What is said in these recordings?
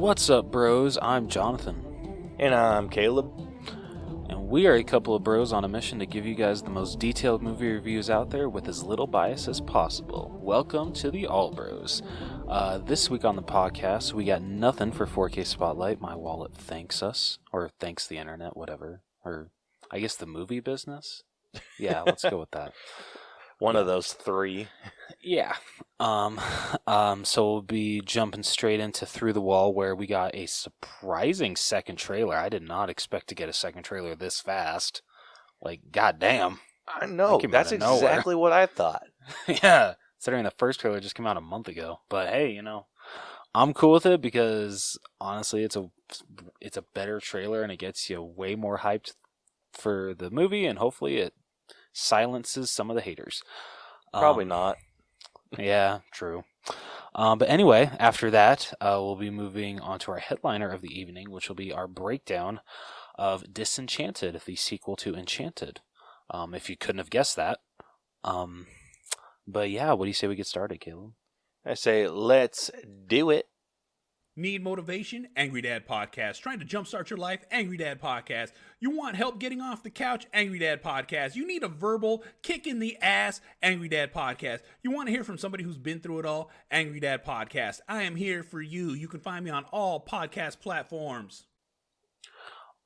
What's up, bros? I'm Jonathan. And I'm Caleb. And we are a couple of bros on a mission to give you guys the most detailed movie reviews out there with as little bias as possible. Welcome to the All Bros. This week on the podcast, we got nothing for 4K Spotlight. My wallet thanks us, or thanks the internet, whatever. Or I guess the movie business? Yeah, let's go with that. One of those three. Yeah. So we'll be jumping straight into Through the Wall, where we got a surprising second trailer. I did not expect to get a second trailer this fast. Like, goddamn. I know. That's exactly what I thought. Yeah. Considering the first trailer just came out a month ago. But hey, I'm cool with it because honestly, it's a better trailer and it gets you way more hyped for the movie, and hopefully it silences some of the haters. Probably not. Yeah, true. But anyway, after that, we'll be moving on to our headliner of the evening, which will be our breakdown of Disenchanted, the sequel to Enchanted. If you couldn't have guessed that. But yeah, what do you say we get started, Caleb? I say, let's do it. Need motivation? Angry Dad Podcast. Trying to jumpstart your life? Angry Dad Podcast. You want help getting off the couch? Angry Dad Podcast. You need a verbal kick in the ass? Angry Dad Podcast. You want to hear from somebody who's been through it all? Angry Dad Podcast. I am here for you. You can find me on all podcast platforms.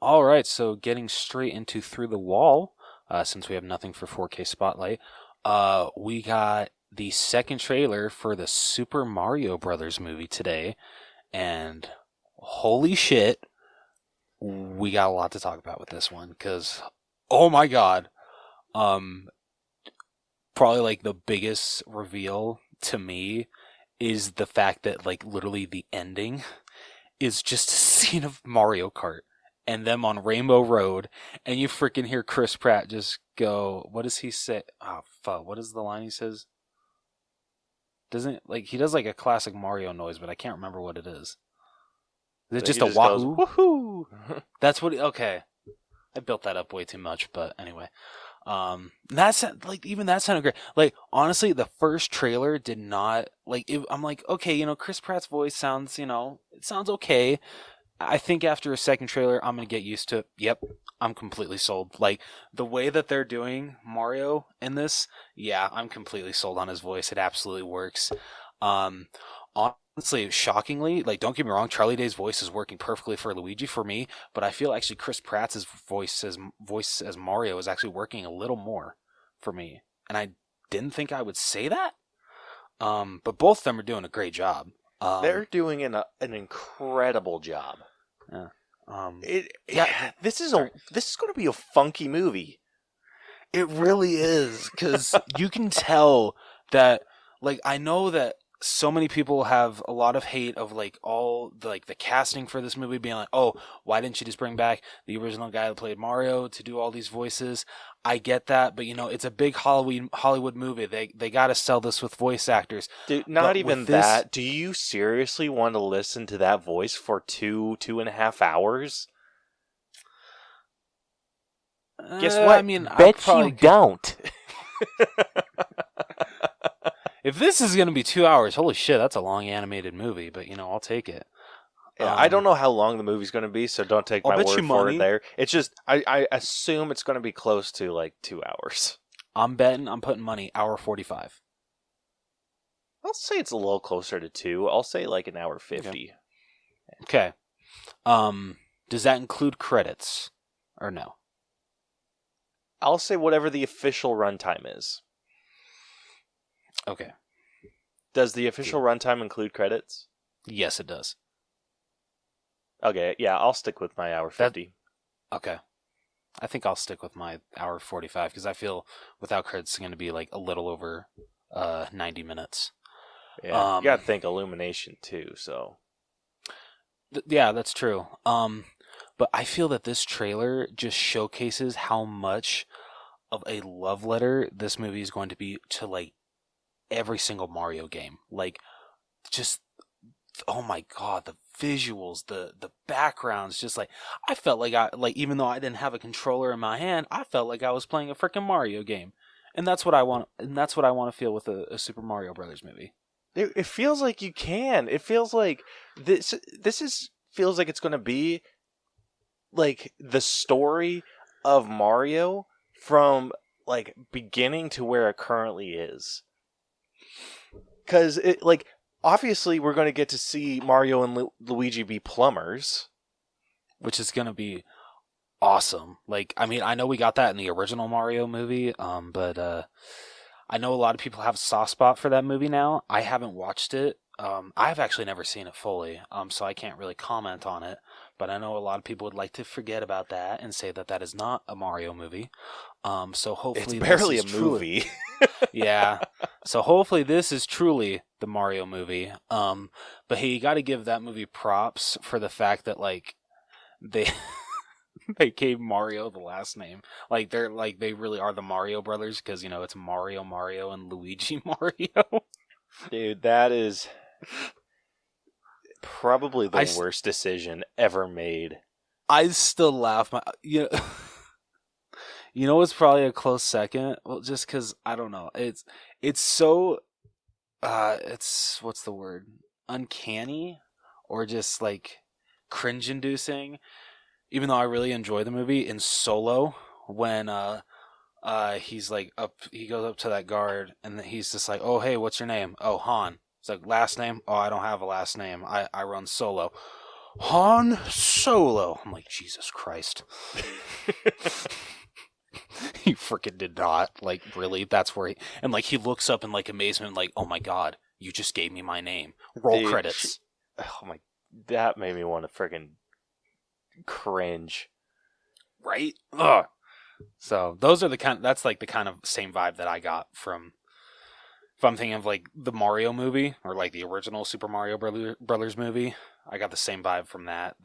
All right, so getting straight into Through the Wall, since we have nothing for 4K Spotlight, we got the second trailer for the Super Mario Brothers movie today. And holy shit, we got a lot to talk about with this one, because, oh my god, probably like the biggest reveal to me is the fact that like literally the ending is just a scene of Mario Kart and them on Rainbow Road, and you freaking hear Chris Pratt just go, what does he say? Oh fuck, what is the line he says? He does like a classic Mario noise, but I can't remember what it is. Is it just a wahoo? Woohoo! That's what. Okay, I built that up way too much, but anyway, that's like even that sounded great. Like honestly, the first trailer did not like. I'm like, okay, Chris Pratt's voice sounds, it sounds okay. I think after a second trailer, I'm gonna get used to it. Yep, I'm completely sold. Like the way that they're doing Mario in this, yeah, I'm completely sold on his voice. It absolutely works. Honestly, shockingly, like don't get me wrong, Charlie Day's voice is working perfectly for Luigi for me, but I feel actually Chris Pratt's voice as Mario is actually working a little more for me, and I didn't think I would say that. But both of them are doing a great job. They're doing an incredible job. Yeah. This is going to be a funky movie. It really is, because you can tell that, like, I know that so many people have a lot of hate of like all the casting for this movie being like, oh, why didn't you just bring back the original guy that played Mario to do all these voices? I get that, but it's a big Hollywood movie. They got to sell this with voice actors. Dude, not even that. Do you seriously want to listen to that voice for 2.5 hours? Guess what? I mean, bet you don't. If this is going to be 2 hours, holy shit, that's a long animated movie, but I'll take it. Yeah, I don't know how long the movie's going to be, so don't take my word for it there. It's just, I assume it's going to be close to like 2 hours. I'm putting money, hour 45. I'll say it's a little closer to 2. I'll say like an hour 50. Okay. Does that include credits or no? I'll say whatever the official runtime is. Okay. Does the official runtime include credits? Yes, it does. Okay, yeah, I'll stick with my hour 50. Okay. I think I'll stick with my hour 45, because I feel without credits it's going to be like a little over 90 minutes. Yeah, you got to think Illumination too, so. Yeah, that's true. But I feel that this trailer just showcases how much of a love letter this movie is going to be to like every single Mario game. Like, just, oh my god, the visuals, the backgrounds, just like, I felt like even though I didn't have a controller in my hand, I felt like I was playing a freaking Mario game. And that's what I want to feel with a Super Mario Brothers movie. It feels like you can. It feels like feels like it's going to be like the story of Mario from like beginning to where it currently is. Because it like obviously we're going to get to see Mario and Luigi be plumbers, which is going to be awesome. Like, I mean, I know we got that in the original Mario movie, but I know a lot of people have a soft spot for that movie now. I haven't watched it. I've actually never seen it fully, so I can't really comment on it. But I know a lot of people would like to forget about that and say that that is not a Mario movie. So hopefully it's barely a movie. Yeah. So hopefully this is truly the Mario movie. But hey, you got to give that movie props for the fact that like they they gave Mario the last name. Like they really are the Mario brothers because it's Mario, and Luigi Mario. Dude, that is probably the worst decision ever made. I still laugh. You know what's probably a close second? Well, just because I don't know. It's so it's what's the word? Uncanny or just like cringe-inducing. Even though I really enjoy the movie in Solo, when he's like he goes up to that guard and he's just like, "Oh hey, what's your name?" "Oh, Han." It's like, "Last name?" "Oh, I don't have a last name. I run Solo." Han Solo. I'm like, Jesus Christ. He freaking did not. Like, really? That's where he looks up in like amazement, like, "Oh my God, you just gave me my name." Roll credits. Oh my, that made me want to freaking cringe. Right? Ugh. So those are that's like the kind of same vibe that I got from, if I'm thinking of like the Mario movie or like the original Super Mario Brothers movie, I got the same vibe from that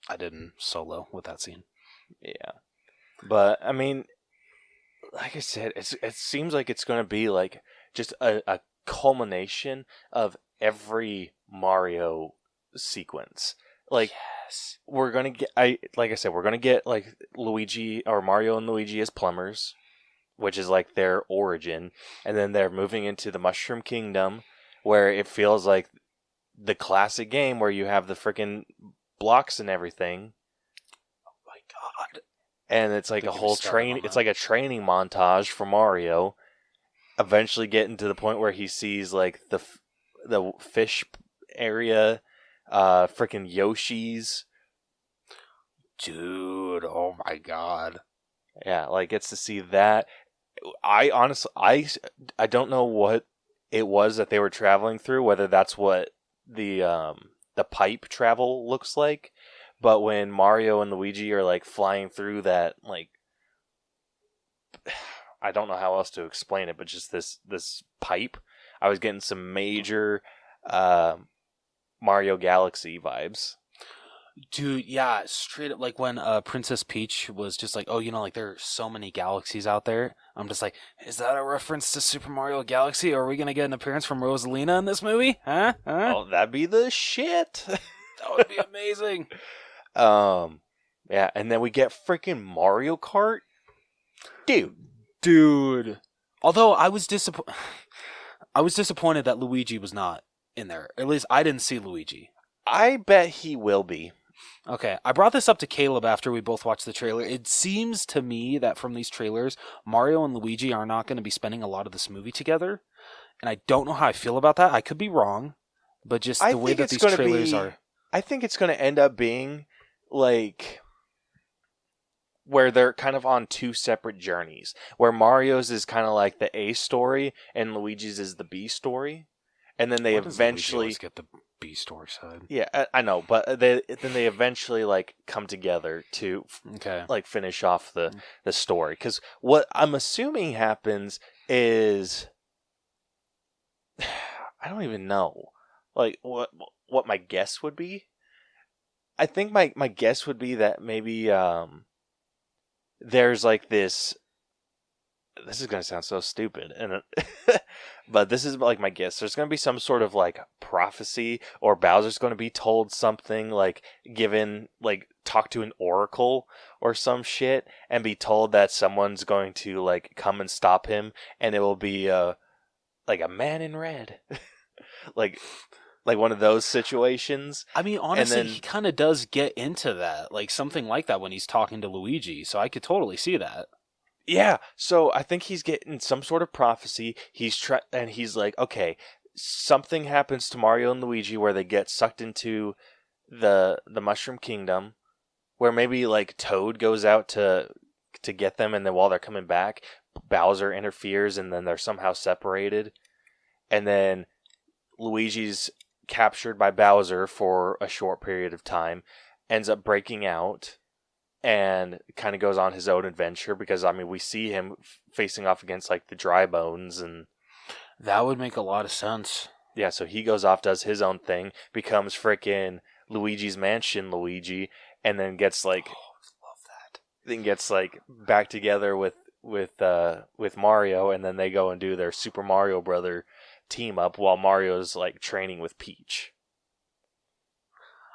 I did in Solo with that scene. Yeah. But I mean, like I said, it seems like it's going to be like just a culmination of every Mario sequence. Like, yes, we're gonna get. Like I said, we're gonna get like Luigi or Mario and Luigi as plumbers, which is like their origin, and then they're moving into the Mushroom Kingdom, where it feels like the classic game where you have the freaking blocks and everything. Oh my God! And it's like a whole train. It's like a training montage for Mario. Eventually, getting to the point where he sees like the fish area. Freaking Yoshi's. Dude, oh my God. Yeah, like gets to see that. I honestly, I don't know what it was that they were traveling through, whether that's what the pipe travel looks like, but when Mario and Luigi are like flying through that, like, I don't know how else to explain it, but just this pipe, I was getting some major Mario Galaxy vibes. Dude, yeah, straight up, like when Princess Peach was just like, "Oh, like there are so many galaxies out there." I'm just like, is that a reference to Super Mario Galaxy? Or are we gonna get an appearance from Rosalina in this movie? Huh? Oh, that'd be the shit. That would be amazing. Yeah, and then we get freaking Mario Kart, dude. Although I was disappointed that Luigi was not in there. At least I didn't see Luigi. I bet he will be. Okay, I brought this up to Caleb after we both watched the trailer. It seems to me that from these trailers, Mario and Luigi are not going to be spending a lot of this movie together. And I don't know how I feel about that. I could be wrong, but just the way that these trailers are... I think it's going to end up being like where they're kind of on two separate journeys. Where Mario's is kind of like the A story and Luigi's is the B story. And then they eventually get the B story side. Yeah, I know, but they eventually like come together to like finish off the story. Because what I'm assuming happens is I don't even know, like what my guess would be. I think my guess would be that maybe there's like this. This is going to sound so stupid, and but this is like my guess. There's going to be some sort of like prophecy, or Bowser's going to be told something, like talk to an oracle or some shit, and be told that someone's going to like come and stop him, and it will be like a man in red. like one of those situations. I mean, honestly, then, he kind of does get into that, like something like that when he's talking to Luigi. So I could totally see that. Yeah, so I think he's getting some sort of prophecy. And he's like, okay, something happens to Mario and Luigi where they get sucked into the Mushroom Kingdom, where maybe like Toad goes out to get them, and then while they're coming back, Bowser interferes, and then they're somehow separated, and then Luigi's captured by Bowser for a short period of time, ends up breaking out, and kind of goes on his own adventure, because I mean we see him facing off against like the Dry Bones, and That would make a lot of sense. yeah, so he goes off, does his own thing, becomes freaking Luigi's Mansion Luigi, and then gets like Love that. then gets like back together with Mario, and then they go and do their Super Mario Brother team up while Mario's like training with Peach.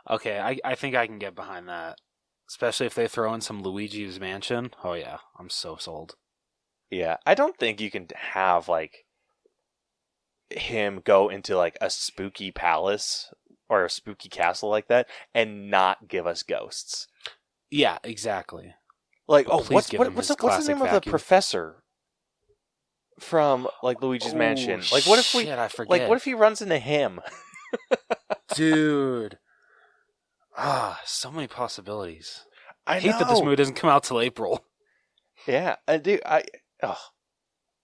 Okay, I think I can get behind that. Especially if they throw in some Luigi's Mansion. Oh yeah, I'm so sold. Yeah, I don't think you can have like him go into like a spooky palace or a spooky castle like that and not give us ghosts. Yeah, exactly. Like, But please give him his what's the classic name of vacuum. the professor from like Luigi's Mansion? Like, what if I forget. what if he runs into him? Dude. So many possibilities. I hate that this movie doesn't come out till April. Yeah, dude,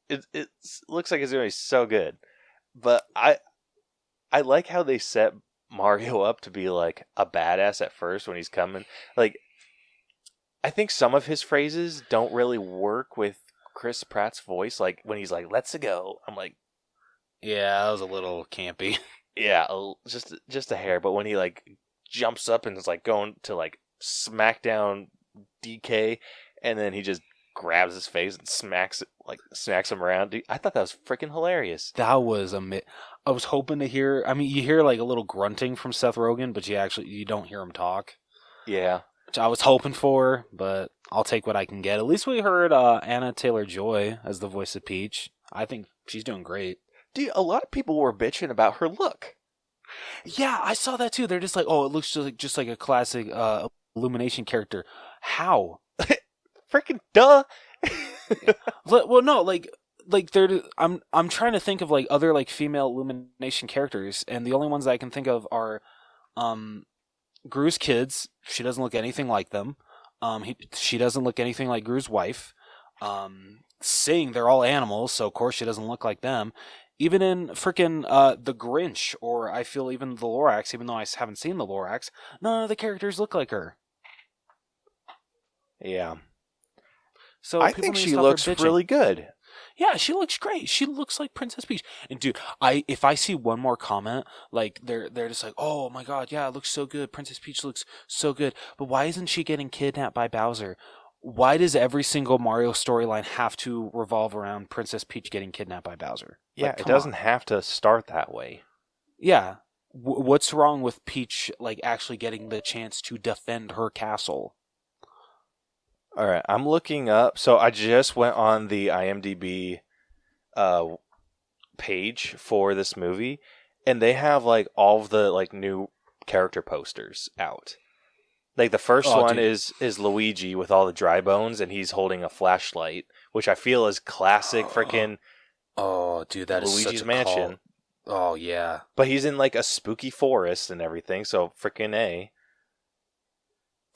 it looks like it's gonna be so good, but I like how they set Mario up to be like a badass at first when he's coming. Like, I think some of his phrases don't really work with Chris Pratt's voice. Like when he's like, "Let's go," I'm like, Yeah, that was a little campy. yeah, just a hair. But when he like jumps up and is like going to like smack down DK, and then he just grabs his face and smacks him around. Dude, I thought that was freaking hilarious. That was I was hoping to hear. I mean, you hear like a little grunting from Seth Rogen, but you don't hear him talk. Yeah. Which I was hoping for, but I'll take what I can get. At least we heard Anna Taylor-Joy as the voice of Peach. I think she's doing great. Dude, a lot of people were bitching about her look. Yeah, I saw that too. They're just like, oh, it looks just like a classic Illumination character. How? Freaking duh. Well, no, like I'm trying to think of like other like female Illumination characters, and the only ones that I can think of are Gru's kids. She doesn't look anything like them. She doesn't look anything like Gru's wife. Sing, they're all animals, so of course she doesn't look like them. Even in freaking the Grinch, or I feel even the Lorax, even though I haven't seen the Lorax, none of the characters look like her. Yeah. So I people think need to she stop looks their bitching. really good. Yeah, she looks great. She looks like Princess Peach. And dude, if I see one more comment, like they're just like, oh my god, yeah, it looks so good. Princess Peach looks so good. But why isn't she getting kidnapped by Bowser? Why does every single Mario storyline have to revolve around Princess Peach getting kidnapped by Bowser? Yeah, Like, it come doesn't on. have to start that way. Yeah. What's wrong with Peach like actually getting the chance to defend her castle? All right, I'm looking up. So I just went on the IMDb page for this movie, and they have like all of the like new character posters out. Like the first one dude. is Luigi with all the dry bones, and he's holding a flashlight, which I feel is classic freaking Oh, dude, that is Luigi's such a Mansion. call. Oh yeah. But he's in like a spooky forest and everything, so freaking A.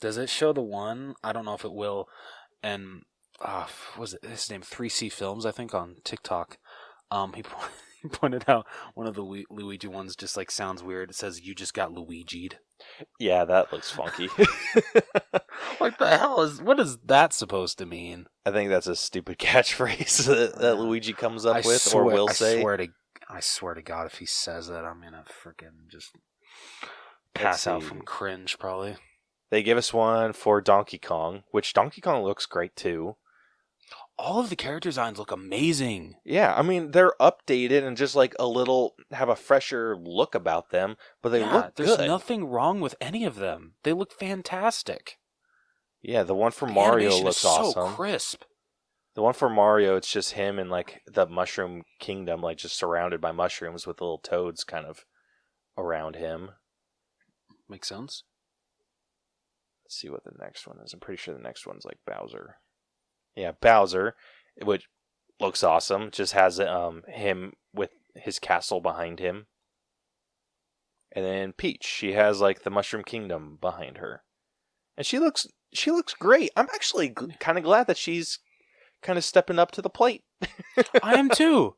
Does it show the one? I don't know if it will. And was it his name? 3C Films, I think, on TikTok. He pointed out one of the Luigi ones just like sounds weird. It says, "You just got Luigi'd." Yeah, that looks funky. What the hell what is that supposed to mean? I think that's a stupid catchphrase that Luigi comes up with or will say. I swear to God, if he says that, I'm gonna freaking just pass out from cringe, probably. They give us one for Donkey Kong, which Donkey Kong looks great too. All of the character designs look amazing. Yeah, I mean, they're updated and just like have a fresher look about them, but they look good. There's nothing wrong with any of them. They look fantastic. Yeah, the one for The Mario animation looks is so awesome. crisp. The one for Mario, it's just him in like the Mushroom Kingdom, like just surrounded by mushrooms with little toads kind of around him. Makes sense. Let's see what the next one is. I'm pretty sure the next one's like Bowser. Yeah, Bowser, which looks awesome. Just has him with his castle behind him. And then Peach, she has like the Mushroom Kingdom behind her. And she looks great. I'm actually kind of glad that she's kind of stepping up to the plate. I am too.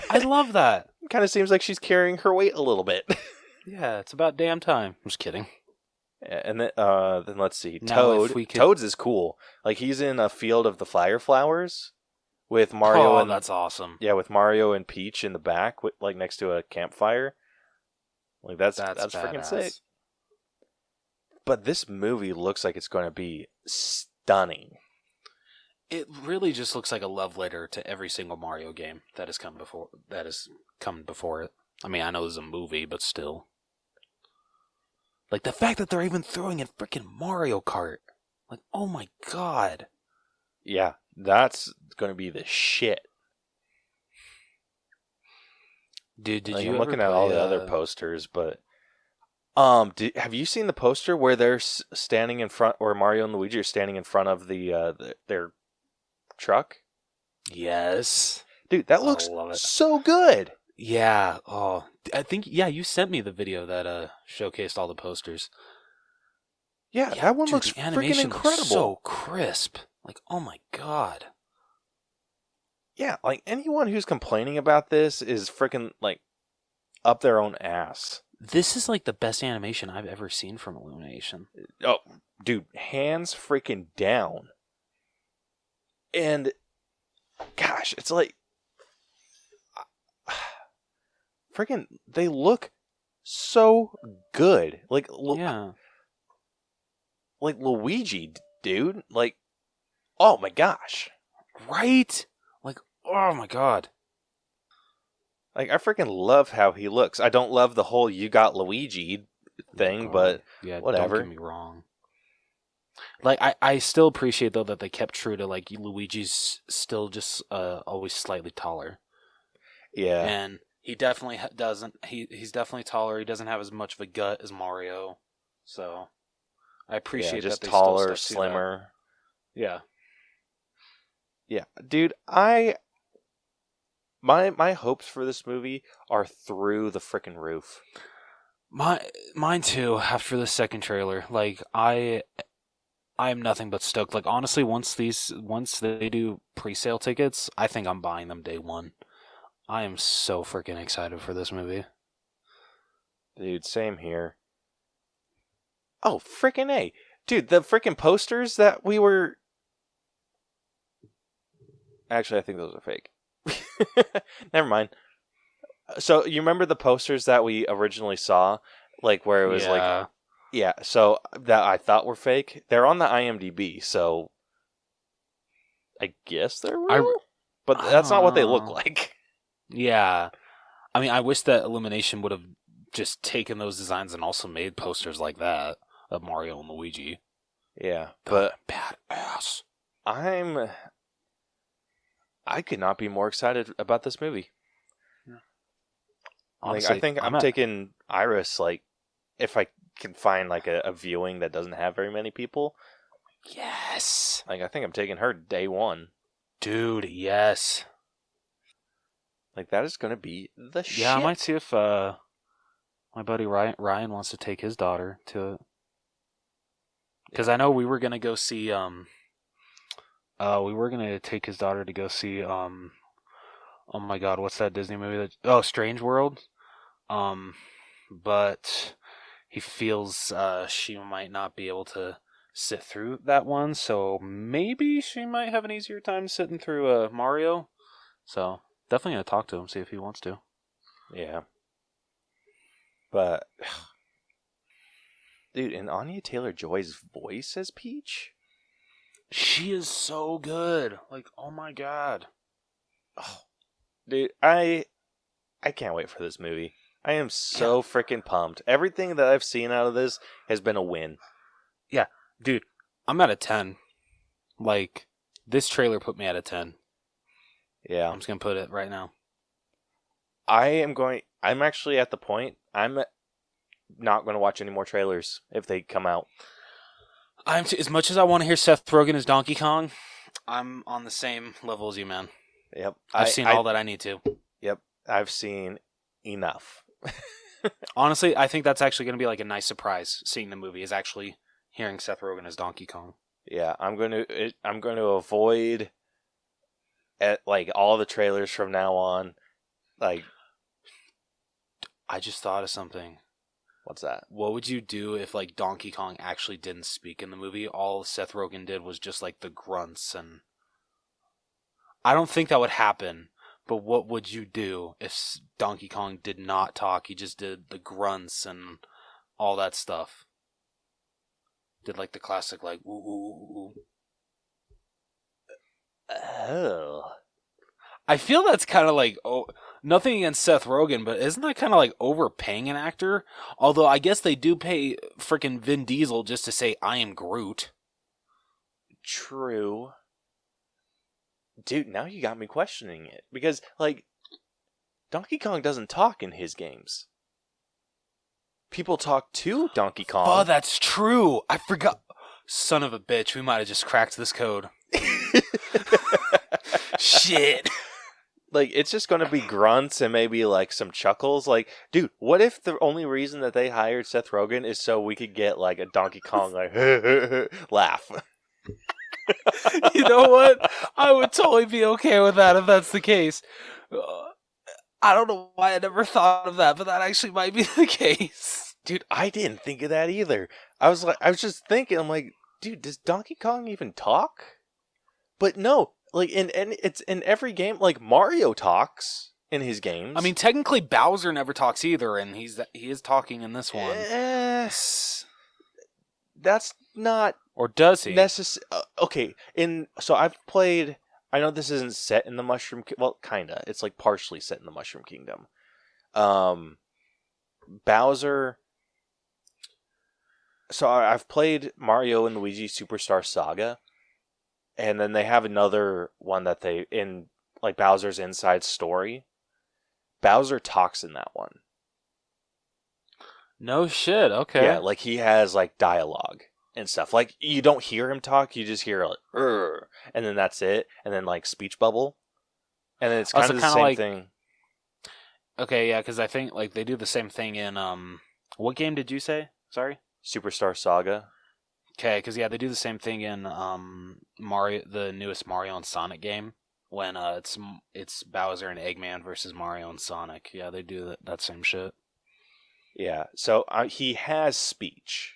I love that. Kind of seems like she's carrying her weight a little bit. Yeah, it's about damn time. I'm just kidding. And then let's see. Now, Toad. if we could- Toad's is cool. Like he's in a field of the fire flowers with Mario. Oh, and that's awesome. Yeah, with Mario and Peach in the back, like next to a campfire. Like that's freaking badass. sick. But this movie looks like it's going to be stunning. It really just looks like a love letter to every single Mario game that has come before. It. I mean, I know this is a movie, but still. Like the fact that they're even throwing in freaking Mario Kart. Like, oh my god. Yeah, that's going to be the shit. Dude, did Like, you? I'm ever looking at all the other posters, but have you seen the poster where they're standing in front, or Mario and Luigi are standing in front of their truck? Yes. Dude, that I looks love it. so good. Yeah. Oh, I think you sent me the video that showcased all the posters. Yeah, that one dude, looks the freaking animation looks incredible. so crisp. Like, oh my god. Yeah, like anyone who's complaining about this is freaking like up their own ass. This is like the best animation I've ever seen from Illumination. Oh, dude, hands freaking down. And gosh, it's like freaking they look so good. Like Yeah. like Luigi, dude. Like, oh my gosh. Right? Like, oh my god. Like, I freaking love how he looks. I don't love the whole "you got Luigi" thing, but yeah, whatever. Don't get me wrong. Like, I still appreciate though that they kept true to like Luigi's still just always slightly taller, yeah, and he definitely doesn't. He's definitely taller. He doesn't have as much of a gut as Mario, so I appreciate just that they taller, still stuck to slimmer. that. Yeah. Yeah, dude, my hopes for this movie are through the freaking roof. Mine too. After the second trailer, like I am nothing but stoked. Like honestly, once they do pre-sale tickets, I think I'm buying them day one. I am so freaking excited for this movie. Dude, same here. Oh, freaking A. Dude, the freaking posters that we were... Actually, I think those are fake. Never mind. So, you remember the posters that we originally saw? Like, where it was like... Yeah, so that I thought were fake. They're on the IMDb, so... I guess they're real? But that's not what they look like. Yeah. I mean, I wish that Illumination would have just taken those designs and also made posters like that of Mario and Luigi. Yeah, but badass. I could not be more excited about this movie. Yeah. Honestly, Honestly, I think I'm taking Iris, like, if I can find like a viewing that doesn't have very many people. Yes. Like, I think I'm taking her day one. Dude, yes. Like, that is going to be the shit. Yeah, I might see if my buddy Ryan wants to take his daughter to it. Because I know we were gonna go see we were gonna take his daughter to go see oh my god, what's that Disney movie Strange World. But he feels she might not be able to sit through that one, so maybe she might have an easier time sitting through Mario. So definitely gonna talk to him, see if he wants to. Yeah. But dude, and Anya Taylor-Joy's voice as Peach? She is so good. Like, oh my god. Oh, dude, I can't wait for this movie. I am so freaking pumped. Everything that I've seen out of this has been a win. Yeah, dude, I'm at a 10. Like, This trailer put me at a 10. Yeah. I'm just going to put it right now. I'm actually at the point, I'm not going to watch any more trailers if they come out. As much as I want to hear Seth Rogen as Donkey Kong, I'm on the same level as you, man. Yep. I've seen all that I need to. Yep. I've seen enough. Honestly, I think that's actually going to be like a nice surprise, seeing the movie, is actually hearing Seth Rogen as Donkey Kong. Yeah, I'm going to avoid like all the trailers from now on. Like, I just thought of something. What's that? What would you do if like Donkey Kong actually didn't speak in the movie? All Seth Rogen did was just like the grunts, and I don't think that would happen. But what would you do if Donkey Kong did not talk? He just did the grunts and all that stuff. Did like the classic like ooh ooh ooh. Oh. I feel that's kind of like, oh, nothing against Seth Rogen, but isn't that kind of like overpaying an actor? Although I guess they do pay freaking Vin Diesel just to say I am Groot. True. Dude, now you got me questioning it. Because, like, Donkey Kong doesn't talk in his games. People talk to Donkey Kong. Oh, that's true. I forgot. Son of a bitch, we might have just cracked this code. Shit. Like, it's just going to be grunts and maybe, like, some chuckles. Like, dude, what if the only reason that they hired Seth Rogen is so we could get, like, a Donkey Kong, like, laugh? You know what? I would totally be okay with that if that's the case. I don't know why I never thought of that, but that actually might be the case. Dude, I didn't think of that either. I was just thinking, I'm like, dude, does Donkey Kong even talk? But no, like, it's in every game, like, Mario talks in his games. I mean, technically Bowser never talks either, and he is talking in this one. That's not... Or does he? Okay, so I've played... I know this isn't set in the Mushroom... Well, kinda. It's, like, partially set in the Mushroom Kingdom. Bowser... So I've played Mario and Luigi Superstar Saga, and then they have another one that they... in, like, Bowser's Inside Story. Bowser talks in that one. No shit, okay. Yeah, like, he has, like, dialogue and stuff. Like, you don't hear him talk, you just hear, like, and then that's it. And then, like, speech bubble. And then it's kind of the same like, thing. Okay, yeah, because I think, like, they do the same thing in, what game did you say? Sorry? Superstar Saga. Okay, because, yeah, they do the same thing in, Mario, the newest Mario and Sonic game. When, it's Bowser and Eggman versus Mario and Sonic. Yeah, they do that same shit. Yeah, so he has speech.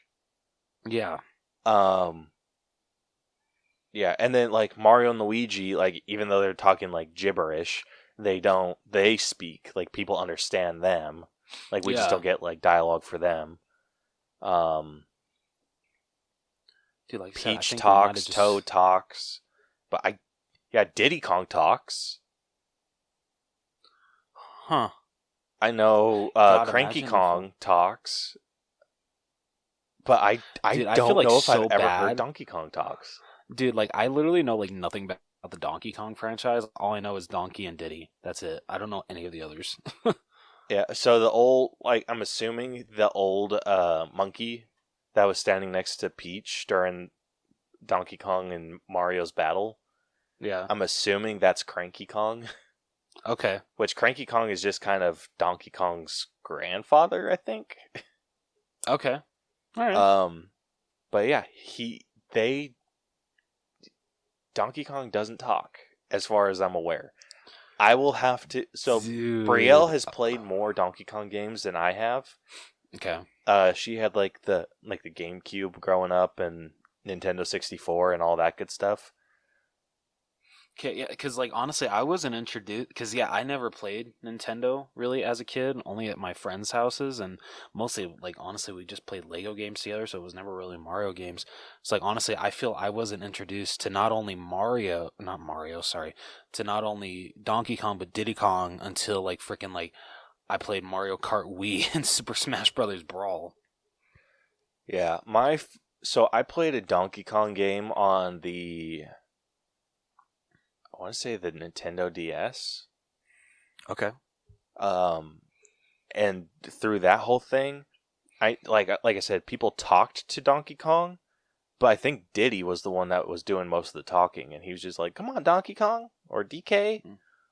Yeah. Yeah, and then, like, Mario and Luigi, like, even though they're talking, like, gibberish, they speak, like, people understand them. Like, we just don't get, like, dialogue for them. Dude, like Peach talks, Toad talks, but Diddy Kong talks. Huh. I know Cranky Kong talks. But I don't know if I've ever heard Donkey Kong talks. Dude, like, I literally know, like, nothing about the Donkey Kong franchise. All I know is Donkey and Diddy. That's it. I don't know any of the others. Yeah, so the old, like, I'm assuming the old monkey that was standing next to Peach during Donkey Kong and Mario's battle. Yeah. I'm assuming that's Cranky Kong. Okay. Which Cranky Kong is just kind of Donkey Kong's grandfather, I think. Okay. All right. But yeah, Donkey Kong doesn't talk, as far as I'm aware. I will have to. So Dude. Brielle has played more Donkey Kong games than I have. Okay. She had the GameCube growing up and Nintendo 64 and all that good stuff. Okay, yeah, because, like, honestly, I wasn't introduced, because, yeah, I never played Nintendo, really, as a kid, only at my friends' houses, and mostly, like, honestly, we just played Lego games together, so it was never really Mario games. So, like, honestly, I feel I wasn't introduced to not only to not only Donkey Kong, but Diddy Kong until, like, freaking, like, I played Mario Kart Wii and Super Smash Brothers Brawl. Yeah, so I played a Donkey Kong game on the want to say the Nintendo DS. Okay. And through that whole thing, like I said, people talked to Donkey Kong, but I think Diddy was the one that was doing most of the talking, and he was just like, "Come on, Donkey Kong," or "DK,"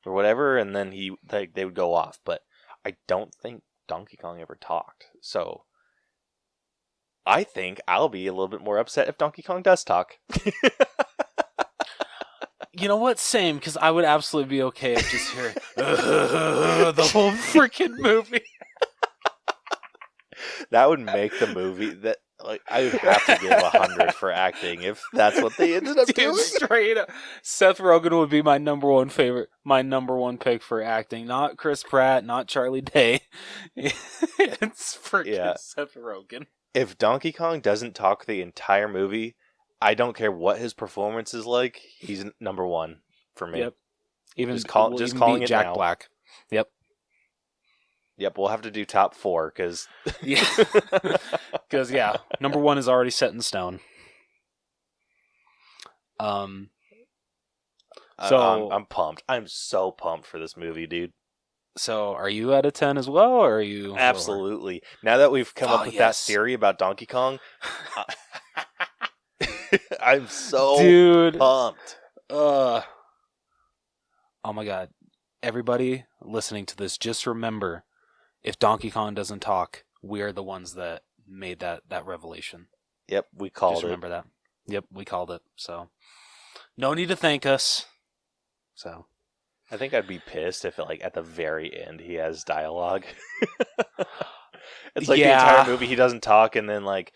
or whatever, and then they would go off. But I don't think Donkey Kong ever talked, so I think I'll be a little bit more upset if Donkey Kong does talk. You know what? Same, because I would absolutely be okay if just hearing the whole freaking movie. That would make the movie that like I would have to give 100 for acting if that's what they ended up doing. Straight up, Seth Rogen would be my number one pick for acting. Not Chris Pratt, not Charlie Day. It's freaking Seth Rogen. If Donkey Kong doesn't talk the entire movie, I don't care what his performance is like. He's number one for me. Yep. Even calling it Jack now. Black. Yep. Yep. We'll have to do top 4 because number one is already set in stone. So I'm pumped. I'm so pumped for this movie, dude. So are you at a 10 as well, or are you absolutely lower? Now that we've come up with that theory about Donkey Kong, I'm so pumped. Oh my god. Everybody listening to this, just remember, if Donkey Kong doesn't talk, we're the ones that made that revelation. Yep, we called it. Just remember that. Yep, we called it. So no need to thank us. So I think I'd be pissed if like at the very end he has dialogue. It's like the entire movie he doesn't talk, and then like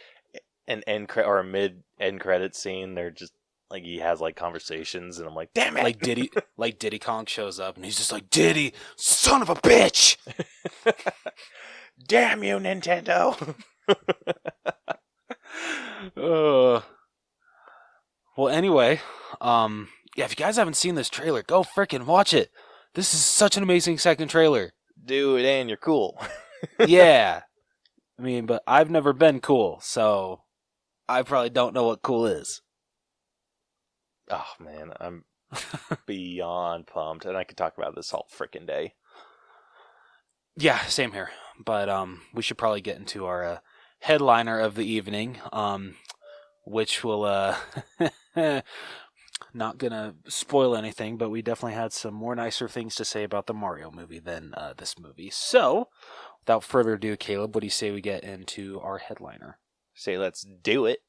an a mid-end credit scene, they're just like he has like conversations, and I'm like, damn it! Like Diddy Kong shows up, and he's just like, Diddy, son of a bitch! Damn you, Nintendo! Well, anyway, if you guys haven't seen this trailer, go frickin' watch it. This is such an amazing second trailer. Do it, and you're cool. Yeah. I mean, but I've never been cool, so I probably don't know what cool is. Oh, man, I'm beyond pumped, and I could talk about this all frickin' day. Yeah, same here. But we should probably get into our headliner of the evening, which will not gonna spoil anything, but we definitely had some more nicer things to say about the Mario movie than this movie. So, without further ado, Caleb, what do you say we get into our headliner? Say let's do it.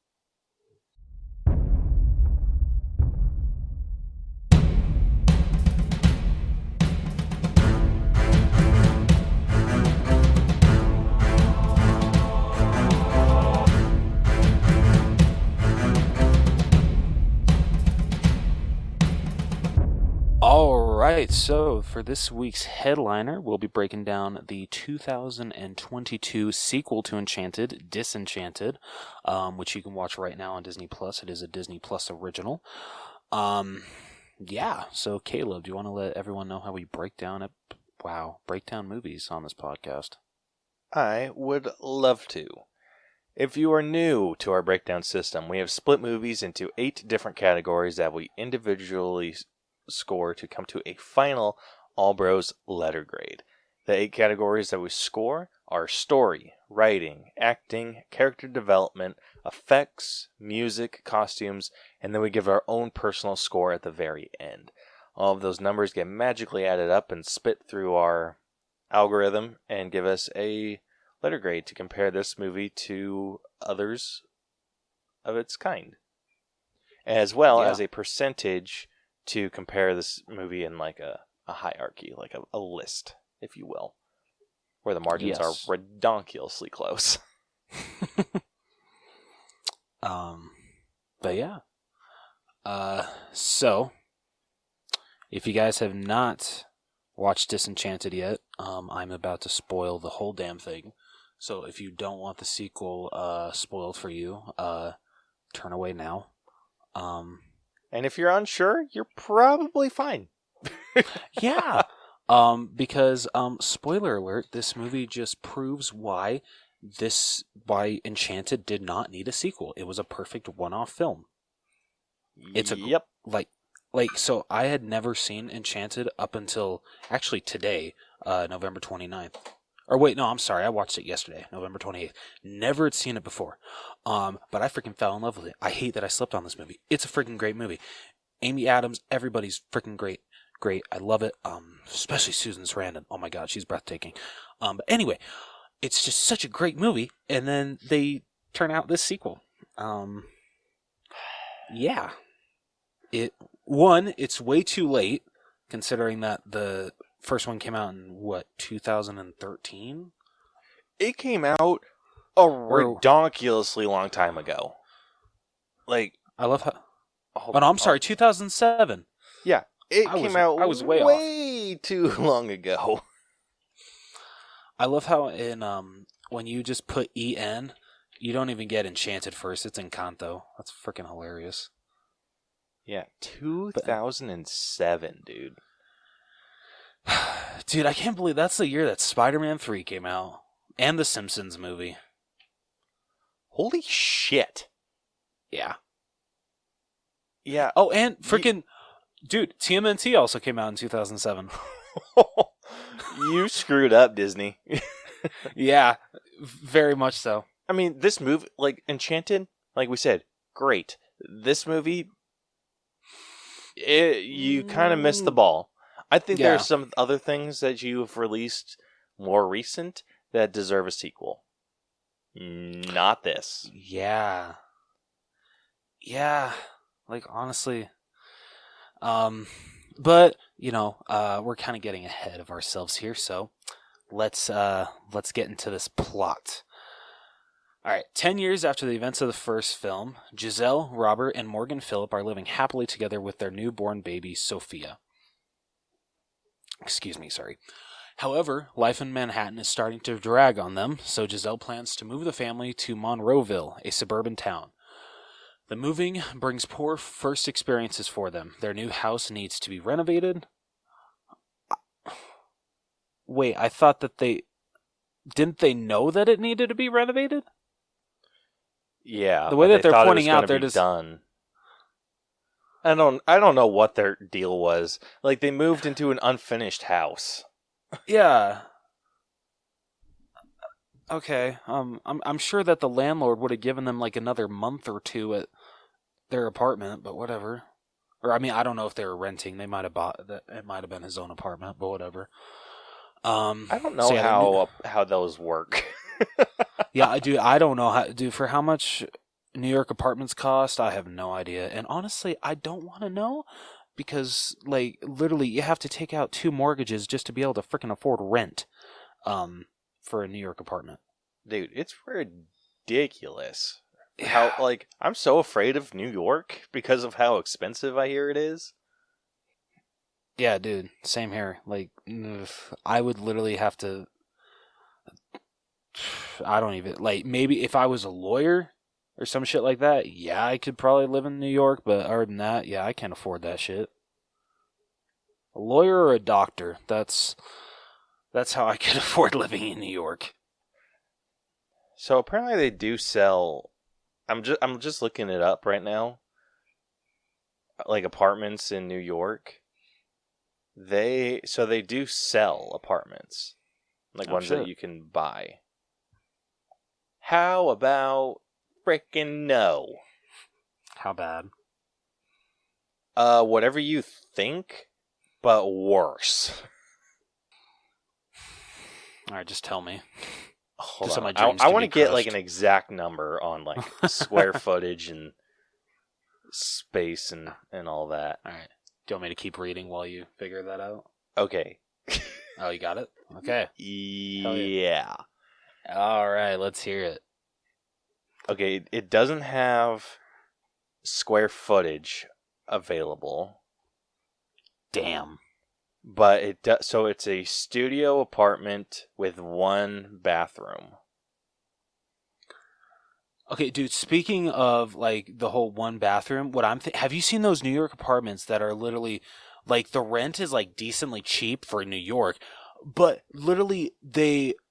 Alright, so for this week's headliner, we'll be breaking down the 2022 sequel to Enchanted, Disenchanted, which you can watch right now on Disney Plus. It is a Disney Plus original. So Caleb, do you want to let everyone know how we break down movies on this podcast? I would love to. If you are new to our breakdown system, we have split movies into 8 different categories that we individually score to come to a final All Bros letter grade. The 8 categories that we score are story, writing, acting, character development, effects, music, costumes, and then we give our own personal score at the very end. All of those numbers get magically added up and spit through our algorithm and give us a letter grade to compare this movie to others of its kind, as well as a percentage to compare this movie in like a hierarchy, like a list, if you will, where the margins are redonkulously close. So if you guys have not watched Disenchanted yet, I'm about to spoil the whole damn thing. So if you don't want the sequel spoiled for you, turn away now. And if you're unsure, you're probably fine. Yeah. Because spoiler alert, this movie just proves why Enchanted did not need a sequel. It was a perfect one-off film. It's like, so I had never seen Enchanted up until actually today, November 29th. Or wait, no, I'm sorry. I watched it yesterday, November 28th. Never had seen it before. But I freaking fell in love with it. I hate that I slept on this movie. It's a freaking great movie. Amy Adams, everybody's freaking great. Great. I love it. Especially Susan Sarandon. Oh my God, she's breathtaking. But anyway, it's just such a great movie. And then they turn out this sequel. Yeah. It's way too late, considering that the first one came out in, 2013? It came out a ridiculously long time ago. Like, I love how... Oh, no, I'm sorry, 2007. Yeah, I was way too long ago. I love how in when you just put EN, you don't even get Enchanted first. It's Encanto. That's freaking hilarious. Yeah, 2007, dude. Dude, I can't believe that's the year that Spider-Man 3 came out. And the Simpsons movie. Holy shit. Yeah. Yeah. Oh, and freaking... Dude, TMNT also came out in 2007. You screwed up, Disney. Yeah, very much so. I mean, this movie, like, Enchanted, like we said, great. This movie, you kind of missed the ball. I think there are some other things that you've released more recent that deserve a sequel. Not this. Yeah. Yeah. Like, honestly. But, we're kind of getting ahead of ourselves here, so let's get into this plot. All right, 10 years after the events of the first film, Giselle, Robert, and Morgan Phillip are living happily together with their newborn baby, Sophia. Excuse me, sorry. However, life in Manhattan is starting to drag on them, so Giselle plans to move the family to Monroeville, a suburban town. The moving brings poor first experiences for them. Their new house needs to be renovated. Wait, I thought that didn't they know that it needed to be renovated? Yeah. The way that they're pointing out, they're just done. I don't know what their deal was. Like, they moved into an unfinished house. Yeah. Okay. I'm sure that the landlord would have given them like another month or two at their apartment, but whatever. Or I mean, I don't know if they were renting. They might have bought that. It might have been his own apartment, but whatever. I don't know how those work. Yeah, I don't know for how much New York apartments cost. I have no idea, and honestly, I don't want to know because, like, literally, you have to take out 2 mortgages just to be able to freaking afford rent. For a New York apartment. Dude, it's ridiculous. Yeah. I'm so afraid of New York because of how expensive I hear it is. Yeah, dude, same here. Like, I would literally have to... I don't even... Like, maybe if I was a lawyer or some shit like that, yeah, I could probably live in New York, but other than that, yeah, I can't afford that shit. A lawyer or a doctor, that's how I could afford living in New York. So apparently they do sell... I'm just looking it up right now. Like, apartments in New York. They do sell apartments. Like, ones that you can buy. How about frickin' no? How bad? Whatever you think, but worse. Alright, just tell me. Hold on. I want to get like an exact number on like square footage and space and all that. Alright. Do you want me to keep reading while you figure that out? Okay. Oh, you got it? Okay. Yeah. Alright, let's hear it. Okay, it doesn't have square footage available. Damn. But it does. So it's a studio apartment with 1 bathroom. Okay, dude. Speaking of like the whole 1 bathroom, have you seen those New York apartments that are literally like the rent is like decently cheap for New York, but literally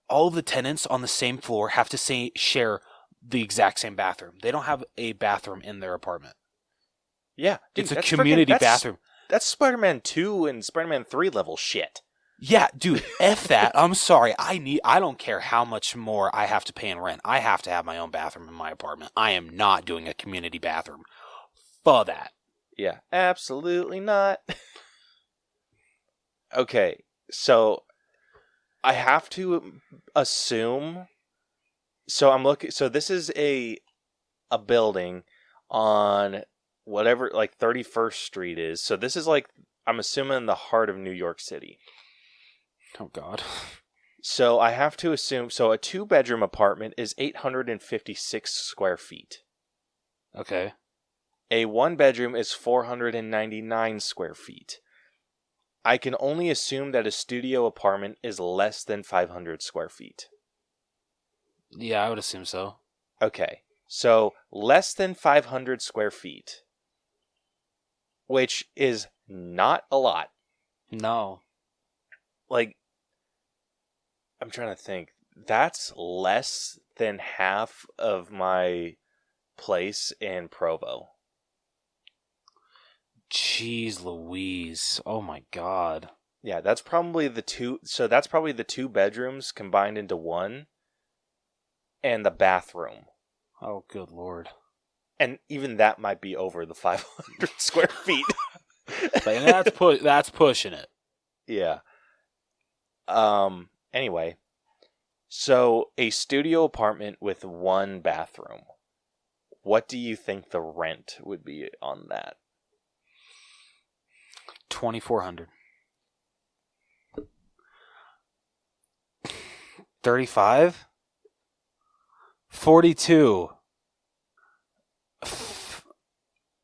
all the tenants on the same floor have to share the exact same bathroom. They don't have a bathroom in their apartment. Yeah, dude, it's a community bathroom. That's Spider-Man 2 and Spider-Man 3 level shit. Yeah, dude, F that. I'm sorry. I don't care how much more I have to pay in rent. I have to have my own bathroom in my apartment. I am not doing a community bathroom. For that. Yeah, absolutely not. Okay, so I have to assume. So I'm looking. So this is a building on whatever, like 31st Street is. So this is like, I'm assuming, the heart of New York City. Oh, God. So I have to assume. So a 2-bedroom apartment is 856 square feet. Okay. A 1-bedroom is 499 square feet. I can only assume that a studio apartment is less than 500 square feet. Yeah, I would assume so. Okay, so less than 500 square feet, which is not a lot. No. Like, I'm trying to think. That's less than half of my place in Provo. Jeez Louise. Oh, my God. Yeah, that's probably the two. So that's probably the 2 bedrooms combined into one, and the bathroom. Oh, good Lord. And even that might be over the 500 square feet. Like, that's pushing it. Yeah. Anyway, so a studio apartment with 1 bathroom. What do you think the rent would be on that? 2,400. 35? 42.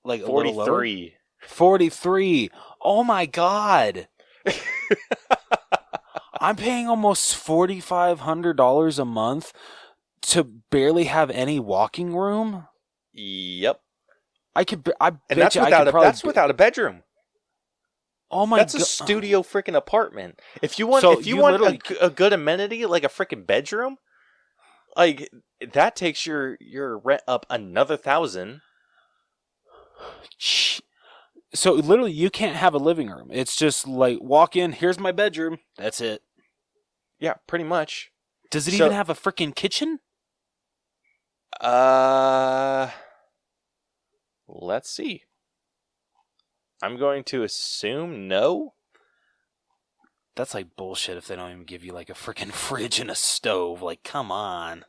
Like a little lower? 43. 43. Oh my God. I'm paying almost $4,500 a month to barely have any walking room. Yep. And that's without a bedroom. Oh my God. That's a studio freaking apartment. If you want a good amenity like a freaking bedroom, like that takes your rent up another $1,000. So literally you can't have a living room. It's just like walk in, here's my bedroom. That's it. Yeah, pretty much. Does it even have a freaking kitchen? Let's see. I'm going to assume no. That's like bullshit if they don't even give you like a freaking fridge and a stove. Like, come on.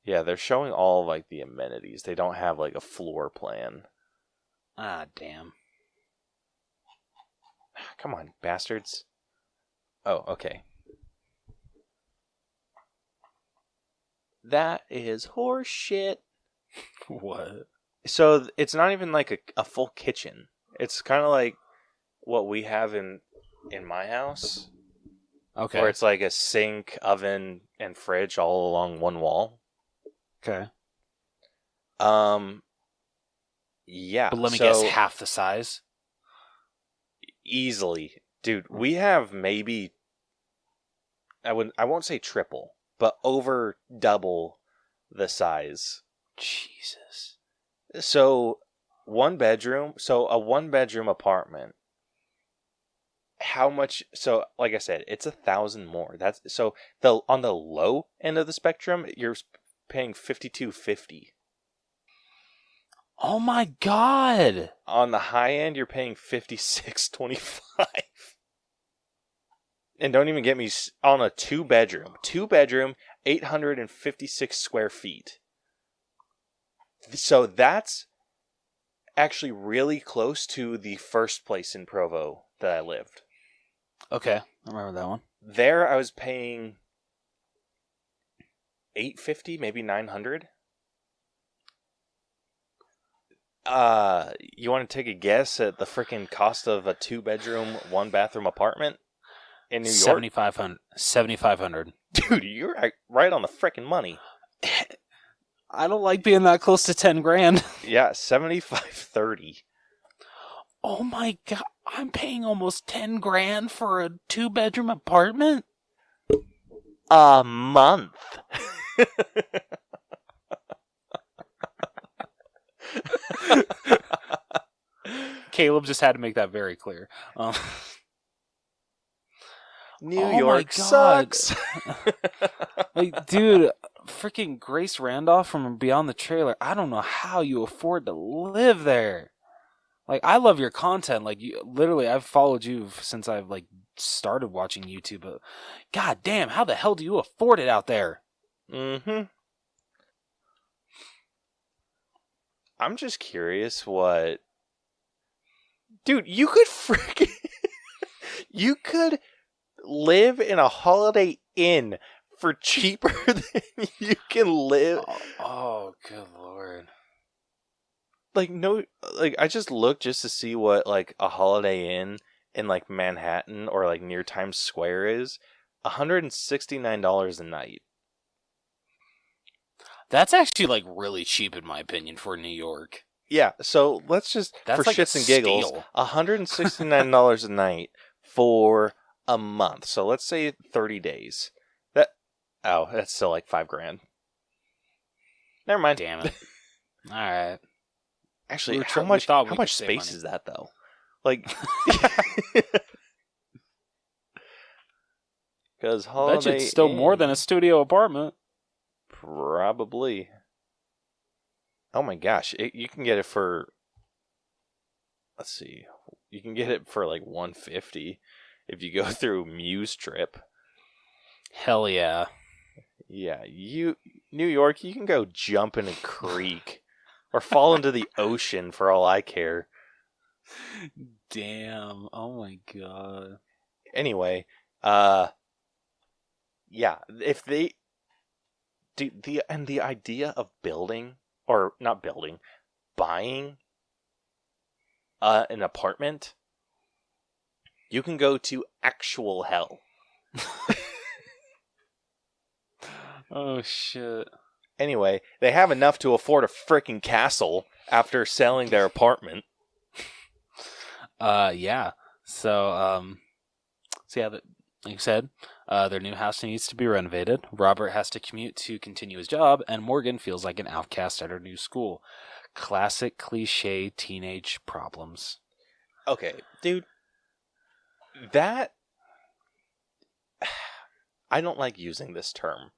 Yeah, they're showing all like the amenities. They don't have like a floor plan. Ah, damn. Come on, bastards. Oh, okay. That is horse shit. What? So it's not even like a full kitchen. It's kind of like what we have in my house. Okay. Where it's like a sink, oven, and fridge all along one wall. Okay. Yeah. But let me guess, half the size? Easily. Dude, we have maybe, I won't say triple, but over double the size. Jesus. So a 1-bedroom apartment. How much? So, like I said, it's $1,000 more. That's so on the low end of the spectrum, you're paying $5,250. Oh my God. On the high end, you're paying $5,625. And don't even get me on a 2-bedroom. 2-bedroom, 856 square feet. So that's actually really close to the first place in Provo that I lived. Okay, I remember that one. There I was paying $850, maybe $900. You want to take a guess at the freaking cost of a 2-bedroom, 1-bathroom apartment in New York? $7,500. Dude, you're right on the freaking money. I don't like being that close to 10 grand. Yeah, $7,530. Oh my God, I'm paying almost 10 grand for a 2-bedroom apartment? A month. Caleb just had to make that very clear. New Oh York my God. sucks. Like, dude, freaking Grace Randolph from Beyond the Trailer. I don't know how you afford to live there. Like, I love your content. Like, literally, I've followed you since I've like started watching YouTube. But God damn, how the hell do you afford it out there? Mm-hmm. I'm just curious what... Dude, you could freaking... you could live in a Holiday Inn for cheaper than you can live... Oh, good lord. Like, no... Like, I just looked just to see what, like, a Holiday Inn in, like, Manhattan or, like, near Times Square is. $169 a night. That's actually, like, really cheap, in my opinion, for New York. Yeah, so let's just, That's for like shits a and giggles, steal. $169 a night for a month. So let's say 30 days. That's still like $5,000. Never mind. Damn it. All right. Actually, We how we much thought we could space save money. is that though? Like, because I bet you Holiday it's still more than Inn- a studio apartment. Probably. Oh my gosh, you can get it for... Let's see. You can get it for like $150 if you go through Muse Trip. Hell yeah. Yeah, New York, you can go jump in a creek or fall into the ocean for all I care. Damn. Oh my god. Anyway, yeah, if they do the idea of buying an apartment, you can go to actual hell. Oh shit. Anyway, they have enough to afford a freaking castle after selling their apartment. Yeah. So yeah, like you said, their new house needs to be renovated. Robert has to commute to continue his job, and Morgan feels like an outcast at her new school. Classic cliche teenage problems. Okay, dude. That... I don't like using this term.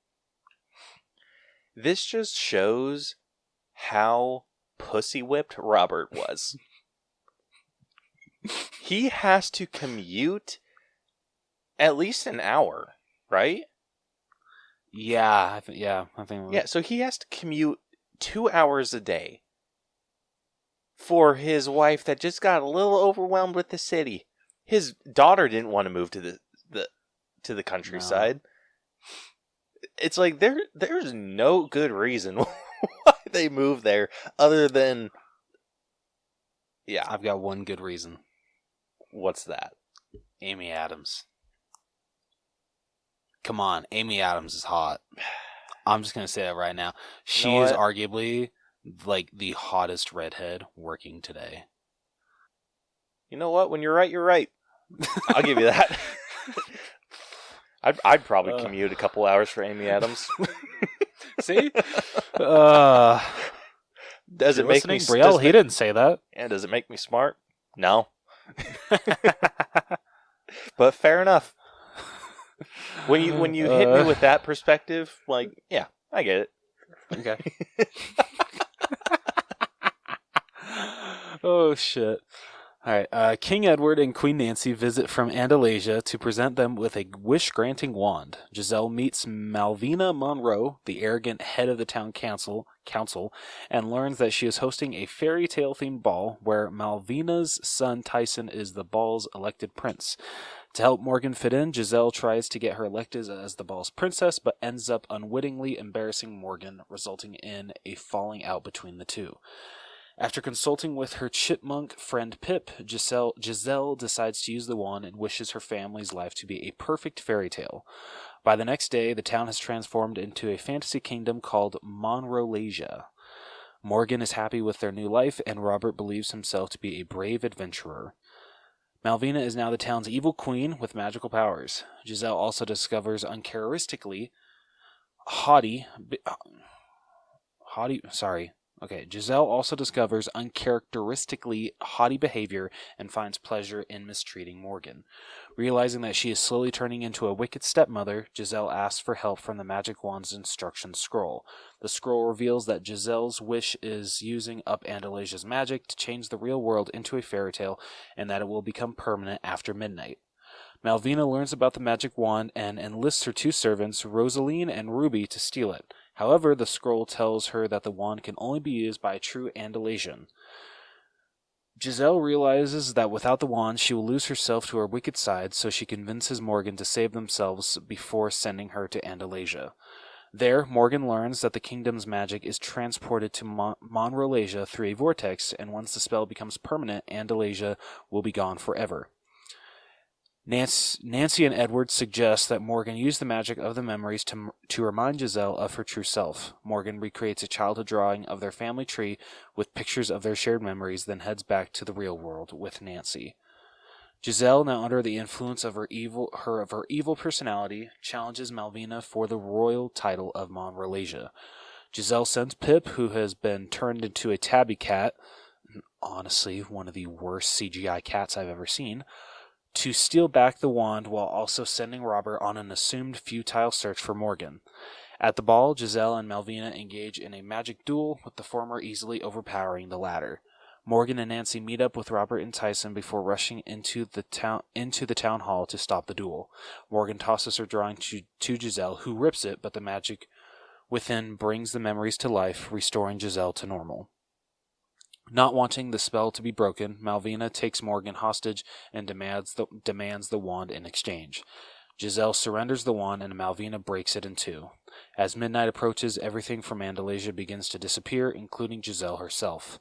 This just shows how pussy whipped Robert was. He has to commute at least an hour, right? Yeah, I think. Yeah, so he has to commute 2 hours a day for his wife that just got a little overwhelmed with the city. His daughter didn't want to move to the countryside. No. It's like there's no good reason why they moved there other than... Yeah. I've got one good reason. What's that? Amy Adams. Come on, Amy Adams is hot. I'm just going to say that right now. She is arguably like the hottest redhead working today. You know what? When you're right, you're right. I'll give you that. I'd probably commute a couple hours for Amy Adams. See? Does it make me... Brielle, he didn't say that. Yeah, does it make me smart? No. But fair enough. When you hit me with that perspective, like, yeah, I get it. Okay. Oh, shit. All right. King Edward and Queen Nancy visit from Andalusia to present them with a wish-granting wand. Giselle meets Malvina Monroe, the arrogant head of the town council, and learns that she is hosting a fairy tale-themed ball where Malvina's son Tyson is the ball's elected prince. To help Morgan fit in, Giselle tries to get her elected as the ball's princess, but ends up unwittingly embarrassing Morgan, resulting in a falling out between the two. After consulting with her chipmunk friend Pip, Giselle decides to use the wand and wishes her family's life to be a perfect fairy tale. By the next day, the town has transformed into a fantasy kingdom called Monrolasia. Morgan is happy with their new life, and Robert believes himself to be a brave adventurer. Malvina is now the town's evil queen with magical powers. Giselle also discovers uncharacteristically haughty Okay, Giselle also discovers uncharacteristically haughty behavior and finds pleasure in mistreating Morgan. Realizing that she is slowly turning into a wicked stepmother, Giselle asks for help from the magic wand's instruction scroll. The scroll reveals that Giselle's wish is using up Andalasia's magic to change the real world into a fairy tale, and that it will become permanent after midnight. Malvina learns about the magic wand and enlists her two servants, Rosaline and Ruby, to steal it. However, the scroll tells her that the wand can only be used by a true Andalasian. Giselle realizes that without the wand, she will lose herself to her wicked side, so she convinces Morgan to save themselves before sending her to Andalasia. There, Morgan learns that the kingdom's magic is transported to Monrolasia through a vortex, and once the spell becomes permanent, Andalasia will be gone forever. Nancy and Edward suggest that Morgan use the magic of the memories to remind Giselle of her true self. Morgan recreates a childhood drawing of their family tree with pictures of their shared memories, then heads back to the real world with Nancy. Giselle, now under the influence of her evil personality, challenges Malvina for the royal title of Monrolasia. Giselle sends Pip, who has been turned into a tabby cat, honestly one of the worst CGI cats I've ever seen, to steal back the wand while also sending Robert on an assumed futile search for Morgan. At the ball, Giselle and Malvina engage in a magic duel, with the former easily overpowering the latter. Morgan and Nancy meet up with Robert and Tyson before rushing into the town hall to stop the duel. Morgan tosses her drawing to Giselle, who rips it, but the magic within brings the memories to life, restoring Giselle to normal. Not wanting the spell to be broken, Malvina takes Morgan hostage and demands the wand in exchange. Giselle surrenders the wand and Malvina breaks it in two. As midnight approaches, everything from Andalasia begins to disappear, including Giselle herself.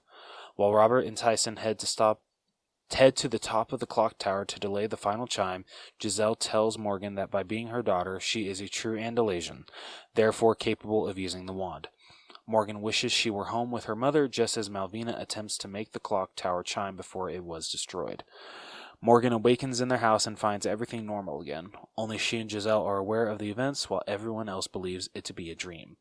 While Robert and Tyson head to the top of the clock tower to delay the final chime, Giselle tells Morgan that by being her daughter, she is a true Andalasian, therefore capable of using the wand. Morgan wishes she were home with her mother, just as Malvina attempts to make the clock tower chime before it was destroyed. Morgan awakens in their house and finds everything normal again. Only she and Giselle are aware of the events, while everyone else believes it to be a dream.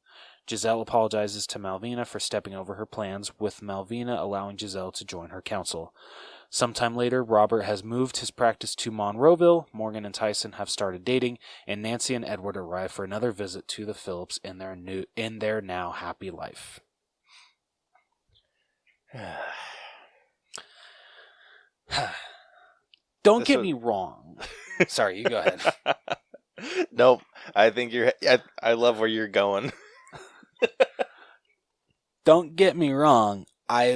Giselle apologizes to Malvina for stepping over her plans, with Malvina allowing Giselle to join her council. Sometime later, Robert has moved his practice to Monroeville, Morgan and Tyson have started dating, and Nancy and Edward arrive for another visit to the Phillips in their now happy life. Don't get me wrong. Sorry, you go ahead. Nope. I think I love where you're going. Don't get me wrong. I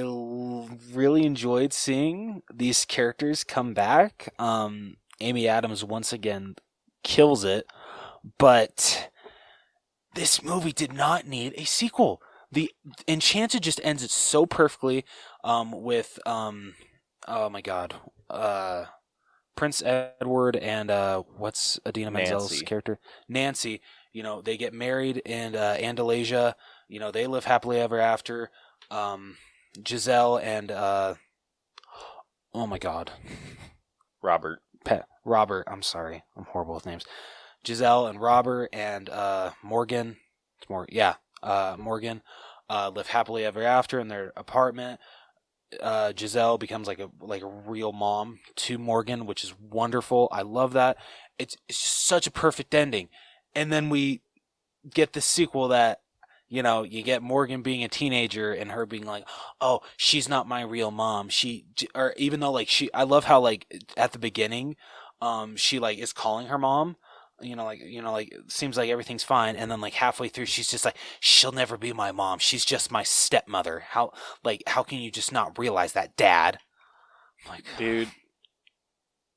really enjoyed seeing these characters come back. Amy Adams once again kills it, but this movie did not need a sequel. The Enchanted just ends it so perfectly with oh my god, Prince Edward and what's Idina Menzel's character? Nancy. You know, they get married in Andalasia. You know, they live happily ever after. Giselle and oh my god, Robert. Robert. I'm sorry, I'm horrible with names. Giselle and Robert and Morgan. Morgan live happily ever after in their apartment. Giselle becomes like a real mom to Morgan, which is wonderful. I love that. It's just such a perfect ending. And then we get the sequel that, you know, you get Morgan being a teenager and her being like, oh, she's not my real mom. Or even though I love how like at the beginning, she like is calling her mom, it seems like everything's fine. And then like halfway through, she's just like, she'll never be my mom. She's just my stepmother. How can you just not realize that, Dad? Like, dude,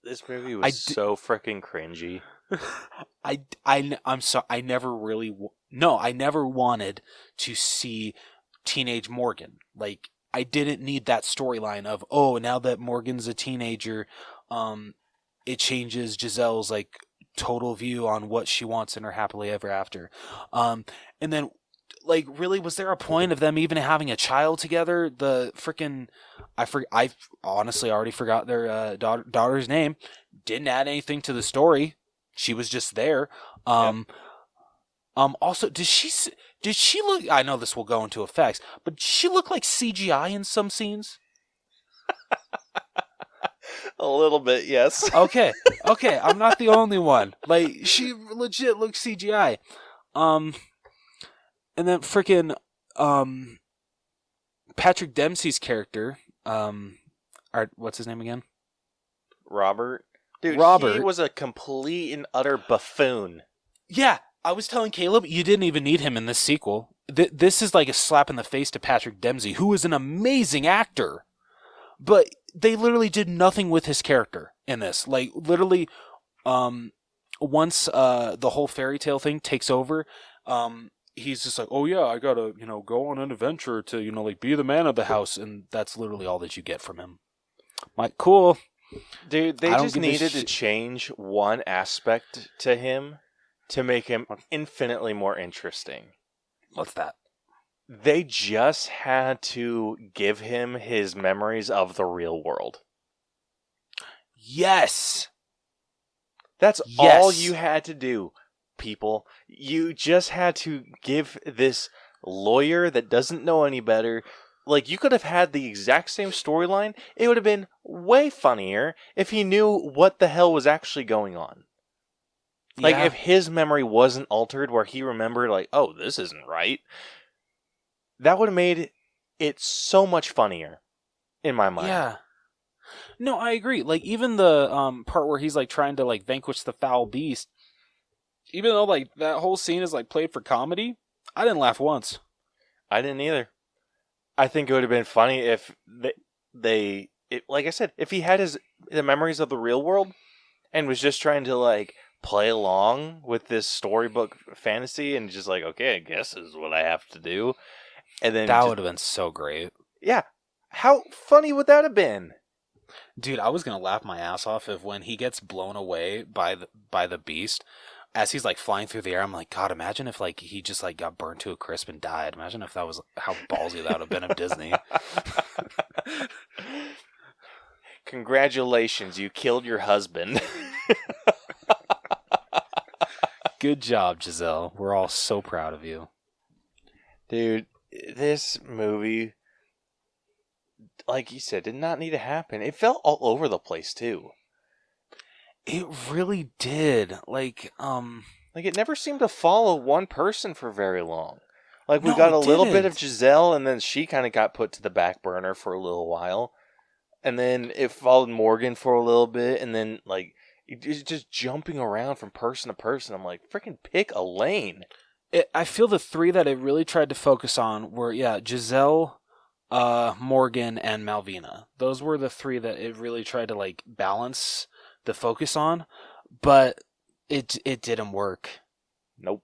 this movie was so freaking cringy. I'm sorry. I never wanted to see teenage Morgan. Like, I didn't need that storyline of, oh, now that Morgan's a teenager, it changes Giselle's like total view on what she wants in her happily ever after. And then, like, really, was there a point of them even having a child together? The freaking, I honestly already forgot their daughter's name. Didn't add anything to the story. She was just there. Also, did did she look? I know this will go into effects, but did she look like CGI in some scenes? A little bit, yes. Okay, I'm not the only one. Like, she legit looks CGI. And then freaking Patrick Dempsey's character, what's his name again? Robert. Dude, Robert. he was a complete and utter buffoon. Yeah, I was telling Caleb, you didn't even need him in this sequel. This is like a slap in the face to Patrick Dempsey, who is an amazing actor. But they literally did nothing with his character in this. Like, literally, once the whole fairy tale thing takes over, he's just like, oh yeah, I gotta, go on an adventure to, like, be the man of the house. And that's literally all that you get from him. Like, cool. Dude, they just needed to change one aspect to him to make him infinitely more interesting. What's that? They just had to give him his memories of the real world. Yes! That's all you had to do, people. You just had to give this lawyer that doesn't know any better... Like, you could have had the exact same storyline. It would have been way funnier if he knew what the hell was actually going on. Like, if his memory wasn't altered where he remembered, like, oh, this isn't right. That would have made it so much funnier, in my mind. Yeah. No, I agree. Like, even the part where he's, like, trying to, like, vanquish the foul beast, even though, like, that whole scene is, like, played for comedy, I didn't laugh once. I didn't either. I think it would have been funny if like I said, if he had the memories of the real world and was just trying to, like, play along with this storybook fantasy and just like, okay, I guess this is what I have to do. And then that would have been so great. Yeah. How funny would that have been? Dude, I was going to laugh my ass off if when he gets blown away by the beast, as he's, like, flying through the air, I'm like, God, imagine if, like, he just, like, got burnt to a crisp and died. Imagine if that was how ballsy that would have been of Disney. Congratulations, you killed your husband. Good job, Giselle. We're all so proud of you. Dude, this movie, like you said, did not need to happen. It felt all over the place, too. It really did. Like, it never seemed to follow one person for very long. Like, we No, got it a little bit didn't. of Giselle, and then she kind of got put to the back burner for a little while. And then it followed Morgan for a little bit, and then, like, it's just jumping around from person to person. I'm like, freaking pick a lane. I feel the three that it really tried to focus on were, Giselle, Morgan, and Malvina. Those were the three that it really tried to, like, balance the focus on, but it didn't work. Nope.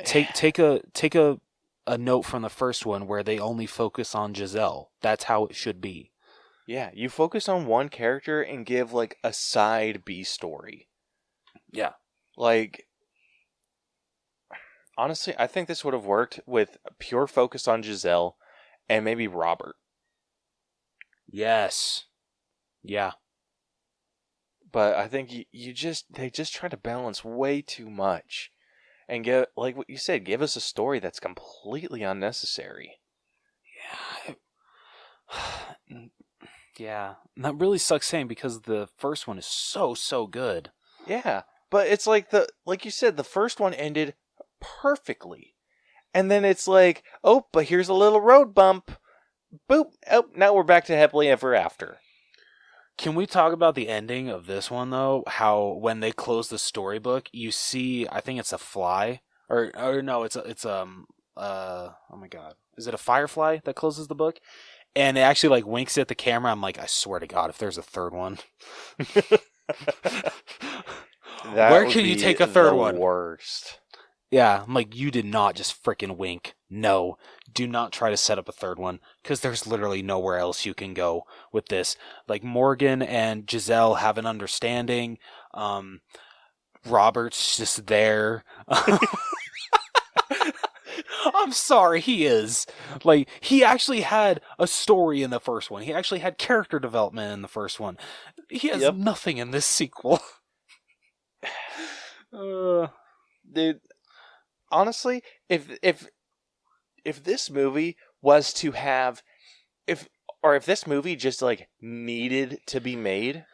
Take a note from the first one where they only focus on Giselle. That's how it should be. Yeah, you focus on one character and give, like, a side B story. Yeah. Like, honestly, I think this would have worked with a pure focus on Giselle and maybe Robert. Yes. Yeah. But I think they just try to balance way too much. And get, like what you said, give us a story that's completely unnecessary. Yeah. Yeah. And that really sucks saying because the first one is so good. Yeah. But it's like you said, the first one ended perfectly. And then it's like, oh, but here's a little road bump. Boop. Oh, now we're back to happily ever after. Can we talk about the ending of this one, though? How when they close the storybook, you see, I think it's a fly, or no, it's oh my God, is it a firefly that closes the book? And it actually, like, winks at the camera. I'm like, I swear to God, if there's a third one, where can you take a third one? Worst. Yeah, I'm like, you did not just frickin' wink. No, do not try to set up a third one, because there's literally nowhere else you can go with this. Like, Morgan and Giselle have an understanding. Robert's just there. I'm sorry, he is. Like, he actually had a story in the first one. He actually had character development in the first one. He has nothing in this sequel. Dude, honestly, if this movie was to have, if this movie just like needed to be made,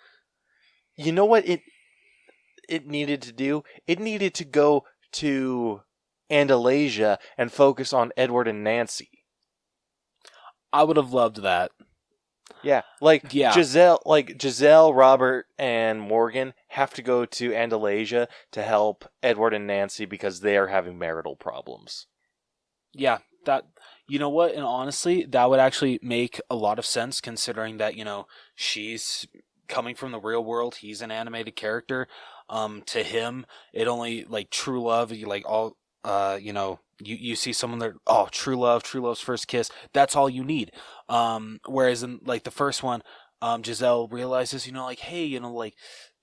you know what it needed to do? It needed to go to Andalasia and focus on Edward and Nancy. I would have loved that. Yeah, like Yeah. Giselle, Robert, and Morgan have to go to Andalasia to help Edward and Nancy because they are having marital problems. Yeah, that, you know what, and honestly, that would actually make a lot of sense considering that, she's coming from the real world, he's an animated character. To him, it only, like, true love, you see someone there, oh, true love's first kiss, that's all you need. Whereas in, like, the first one, Giselle realizes, like, hey, like,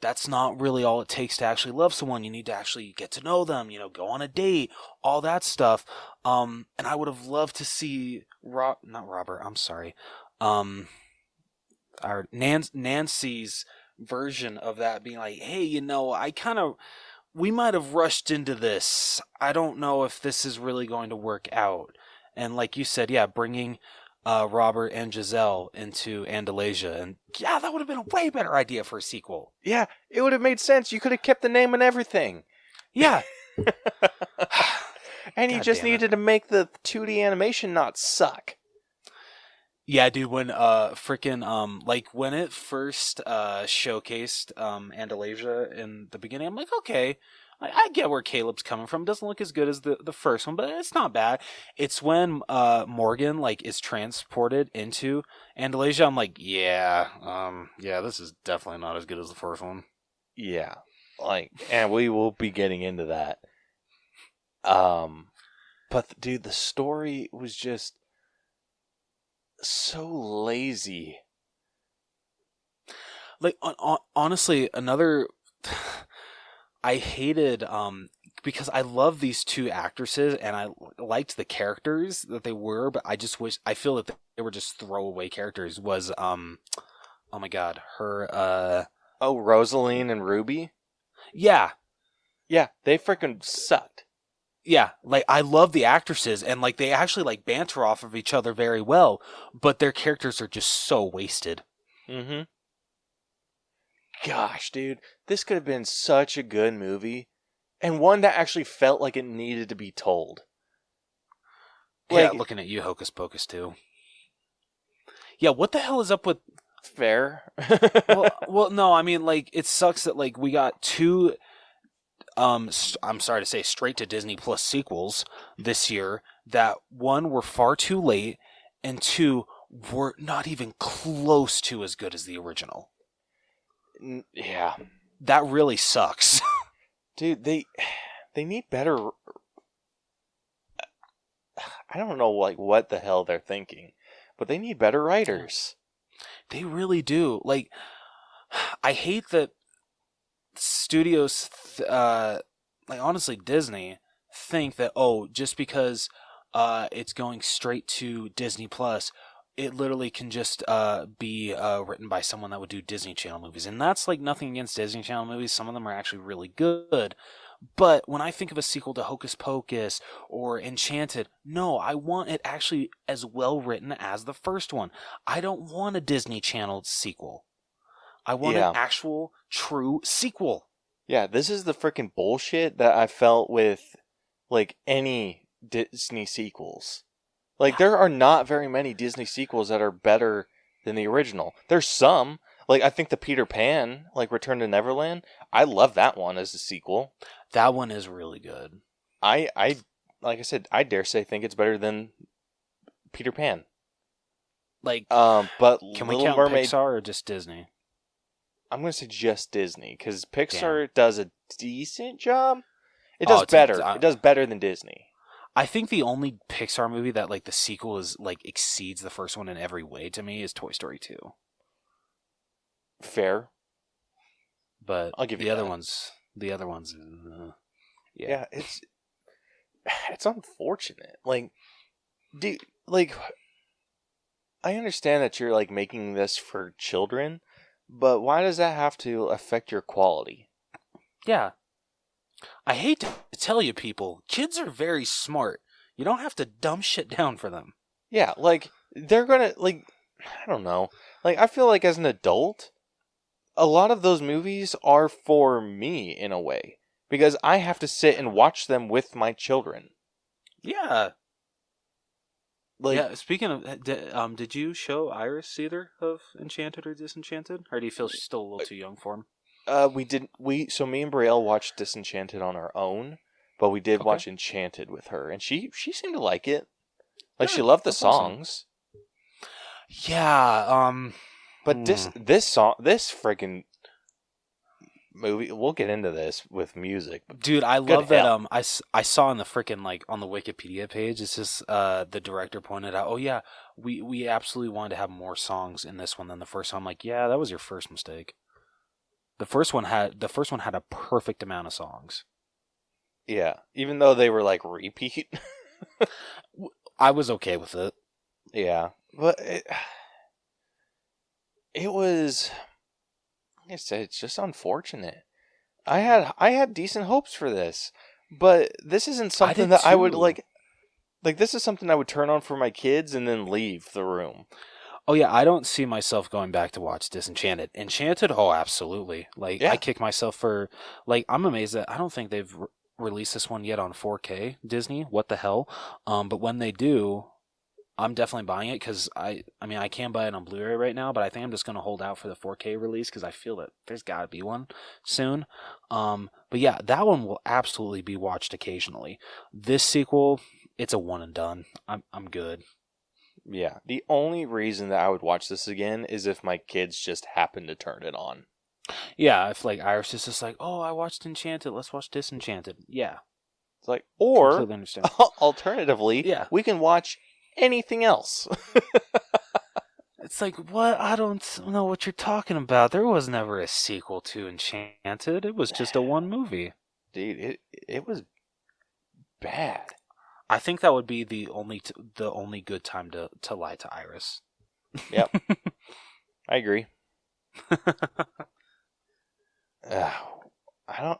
that's not really all it takes to actually love someone. You need to actually get to know them, go on a date, all that stuff. And I would have loved to see Nancy's version of that being like, hey, we might have rushed into this. I don't know if this is really going to work out. And like you said, yeah, bringing Robert and Giselle into Andalasia, and yeah, that would have been a way better idea for a sequel. Yeah, it would have made sense. You could have kept the name and everything. Yeah. And you just needed to make the 2D animation not suck. Yeah, dude, when when it first showcased Andalasia in the beginning, I'm like, okay, I get where Caleb's coming from. It doesn't look as good as the first one, but it's not bad. It's when Morgan is transported into Andalasia, I'm like, yeah, this is definitely not as good as the first one. Yeah, and we will be getting into that. But dude, the story was just so lazy. Like, honestly, another I hated because I love these two actresses and I liked the characters that they were, but I feel that they were just throwaway characters. Was oh my god, her Rosaline and Ruby? Yeah, they freaking sucked. Yeah, like, I love the actresses, and like they actually banter off of each other very well, but their characters are just so wasted. Mm-hmm. Gosh, dude, this could have been such a good movie, and one that actually felt like it needed to be told. Yeah, looking at you, Hocus Pocus 2. Yeah, what the hell is up with... Fair. well, no, I mean, it sucks that we got two... I'm sorry to say, straight to Disney Plus sequels this year that, one, were far too late, and two, were not even close to as good as the original. Yeah. That really sucks. Dude, they need better... I don't know what the hell they're thinking, but they need better writers. They really do. I hate that studios, honestly, Disney, think that, just because it's going straight to Disney Plus, it literally can just be written by someone that would do Disney Channel movies. And that's nothing against Disney Channel movies. Some of them are actually really good. But when I think of a sequel to Hocus Pocus or Enchanted, no, I want it actually as well written as the first one. I don't want a Disney Channel sequel. I want an actual, true sequel. Yeah, this is the freaking bullshit that I felt with, any Disney sequels. There are not very many Disney sequels that are better than the original. There's some. I think the Peter Pan, Return to Neverland, I love that one as a sequel. That one is really good. I like I said, I dare say think it's better than Peter Pan. But can we count Mermaid... Pixar or just Disney? I'm going to say just Disney, because Pixar does a decent job. It does better. It does better than Disney. I think the only Pixar movie that the sequel is exceeds the first one in every way to me is Toy Story 2. Fair. But I'll give you the other ones. Yeah, it's unfortunate. I understand that you're making this for children, but why does that have to affect your quality? Yeah. I hate to tell you people, kids are very smart. You don't have to dumb shit down for them. Yeah, like, they're gonna, like, I don't know. Like, I feel like as an adult, a lot of those movies are for me, in a way. Because I have to sit and watch them with my children. Yeah. Like, Yeah, speaking of, did you show Iris either of Enchanted or Disenchanted? Or do you feel she's still a little too young for him? so me and Brielle watched Disenchanted on our own, but we did Okay. watch Enchanted with her, and she seemed to like it. Like, she Good. loved the That's awesome. songs. Yeah, But this freaking movie, we'll get into this with music. dude, I Good love that. hell. I saw on the freaking like on the Wikipedia page. It's just the director pointed out. Oh yeah, we absolutely wanted to have more songs in this one than the first one. I'm like, yeah, that was your first mistake. The first one had a perfect amount of songs. Yeah, even though they were like repeat. I was okay with it. Yeah, but it was, like I said, it's just unfortunate. I had decent hopes for this, but this isn't something that I would too. like. Like, this is something I would turn on for my kids and then leave the room. Oh yeah, I don't see myself going back to watch Disenchanted. Enchanted, oh absolutely. Like Yeah. I kick myself for like I'm amazed that I don't think they've released this one yet on 4K Disney. What the hell? But when they do, I'm definitely buying it because I mean I can buy it on Blu-ray right now, but I think I'm just gonna hold out for the 4K release because I feel that there's got to be one soon. But yeah, that one will absolutely be watched occasionally. This sequel, it's a one and done. I'm good. Yeah, the only reason that I would watch this again is if my kids just happen to turn it on. Yeah, if like Iris is just like, oh, I watched Enchanted, let's watch Disenchanted. Yeah, It's like, or completely understand. alternatively, Yeah. we can watch anything else. It's like, what? I don't know what you're talking about. There was never a sequel to Enchanted. It was just a one movie. Dude, it was bad. I think that would be the only good time to lie to Iris. Yep, I agree. I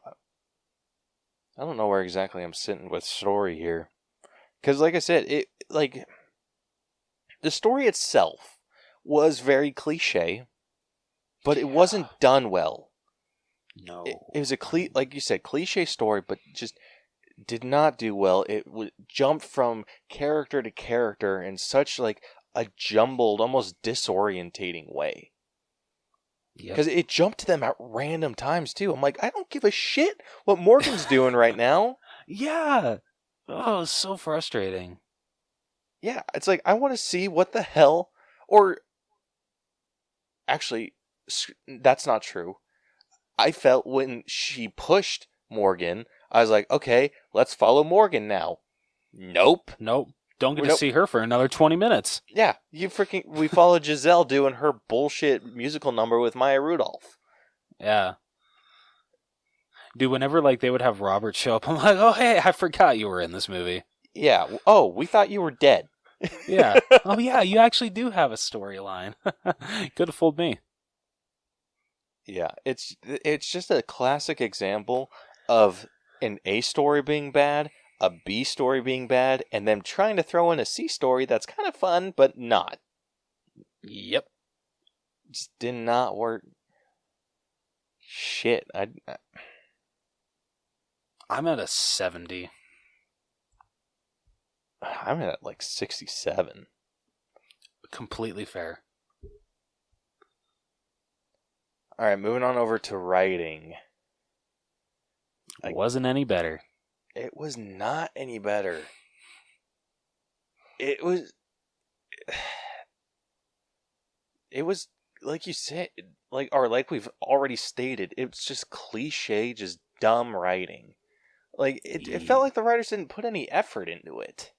don't know where exactly I'm sitting with story here, because like I said, the story itself was very cliche, but it wasn't done well. No, It was like you said, cliche story, but just did not do well. It jumped from character to character in such like a jumbled, almost disorientating way. Because it jumped to them at random times too. I'm like, I don't give a shit what Morgan's doing right now. Yeah. Oh, it's so frustrating. Yeah, it's like, I want to see what the hell. Or actually, that's not true. I felt when she pushed Morgan, I was like, okay, let's follow Morgan now. Nope. Don't get to see her for another 20 minutes. Yeah, we followed Giselle doing her bullshit musical number with Maya Rudolph. Yeah. Dude, whenever like they would have Robert show up, I'm like, oh hey, I forgot you were in this movie. Yeah. Oh, we thought you were dead. Yeah. Oh yeah, you actually do have a storyline. Could have fooled me. Yeah, it's just a classic example of an A story being bad, a B story being bad, and them trying to throw in a C story that's kind of fun, but not. Yep. Just did not work. Shit. I'm at a 70. I'm at like 67. Completely fair. All right, moving on over to writing. It wasn't any better. It was not any better. It was like you said, like we've already stated, it's just cliche, just dumb writing. Like it felt like the writers didn't put any effort into it.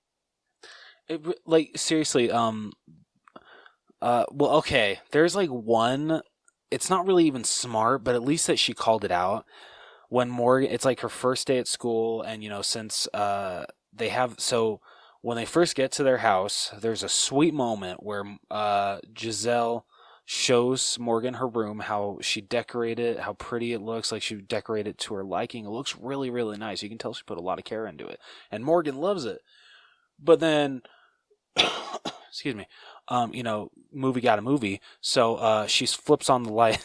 Like seriously, well, okay. There's like one. It's not really even smart, but at least that she called it out. When Morgan, it's like her first day at school, and since they have when they first get to their house, there's a sweet moment where Giselle, shows Morgan her room, how she decorated it, how pretty it looks, like she decorated it to her liking. It looks really, really nice. You can tell she put a lot of care into it. And Morgan loves it. But then, excuse me, movie got a movie. So she flips on the light.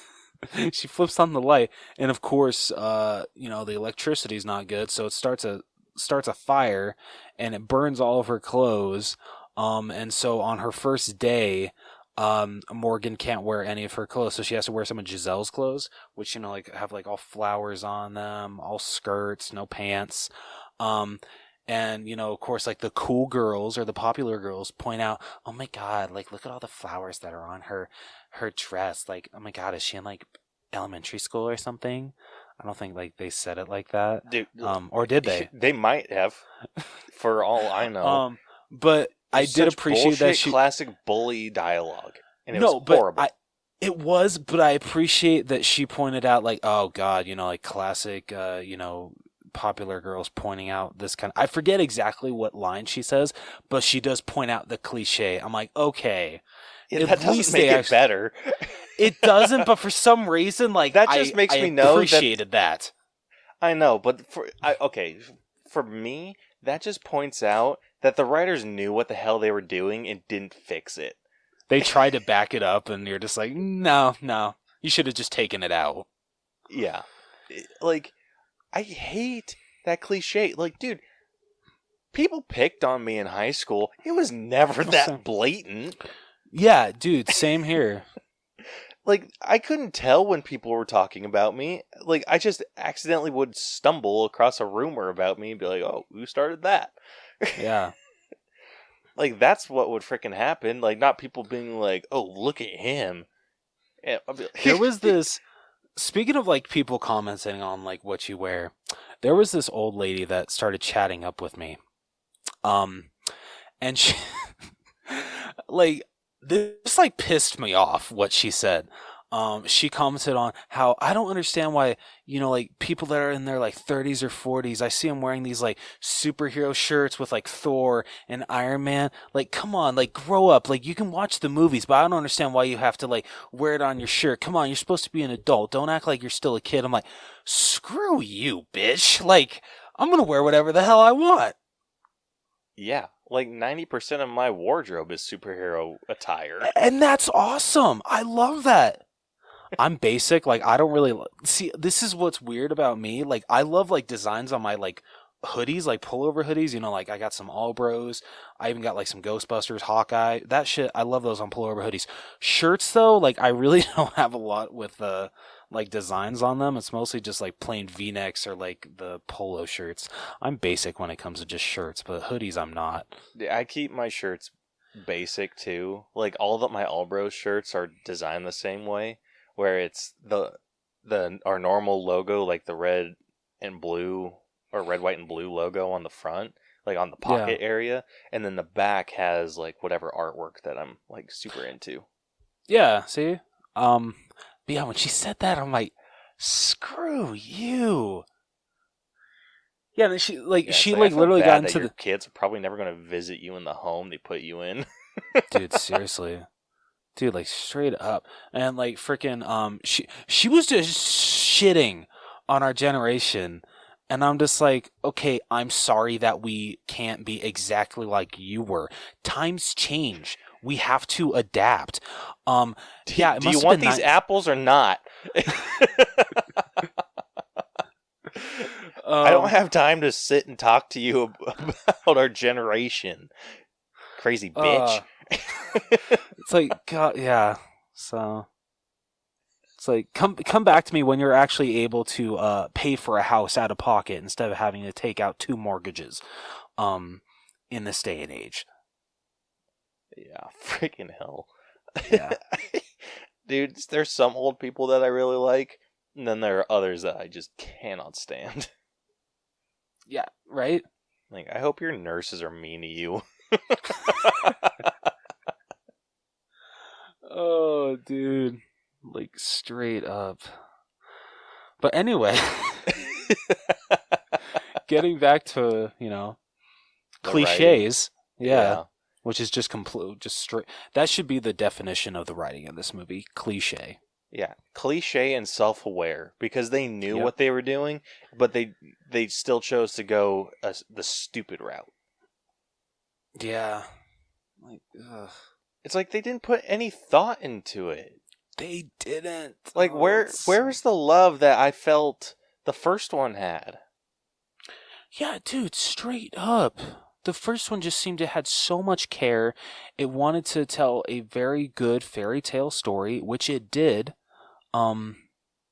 She flips on the light, and of course, the electricity's not good, so it starts a fire, and it burns all of her clothes. And so on her first day, Morgan can't wear any of her clothes, so she has to wear some of Giselle's clothes, which have like all flowers on them, all skirts, no pants. And of course, like the cool girls or the popular girls point out, oh my god, like look at all the flowers that are on her dress. Like, oh my god, is she in like elementary school or something? I don't think like they said it like that. Dude, or did they? They might have, for all I know. But I did appreciate that she classic bully dialogue, and it was horrible. It was, but I appreciate that she pointed out like, oh god, like classic, popular girls pointing out this kind of. I forget exactly what line she says, but she does point out the cliche. I'm like, okay. Yeah, that doesn't make it better. It doesn't, but for some reason, like that just makes me know appreciated that. I know, but for me, that just points out that the writers knew what the hell they were doing and didn't fix it. They tried to back it up, and you're just like, no, you should have just taken it out. Yeah, like I hate that cliche. Like, dude, people picked on me in high school. It was never that blatant. Yeah, dude, same here. Like, I couldn't tell when people were talking about me. Like, I just accidentally would stumble across a rumor about me and be like, oh, who started that? Yeah. Like, that's what would freaking happen. Like, not people being like, oh, look at him. Yeah, I'll be like, there was this, speaking of, like, people commenting on, like, what you wear, there was this old lady that started chatting up with me. And she, like, this like pissed me off what she said. She commented on how I don't understand why, like people that are in their like 30s or 40s, I see them wearing these like superhero shirts with like Thor and Iron Man. Like, come on, like grow up. Like you can watch the movies, but I don't understand why you have to like wear it on your shirt. Come on, you're supposed to be an adult. Don't act like you're still a kid. I'm like, screw you, bitch. Like, I'm going to wear whatever the hell I want. Yeah. Like 90% of my wardrobe is superhero attire. And that's awesome. I love that. I'm basic. Like, I don't really see, this is what's weird about me. Like, I love like designs on my like hoodies, like pullover hoodies. Like I got some All Bros. I even got like some Ghostbusters, Hawkeye. That shit, I love those on pullover hoodies. Shirts though, like I really don't have a lot with like designs on them. It's mostly just like plain V-necks or like the polo shirts. I'm basic when it comes to just shirts, but hoodies I'm not. I keep my shirts basic too. Like my All Bros shirts are designed the same way, where it's our normal logo, like the red and blue or red, white, and blue logo on the front, like on the pocket area, and then the back has like whatever artwork that I'm like super into. Yeah, see? But yeah, when she said that, I'm like, screw you. Yeah, and she literally got into your kids are probably never going to visit you in the home they put you in. Dude, seriously. Dude, like straight up. And like freaking she was just shitting on our generation. And I'm just like, okay, I'm sorry that we can't be exactly like you were. Times change. We have to adapt. Do you want these apples or not? I don't have time to sit and talk to you about our generation. Crazy bitch. It's like, God, yeah. So it's like, come back to me when you're actually able to pay for a house out of pocket instead of having to take out 2 mortgages in this day and age. Yeah, freaking hell. Yeah. Dude, there's some old people that I really like, and then there are others that I just cannot stand. Yeah, right? Like, I hope your nurses are mean to you. Oh, dude. Like, straight up. But anyway, getting back to, cliches. Yeah. which is just complete, just straight. That should be the definition of the writing in this movie: cliche. Yeah, cliche and self-aware, because they knew Yep. what they were doing, but they still chose to go the stupid route. Yeah, like, ugh. It's like they didn't put any thought into it. They didn't. Like, Oh, where's the love that I felt the first one had? Yeah, dude, straight up. The first one just seemed to had so much care. It wanted to tell a very good fairy tale story, which it did. But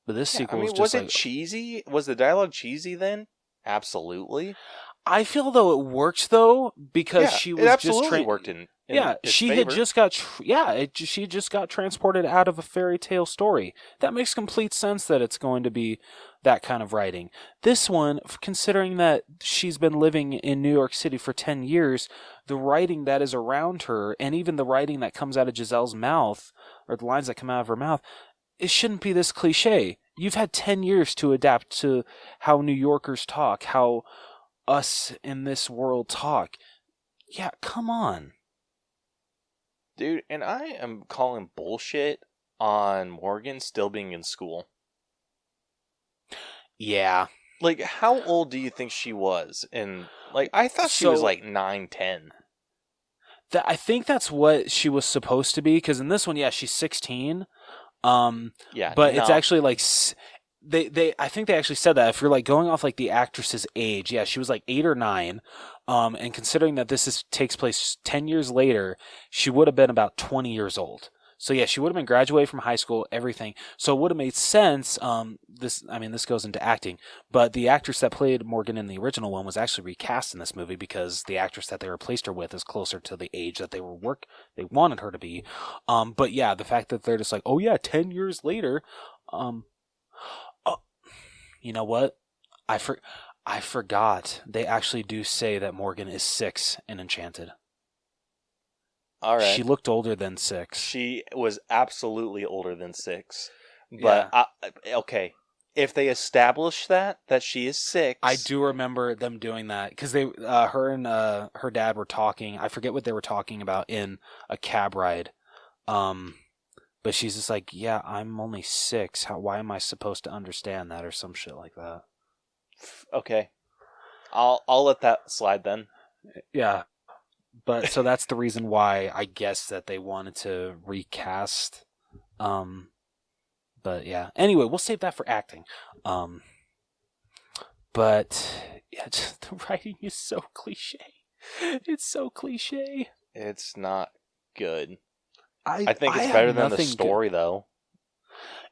this sequel was just was like, it cheesy? Was the dialogue cheesy then? Absolutely. I feel though it worked though because Yeah, she it was absolutely just worked in yeah, its she favor. had just got she just got transported out of a fairy tale story. That makes complete sense that it's going to be that kind of writing. This one, considering that she's been living in New York City for 10 years, the writing that is around her and even the writing that comes out of Giselle's mouth or the lines that come out of her mouth, it shouldn't be this cliche. You've had 10 years to adapt to how New Yorkers talk, how us in this world talk. Yeah, come on. Dude, and I am calling bullshit on Morgan still being in school. Yeah. Like, how old do you think she was? And, like, I thought she was, like, 9, 10. I think that's what she was supposed to be, because in this one, yeah, she's 16. Yeah, but it's actually like I think they actually said that if you're like going off like the actress's age, yeah, she was like 8 or 9. And considering that takes place 10 years later, she would have been about 20 years old. So yeah, she would have been graduated from high school, everything. So it would have made sense. This goes into acting, but the actress that played Morgan in the original one was actually recast in this movie because the actress that they replaced her with is closer to the age that they wanted her to be. But yeah, the fact that they're just like, oh yeah, 10 years later, you know what? I forgot. They actually do say that Morgan is 6 in Enchanted. All right. She looked older than 6. She was absolutely older than 6. But, okay. If they establish that she is 6. I do remember them doing that because her and her dad were talking. I forget what they were talking about in a cab ride. But she's just like, yeah, I'm only 6. Why am I supposed to understand that or some shit like that? Okay. I'll let that slide then. Yeah. But so that's the reason why I guess that they wanted to recast. But yeah. Anyway, we'll save that for acting. But yeah, just the writing is so cliche. It's so cliche. It's not good. I think it's better than the story, though.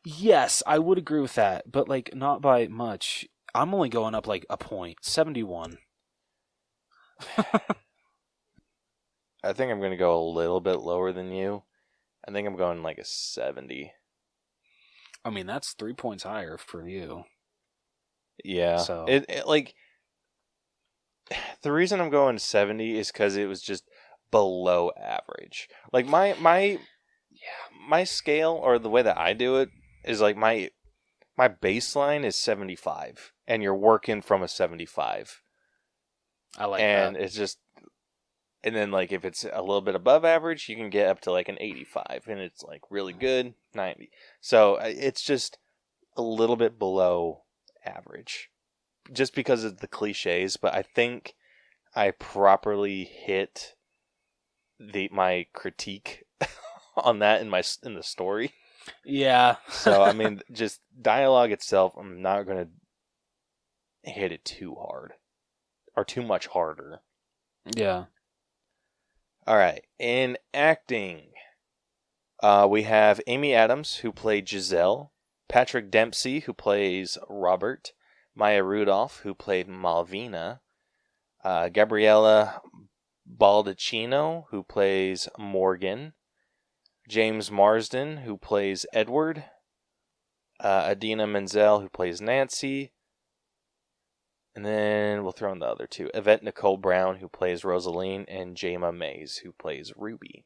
Yes, I would agree with that, but like not by much. I'm only going up like a point, 71. I think I'm going to go a little bit lower than you. I think I'm going like a 70. I mean, that's 3 points higher for you. Yeah. So it like the reason I'm going 70 is because it was just below average. Like my scale, or the way that I do it, is like my baseline is 75, and you're working from a 75. I like and that. It's just, and then like if it's a little bit above average, you can get up to like an 85, and it's like really good 90. So it's just a little bit below average, just because of the cliches. But I think I properly hit my critique on that in the story. Yeah. So I mean, just dialogue itself, I'm not gonna hit it too hard or too much harder. Yeah. All right, in acting, we have Amy Adams, who played Giselle, Patrick Dempsey, who plays Robert, Maya Rudolph, who played Malvina, Gabriella Baldacchino, who plays Morgan, James Marsden, who plays Edward, Adina Menzel, who plays Nancy, and then we'll throw in the other two: Yvette Nicole Brown, who plays Rosaline, and Jayma Mays, who plays Ruby.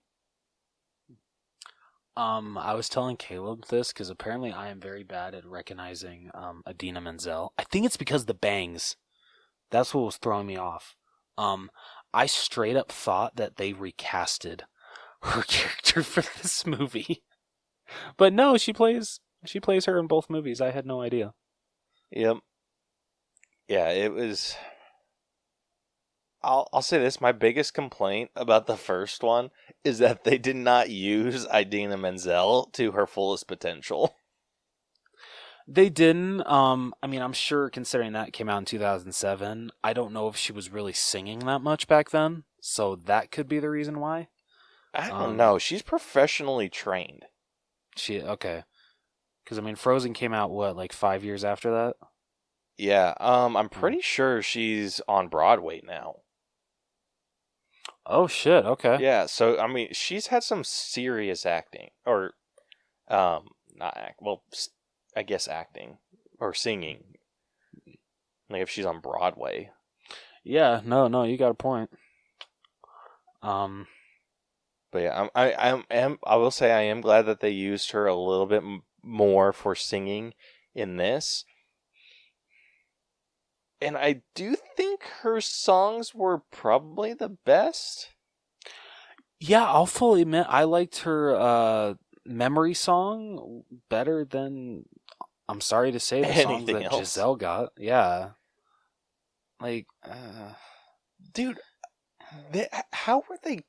I was telling Caleb this because apparently I am very bad at recognizing Adina Menzel. I think it's because the bangs. That's what was throwing me off. I straight up thought that they recasted her character for this movie. But no, she plays her in both movies. I had no idea. Yep. Yeah, it was... I'll say this, my biggest complaint about the first one is that they did not use Idina Menzel to her fullest potential. They didn't. I mean, I'm sure considering that came out in 2007, I don't know if she was really singing that much back then, so that could be the reason why. I don't know. She's professionally trained. Okay. Because, I mean, Frozen came out, what, like 5 years after that? Yeah, I'm pretty sure she's on Broadway now. Oh, shit, okay. Yeah, so, I mean, she's had some serious acting. Or, I guess acting. Or singing. Like, if she's on Broadway. Yeah, no, you got a point. But yeah, I will say I am glad that they used her a little bit more for singing in this. And I do think her songs were probably the best. Yeah, I'll fully admit I liked her Memory song better than, I'm sorry to say, the songs that Giselle got. Yeah. Like, dude, how were they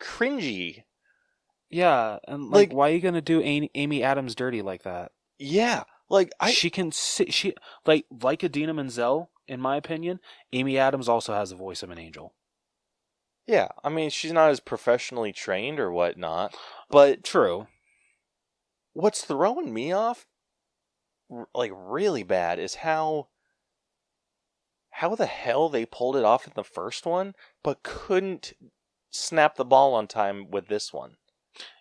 cringy? Yeah, and like why are you gonna do Amy Adams dirty like that? Yeah, like she can she like Idina Menzel, in my opinion. Amy Adams also has the voice of an angel. Yeah, I mean she's not as professionally trained or whatnot, but true. What's throwing me off, like really bad, is how the hell they pulled it off in the first one, but couldn't snap the ball on time with this one.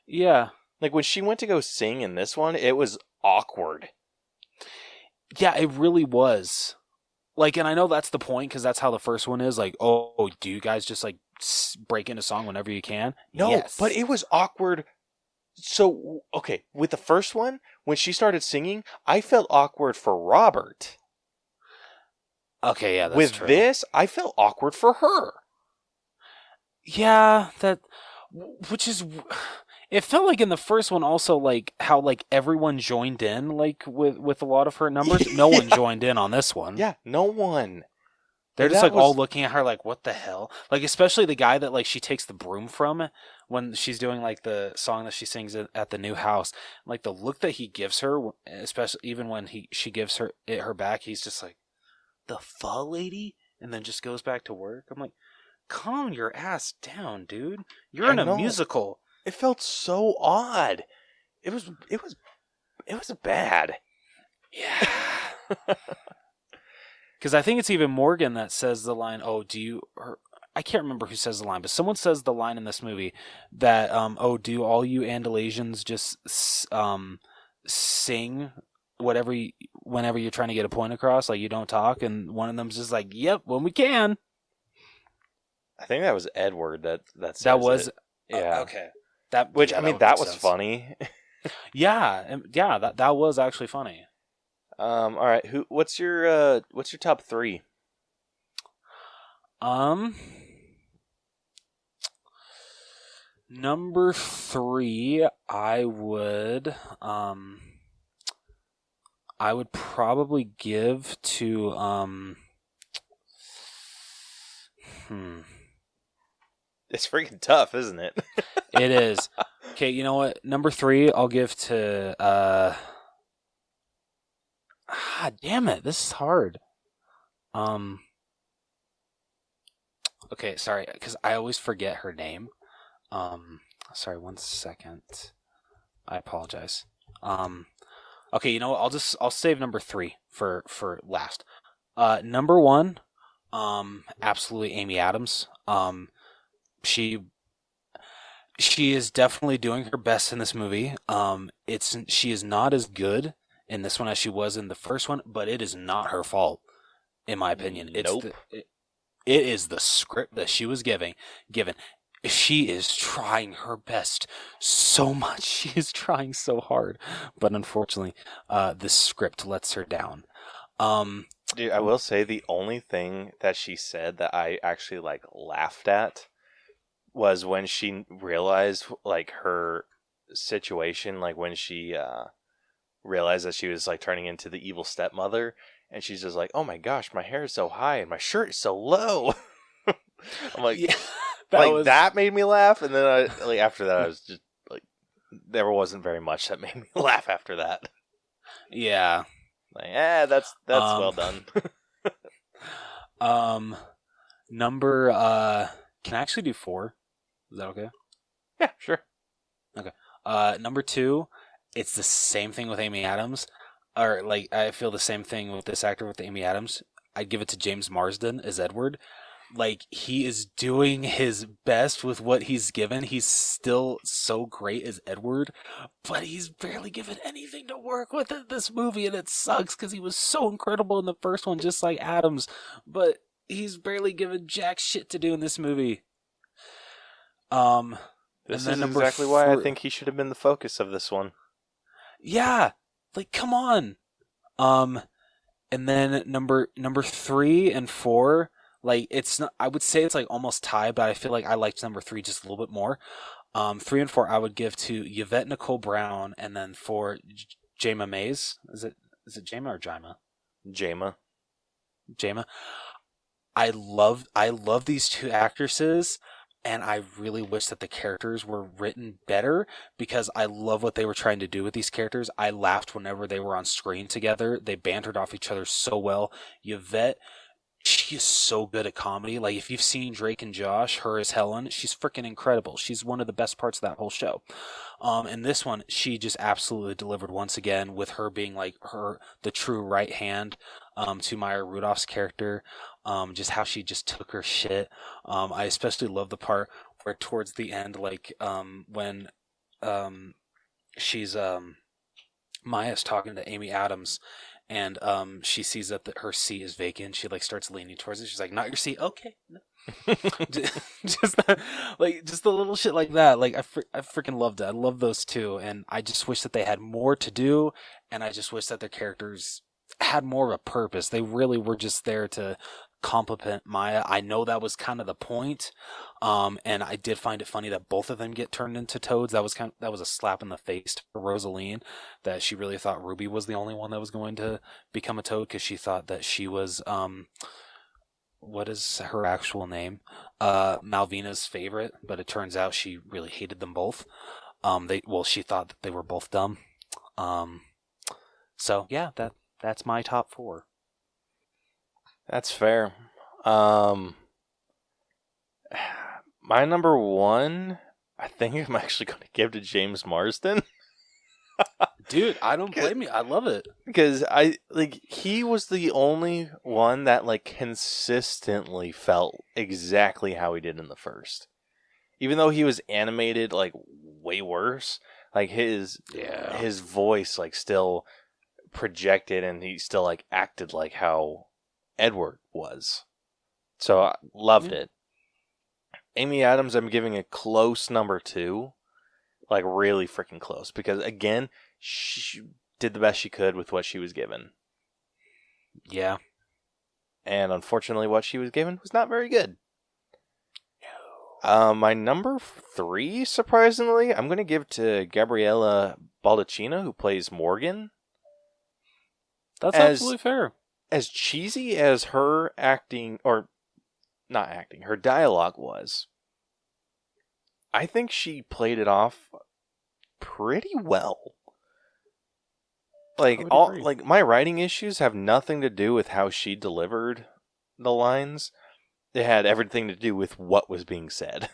Yeah. Like, when she went to go sing in this one, it was awkward. Yeah, it really was. Like, and I know that's the point, because that's how the first one is. Like, oh, do you guys just, like, break into song whenever you can? No, yes. But it was awkward. So, okay, with the first one, when she started singing, I felt awkward for Robert. Okay, yeah, that's with true. With this, I felt awkward for her. Yeah, which is, it felt like in the first one also, like, how, like, everyone joined in, like, with a lot of her numbers. No one joined in on this one. Yeah, no one. They're just, like, all looking at her like, what the hell? Like, especially the guy that, like, she takes the broom from when she's doing, like, the song that she sings at the new house. Like, the look that he gives her, especially even when she gives her back, he's just like, the fuck, lady? And then just goes back to work. I'm like, calm your ass down, dude. You're in a musical. It felt so odd. It was bad. Yeah. Because I think it's even Morgan that says the line, oh, I can't remember who says the line, but someone says the line in this movie that, oh, do all you Andalasians just sing whenever you're trying to get a point across, like you don't talk? And one of them's just like, yep, when we can. I think that was Edward that says that was it. Yeah. Okay. That was funny. Yeah, that was actually funny. All right, what's your top 3? Number 3, I would probably give to It's freaking tough, isn't it? It is. Okay, you know what? Number 3, I'll give to damn it, this is hard. Okay, sorry, because I always forget her name. Sorry, 1 second. I apologize. Okay, you know what? I'll save number 3 for last. Number 1, absolutely Amy Adams. She is definitely doing her best in this movie. She is not as good in this one as she was in the first one, but it is not her fault, in my opinion. Nope. It is the script that she was given. She is trying her best so much. She is trying so hard, but unfortunately, the script lets her down. Dude, I will say the only thing that she said that I actually like laughed at was when she realized like her situation, like when she realized that she was like turning into the evil stepmother, and she's just like, "Oh my gosh, my hair is so high and my shirt is so low." I'm like, Yeah, that made me laugh, and then I like after that I was just like, there wasn't very much that made me laugh after that. Yeah. Like, that's well done. Number can I actually do 4? Is that okay? Yeah, sure. Okay. Number 2, it's the same thing with Amy Adams. Or like I feel the same thing with this actor with Amy Adams. I'd give it to James Marsden as Edward. Like he is doing his best with what he's given. He's still so great as Edward, but he's barely given anything to work with in this movie, and it sucks because he was so incredible in the first one, just like Adams. But he's barely given jack shit to do in this movie. This is exactly why I think he should have been the focus of this one. Yeah, like come on. And then number 3 and 4, like it's not. I would say it's like almost tied, but I feel like I liked number 3 just a little bit more. 3 and 4 I would give to Yvette Nicole Brown, and then 4 Jama Mays. Is it Jama or Jima? Jama. I love these two actresses, and I really wish that the characters were written better because I love what they were trying to do with these characters. I laughed whenever they were on screen together. They bantered off each other so well. Yvette, she is so good at comedy. Like, if you've seen Drake and Josh, her as Helen, she's freaking incredible. She's one of the best parts of that whole show. And this one, she just absolutely delivered once again with her being like the true right hand to Maya Rudolph's character. Just how she just took her shit. I especially love the part where towards the end, like when she's Maya's talking to Amy Adams, and she sees that her seat is vacant. She like starts leaning towards it. She's like, "Not your seat, okay." No. just the little shit like that. Like I freaking loved it. I love those two, and I just wish that they had more to do, and I just wish that their characters had more of a purpose. They really were just there to compliment Maya. I know that was kind of the point, and I did find it funny that both of them get turned into toads. That was a slap in the face for Rosaline, that she really thought Ruby was the only one that was going to become a toad because she thought that she was what is her actual name? Malvina's favorite, but it turns out she really hated them both. She thought that they were both dumb. So yeah, that's my top 4. That's fair. My number 1, I think I'm actually going to give to James Marsden. Dude, I don't blame you. I love it. Because he was the only one that like consistently felt exactly how he did in the first. Even though he was animated like way worse, like his voice like still projected, and he still like acted like how Edward was. So I loved it. Amy Adams, I'm giving a close number 2. Like really freaking close. Because again, she did the best she could with what she was given. Yeah. And unfortunately what she was given was not very good. My number 3, surprisingly, I'm going to give to Gabriella Baldacchino, who plays Morgan. That's absolutely fair. As cheesy as her acting, or not acting, her dialogue was, I think she played it off pretty well. Like my writing issues have nothing to do with how she delivered the lines. It had everything to do with what was being said.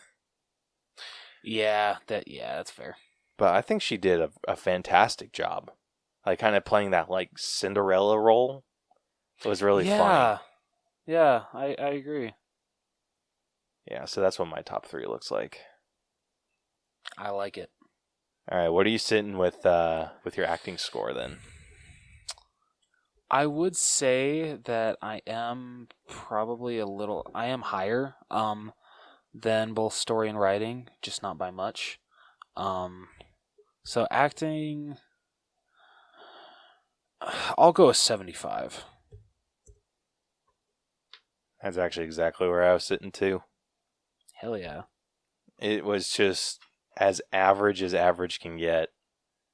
Yeah, that's fair. But I think she did a fantastic job. Like kind of playing that like Cinderella role. It was really funny. Yeah, I agree. Yeah, so that's what my top 3 looks like. I like it. All right, what are you sitting with your acting score then? I would say that I am probably I am higher than both story and writing, just not by much. So acting, I'll go with 75. That's actually exactly where I was sitting too. Hell yeah. It was just as average can get.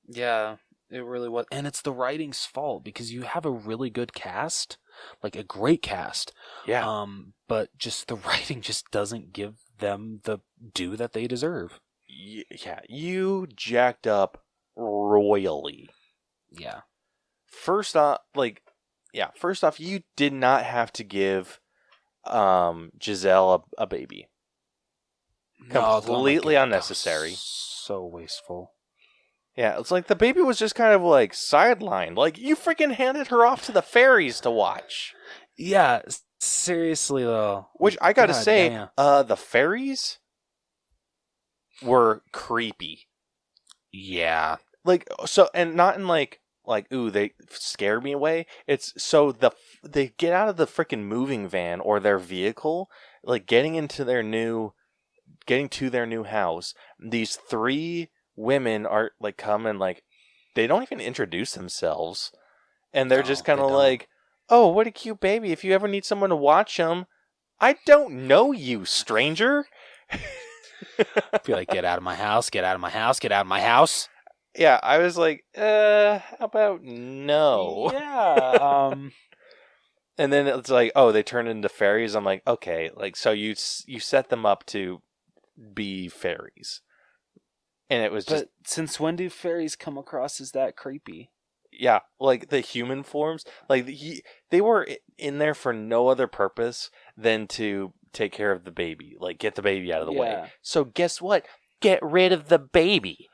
Yeah, it really was. And it's the writing's fault because you have a really good cast, like a great cast. Yeah. But just the writing just doesn't give them the due that they deserve. Yeah, you jacked up royally. Yeah. First off, you did not have to give Giselle a baby. Completely unnecessary. So wasteful. Yeah, it's like the baby was just kind of like sidelined. Like, you freaking handed her off to the fairies to watch. Yeah, seriously though. Which I gotta God say, damn. the fairies were creepy. Yeah. Like, so, and not in like, ooh, they scared me away. It's so they get out of the freaking moving van or their vehicle, like getting to their new house. These 3 women are like come and like they don't even introduce themselves, and they're just kind of like, "Oh, what a cute baby! If you ever need someone to watch them, I don't know you, stranger." I feel like, get out of my house, get out of my house, get out of my house. Yeah, I was like, how about no? Yeah. And then it's like, oh, they turn into fairies. I'm like, okay, like, so you set them up to be fairies. And it was just... But since when do fairies come across as that creepy? Yeah, like the human forms. Like, they were in there for no other purpose than to take care of the baby. Like, get the baby out of the way. So guess what? Get rid of the baby.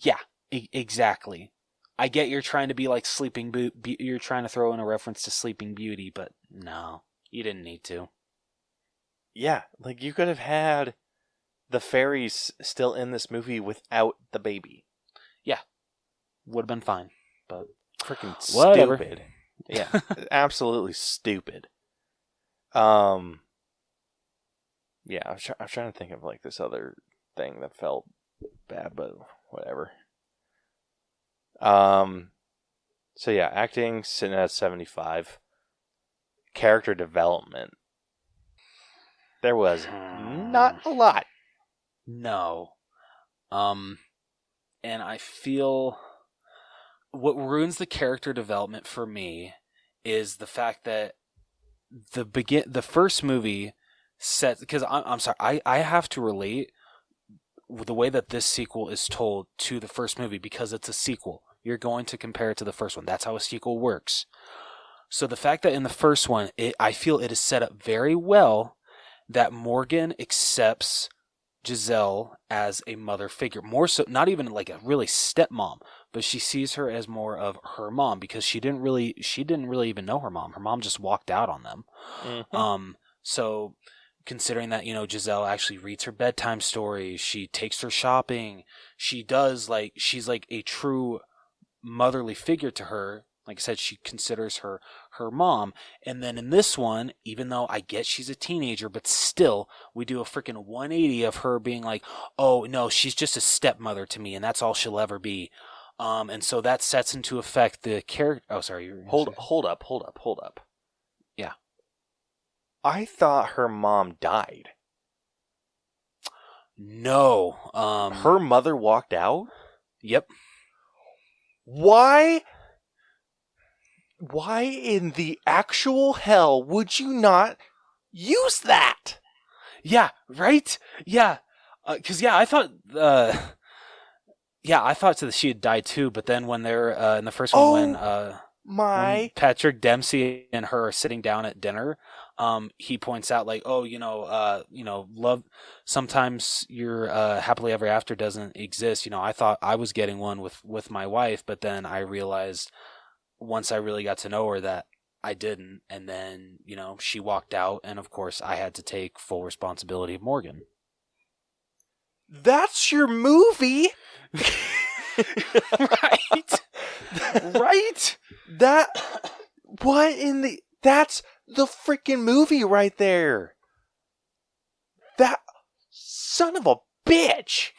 Yeah, exactly. I get you're trying to be like Sleeping Beauty. You're trying to throw in a reference to Sleeping Beauty, but no, you didn't need to. Yeah, like you could have had the fairies still in this movie without the baby. Yeah, would have been fine, but freaking whatever. Stupid. Yeah, absolutely stupid. Yeah, I was trying to think of like this other thing that felt bad, but whatever. So yeah, acting sitting at 75. Character development, there was not a lot. No. And I feel what ruins the character development for me is the fact that the first movie set, because I'm sorry, I have to relate the way that this sequel is told to the first movie because it's a sequel. You're going to compare it to the first one. That's how a sequel works. So the fact that in the first one, I feel it is set up very well that Morgan accepts Giselle as a mother figure. More so, not even like a really stepmom, but she sees her as more of her mom because she didn't really even know her mom. Her mom just walked out on them. Mm-hmm. So considering that, Giselle actually reads her bedtime stories, she takes her shopping, she's like a true motherly figure to her. Like I said, she considers her mom. And then in this one, even though I get she's a teenager, but still, we do a freaking 180 of her being like, oh, no, she's just a stepmother to me, and that's all she'll ever be. And so that sets into effect the character... Oh, sorry. Hold up. Yeah. I thought her mom died. No. Her mother walked out? Yep. Why in the actual hell would you not use that? Yeah, right? Yeah. Because, I thought... I thought that she had died too, but then when they're in the first one, when Patrick Dempsey and her are sitting down at dinner, he points out like, oh, love, sometimes your happily ever after doesn't exist. I thought I was getting one with my wife, but then I realized once I really got to know her that I didn't. And then, she walked out, and of course I had to take full responsibility of Morgan. That's your movie. Right? Right? That's the freaking movie right there. That son of a bitch.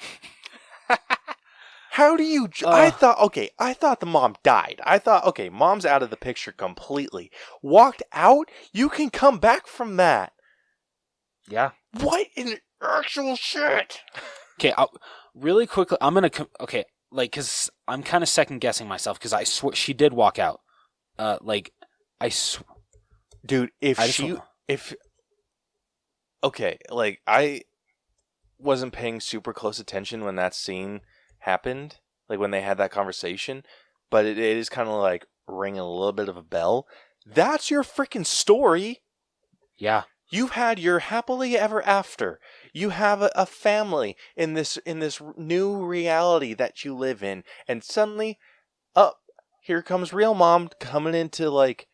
How do you... I thought the mom died. I thought, okay, mom's out of the picture completely. Walked out? You can come back from that. Yeah. What in actual shit? Okay, really quickly, I'm gonna... Okay, like, because I'm kind of second-guessing myself, because I swear she did walk out. Dude, okay, like, I wasn't paying super close attention when that scene happened, like when they had that conversation, but it is kind of like ringing a little bit of a bell. That's your freaking story. Yeah. You've had your happily ever after. You have a family in this new reality that you live in, and suddenly, here comes real mom coming in to like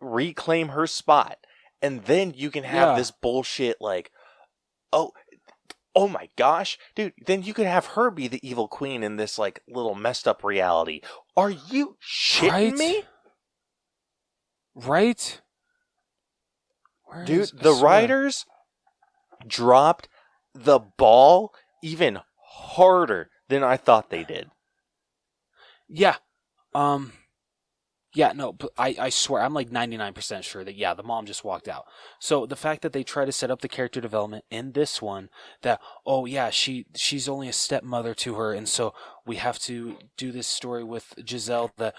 reclaim her spot, and then you can have this bullshit like, oh my gosh, dude, then you could have her be the evil queen in this like little messed up reality. Are you shitting me? Right? Dude, the writers dropped the ball even harder than I thought they did. Yeah. Yeah, no, but I swear, I'm like 99% sure that, the mom just walked out. So the fact that they try to set up the character development in this one, that, she's only a stepmother to her, and so we have to do this story with Giselle, that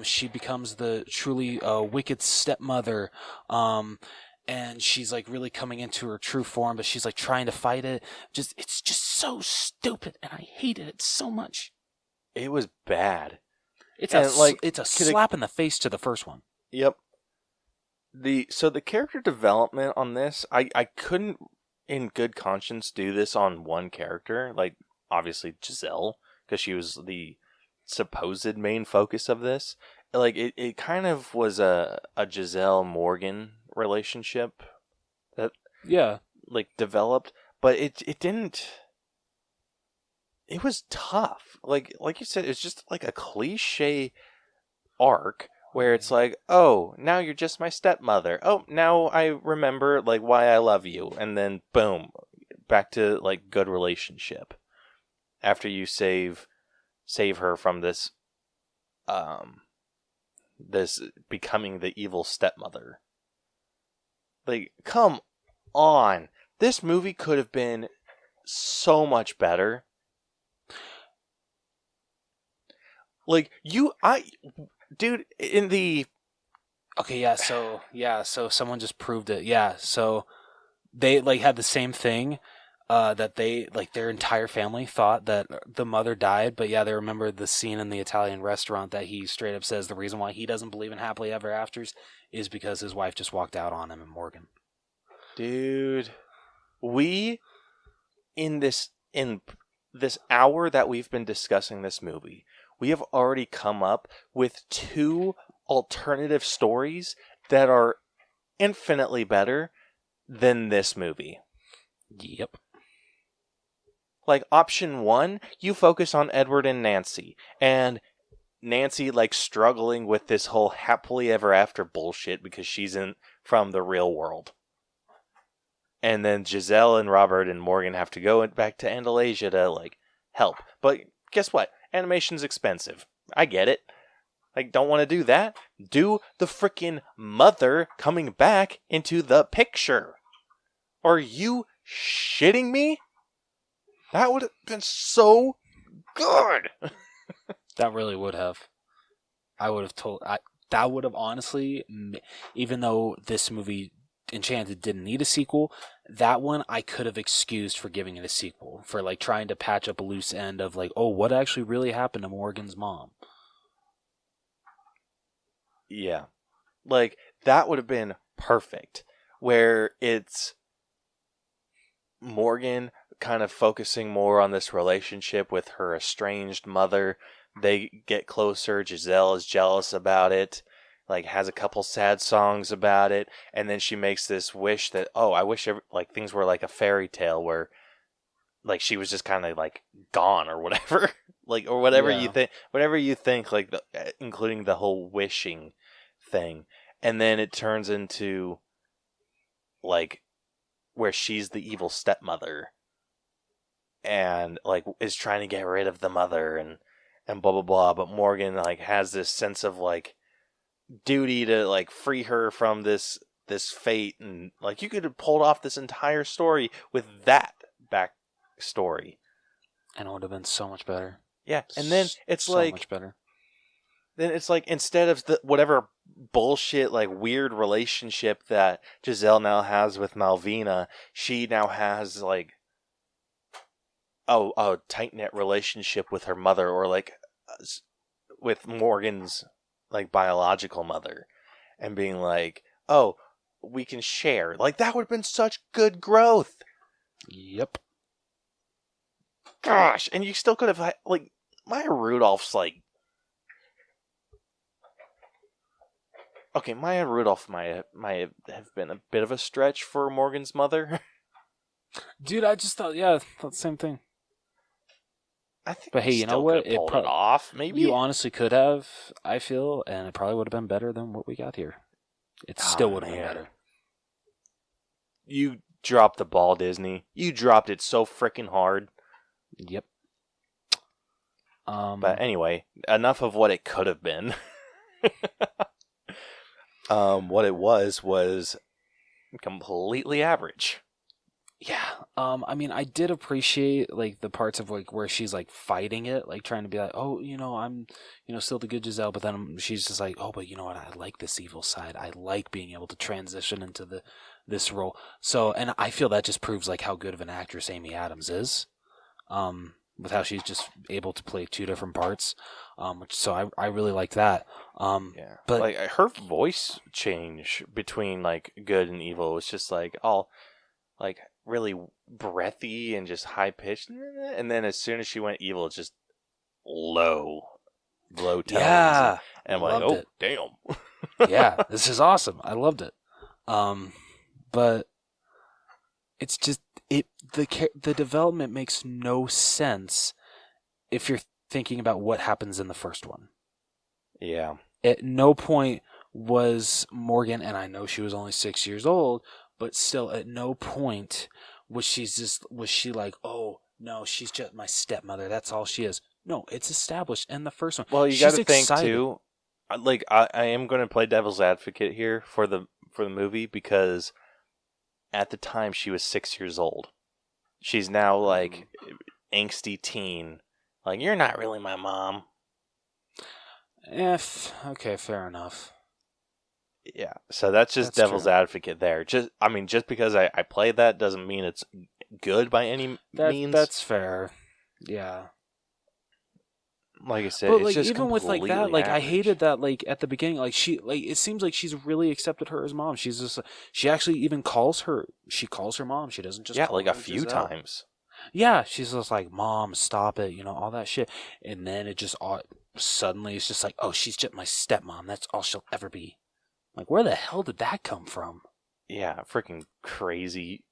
she becomes the truly wicked stepmother, and she's like really coming into her true form, but she's like trying to fight it. It's just so stupid, and I hated it so much. It was bad. It's a slap in the face to the first one. Yep. So the character development on this, I couldn't in good conscience do this on one character, like obviously Giselle, because she was the supposed main focus of this. Like it kind of was a Giselle Morgan relationship that like developed, but it didn't. It was tough. Like you said, it's just like a cliche arc where it's like, oh, now you're just my stepmother. Oh, now I remember like why I love you, and then boom, back to like good relationship. After you save her from this this becoming the evil stepmother. Like, come on. This movie could have been so much better. Like, dude, in the... Okay, so someone just proved it. Yeah, so they, like, had the same thing, that they, like, their entire family thought that the mother died, but they remember the scene in the Italian restaurant that he straight up says the reason why he doesn't believe in happily ever afters is because his wife just walked out on him in Morgan. Dude, in this hour that we've been discussing this movie, we have already come up with 2 alternative stories that are infinitely better than this movie. Yep. Like, option 1, you focus on Edward and Nancy like struggling with this whole happily ever after bullshit because she's from the real world. And then Giselle and Robert and Morgan have to go back to Andalasia to like help. But guess what? Animation's expensive. I get it. Like, don't want to do that? Do the freaking mother coming back into the picture. Are you shitting me? That would have been so good. That really would have. I would have that would have honestly, even though this movie Enchanted didn't need a sequel, that one I could have excused for giving it a sequel, for like trying to patch up a loose end of like, oh, what actually really happened to Morgan's mom. Yeah. Like, that would have been perfect, where it's Morgan kind of focusing more on this relationship with her estranged mother. They get closer. Giselle is jealous about it. Like, has a couple sad songs about it, and then she makes this wish that, oh, I wish like things were like a fairy tale where like she was just kind of like gone or whatever. Like, or whatever you think, like including the whole wishing thing. And then it turns into like where she's the evil stepmother. and like is trying to get rid of the mother and blah blah blah. But Morgan like has this sense of like duty to like free her from this fate, and like you could have pulled off this entire story with that backstory, And it would have been so much better. yeah. And then it's so like much better. then it's like instead of the whatever bullshit like weird relationship that Giselle now has with Malvina, she now has like a tight knit relationship with her mother, or like with Morgan's like biological mother, and being like, oh, we can share. Like that would have been such good growth. Yep. Gosh, and you still could have like Maya Rudolph's like. Okay, Maya Rudolph might have been a bit of a stretch for Morgan's mother. Dude, I just thought the same thing. I think, But hey, you know still what? could have pulled it off. Maybe You honestly could have, I feel, and it probably would have been better than what we got here. It still would have been man. better. You dropped the ball, Disney. You dropped it so freaking hard. Yep. But anyway, enough of what it could have been. What it was completely average. Yeah. I mean, I did appreciate like the parts of like where she's like fighting it, like trying to be like, oh, I'm, still the good Giselle, but then she's just like, oh, but you know what? I like this evil side. I like being able to transition into this role. So, and I feel that just proves like how good of an actress Amy Adams is. With how she's just able to play two different parts. So I really like that. Yeah. But like her voice change between like good and evil was just like all like really breathy and just high pitched, and then as soon as she went evil, it's just low tones. Yeah, and I'm like, loved oh it. damn. Yeah, this is awesome. I loved it. But it's just the development makes no sense if you're thinking about what happens in the first one. Yeah. At no point was Morgan, and I know she was only 6 years old, but still at no point was she like, oh no, she's just my stepmother. That's all she is. No, it's established in the first one. Well, you She's got to think excited. too. Like I am going to play devil's advocate here for the movie, because at the time she was 6 years old. She's now like angsty teen. Like, you're not really my mom. Okay, fair enough. Yeah, so that's just devil's advocate there. Just because I played that doesn't mean it's good by any means. That's fair. Yeah. Like I said, But it's like just even with like that, like average. I hated that like at the beginning, like she like it seems like she's really accepted her as mom. She's just she actually even calls her mom. She doesn't just call like her a few Giselle. times. Yeah, she's just like, Mom, stop it, all that shit. And then it just suddenly it's just like, oh, she's just my stepmom. That's all she'll ever be. Like, where the hell did that come from? Yeah, freaking crazy.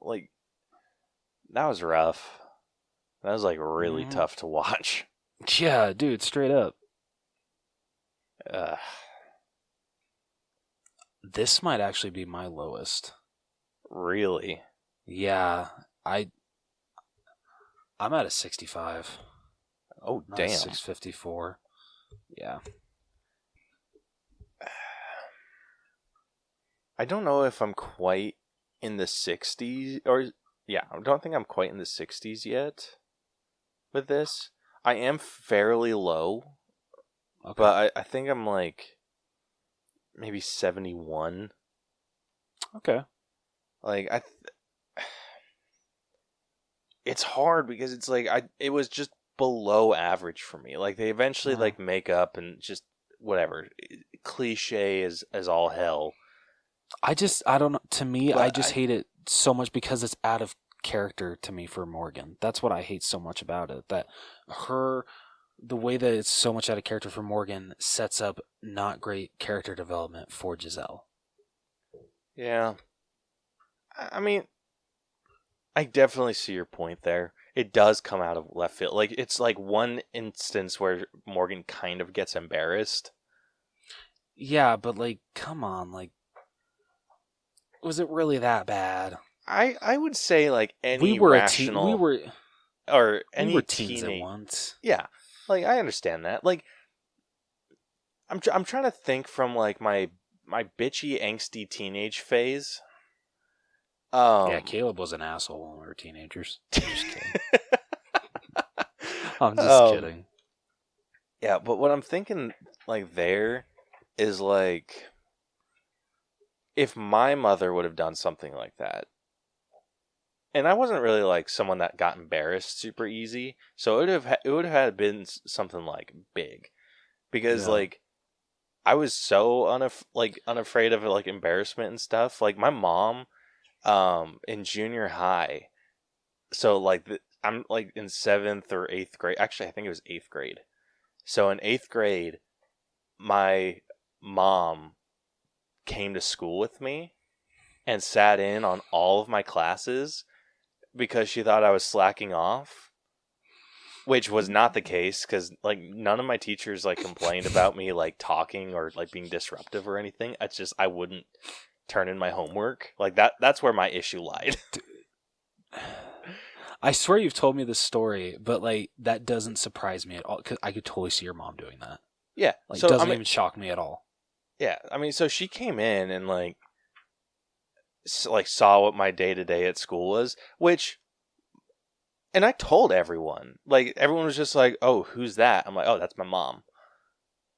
Like, that was rough. That was like really tough to watch. Yeah, dude, straight up. This might actually be my lowest. Really? Yeah, I'm at a 65. Oh, Not damn. a 654. Yeah. I don't know if I'm quite in the 60s, I don't think I'm quite in the 60s yet with this. I am fairly low, Okay. but I think I'm like maybe 71. Okay. Like, it's hard because it's like it was just below average for me. Like, they eventually like make up and just whatever, cliche as all hell. I don't know. To me, But I just hate it so much because it's out of character to me for Morgan. That's what I hate so much about it. That the way that it's so much out of character for Morgan sets up not great character development for Giselle. Yeah. I mean, I definitely see your point there. It does come out of left field. Like, it's like one instance where Morgan kind of gets embarrassed. Yeah, but like, come on, like, was it really that bad? I would say like any we were rational or any we were teens at once. Yeah, like I understand that. Like I'm trying to think from like my bitchy angsty teenage phase. Yeah, Caleb was an asshole when we were teenagers. I'm just kidding. I'm just kidding. Yeah, but what I'm thinking like there is like if my mother would have done something like that. And I wasn't really like someone that got embarrassed super easy, so it would have had been something like big, because like I was so unafraid of like embarrassment and stuff. Like my mom, in junior high, so like I'm like in 7th or 8th grade. Actually, I think it was 8th grade. So in 8th grade, my mom came to school with me and sat in on all of my classes because she thought I was slacking off, which was not the case, because like none of my teachers like complained about me like talking or like being disruptive or anything. It's just I wouldn't turn in my homework. Like that's where my issue lied. I swear you've told me this story, but like that doesn't surprise me at all, because I could totally see your mom doing that. Yeah, like so doesn't even shock me at all. Yeah, I mean, so she came in and like saw what my day-to-day at school was, and I told everyone. Like everyone was just like, "Oh, who's that?" I'm like, "Oh, that's my mom."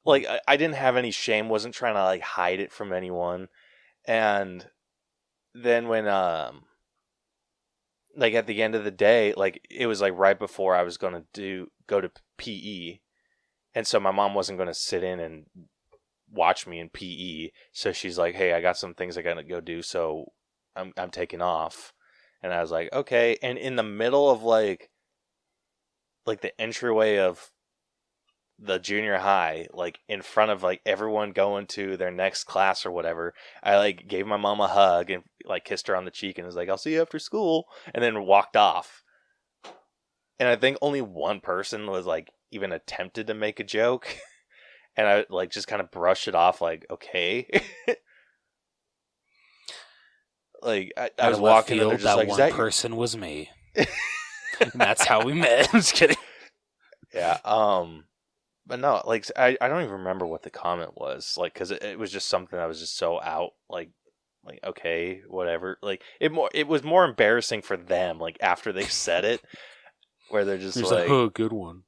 Like I didn't have any shame, wasn't trying to like hide it from anyone. And then when like at the end of the day, like it was like right before I was going to go to PE. And so my mom wasn't going to sit in and watch me in PE. So she's like, "Hey, I got some things I got to go do, so I'm taking off." And I was like, "Okay." And in the middle of like the entryway of the junior high, like in front of like everyone going to their next class or whatever, I like gave my mom a hug and like kissed her on the cheek and was like, "I'll see you after school," and then walked off. And I think only one person was like even attempted to make a joke. And I like just kind of brushed it off like, okay. Like I was walking and they're just that like, one "Is that person was me?" And that's how we met. I'm just kidding. Yeah. But no, like I don't even remember what the comment was, like, because it was just something that was just so out, like okay, whatever. Like it was more embarrassing for them, like after they said it, where they're just like, "Oh, good one."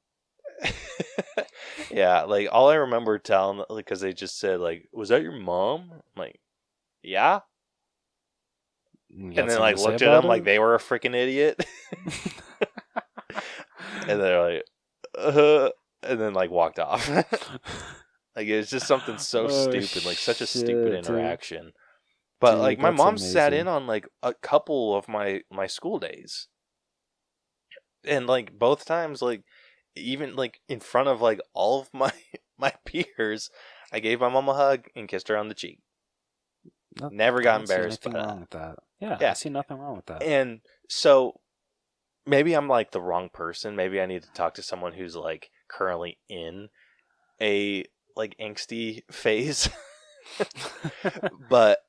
Yeah, like all I remember telling, because they just said like, "Was that your mom?" I'm like, "Yeah." And then like looked at them like they were a freaking idiot. And they're like, and then like walked off. Like it's just something so stupid, like such a stupid interaction. But like my mom sat in on like a couple of my school days. And like both times, like even like in front of like all of my peers, I gave my mom a hug and kissed her on the cheek. Never got embarrassed by that. Wrong with that. Yeah, I see nothing wrong with that. And so maybe I'm like the wrong person. Maybe I need to talk to someone who's like currently in a like angsty phase. But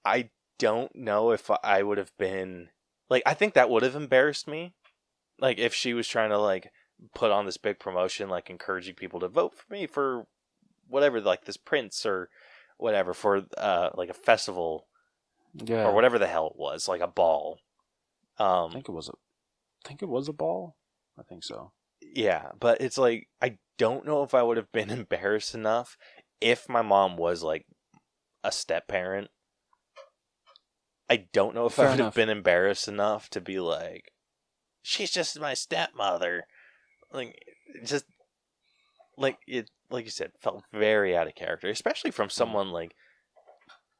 I don't know if I would have been like, I think that would have embarrassed me. Like if she was trying to like put on this big promotion, like encouraging people to vote for me for whatever, like this Prince or whatever, for like a festival, or whatever the hell it was, like a ball. I think it was a ball. I think so. Yeah, but it's like I don't know if I would have been embarrassed enough if my mom was like a step parent. I don't know if I would have been embarrassed enough to be like, "She's just my stepmother." Like, just like it, like you said, felt very out of character, especially from someone like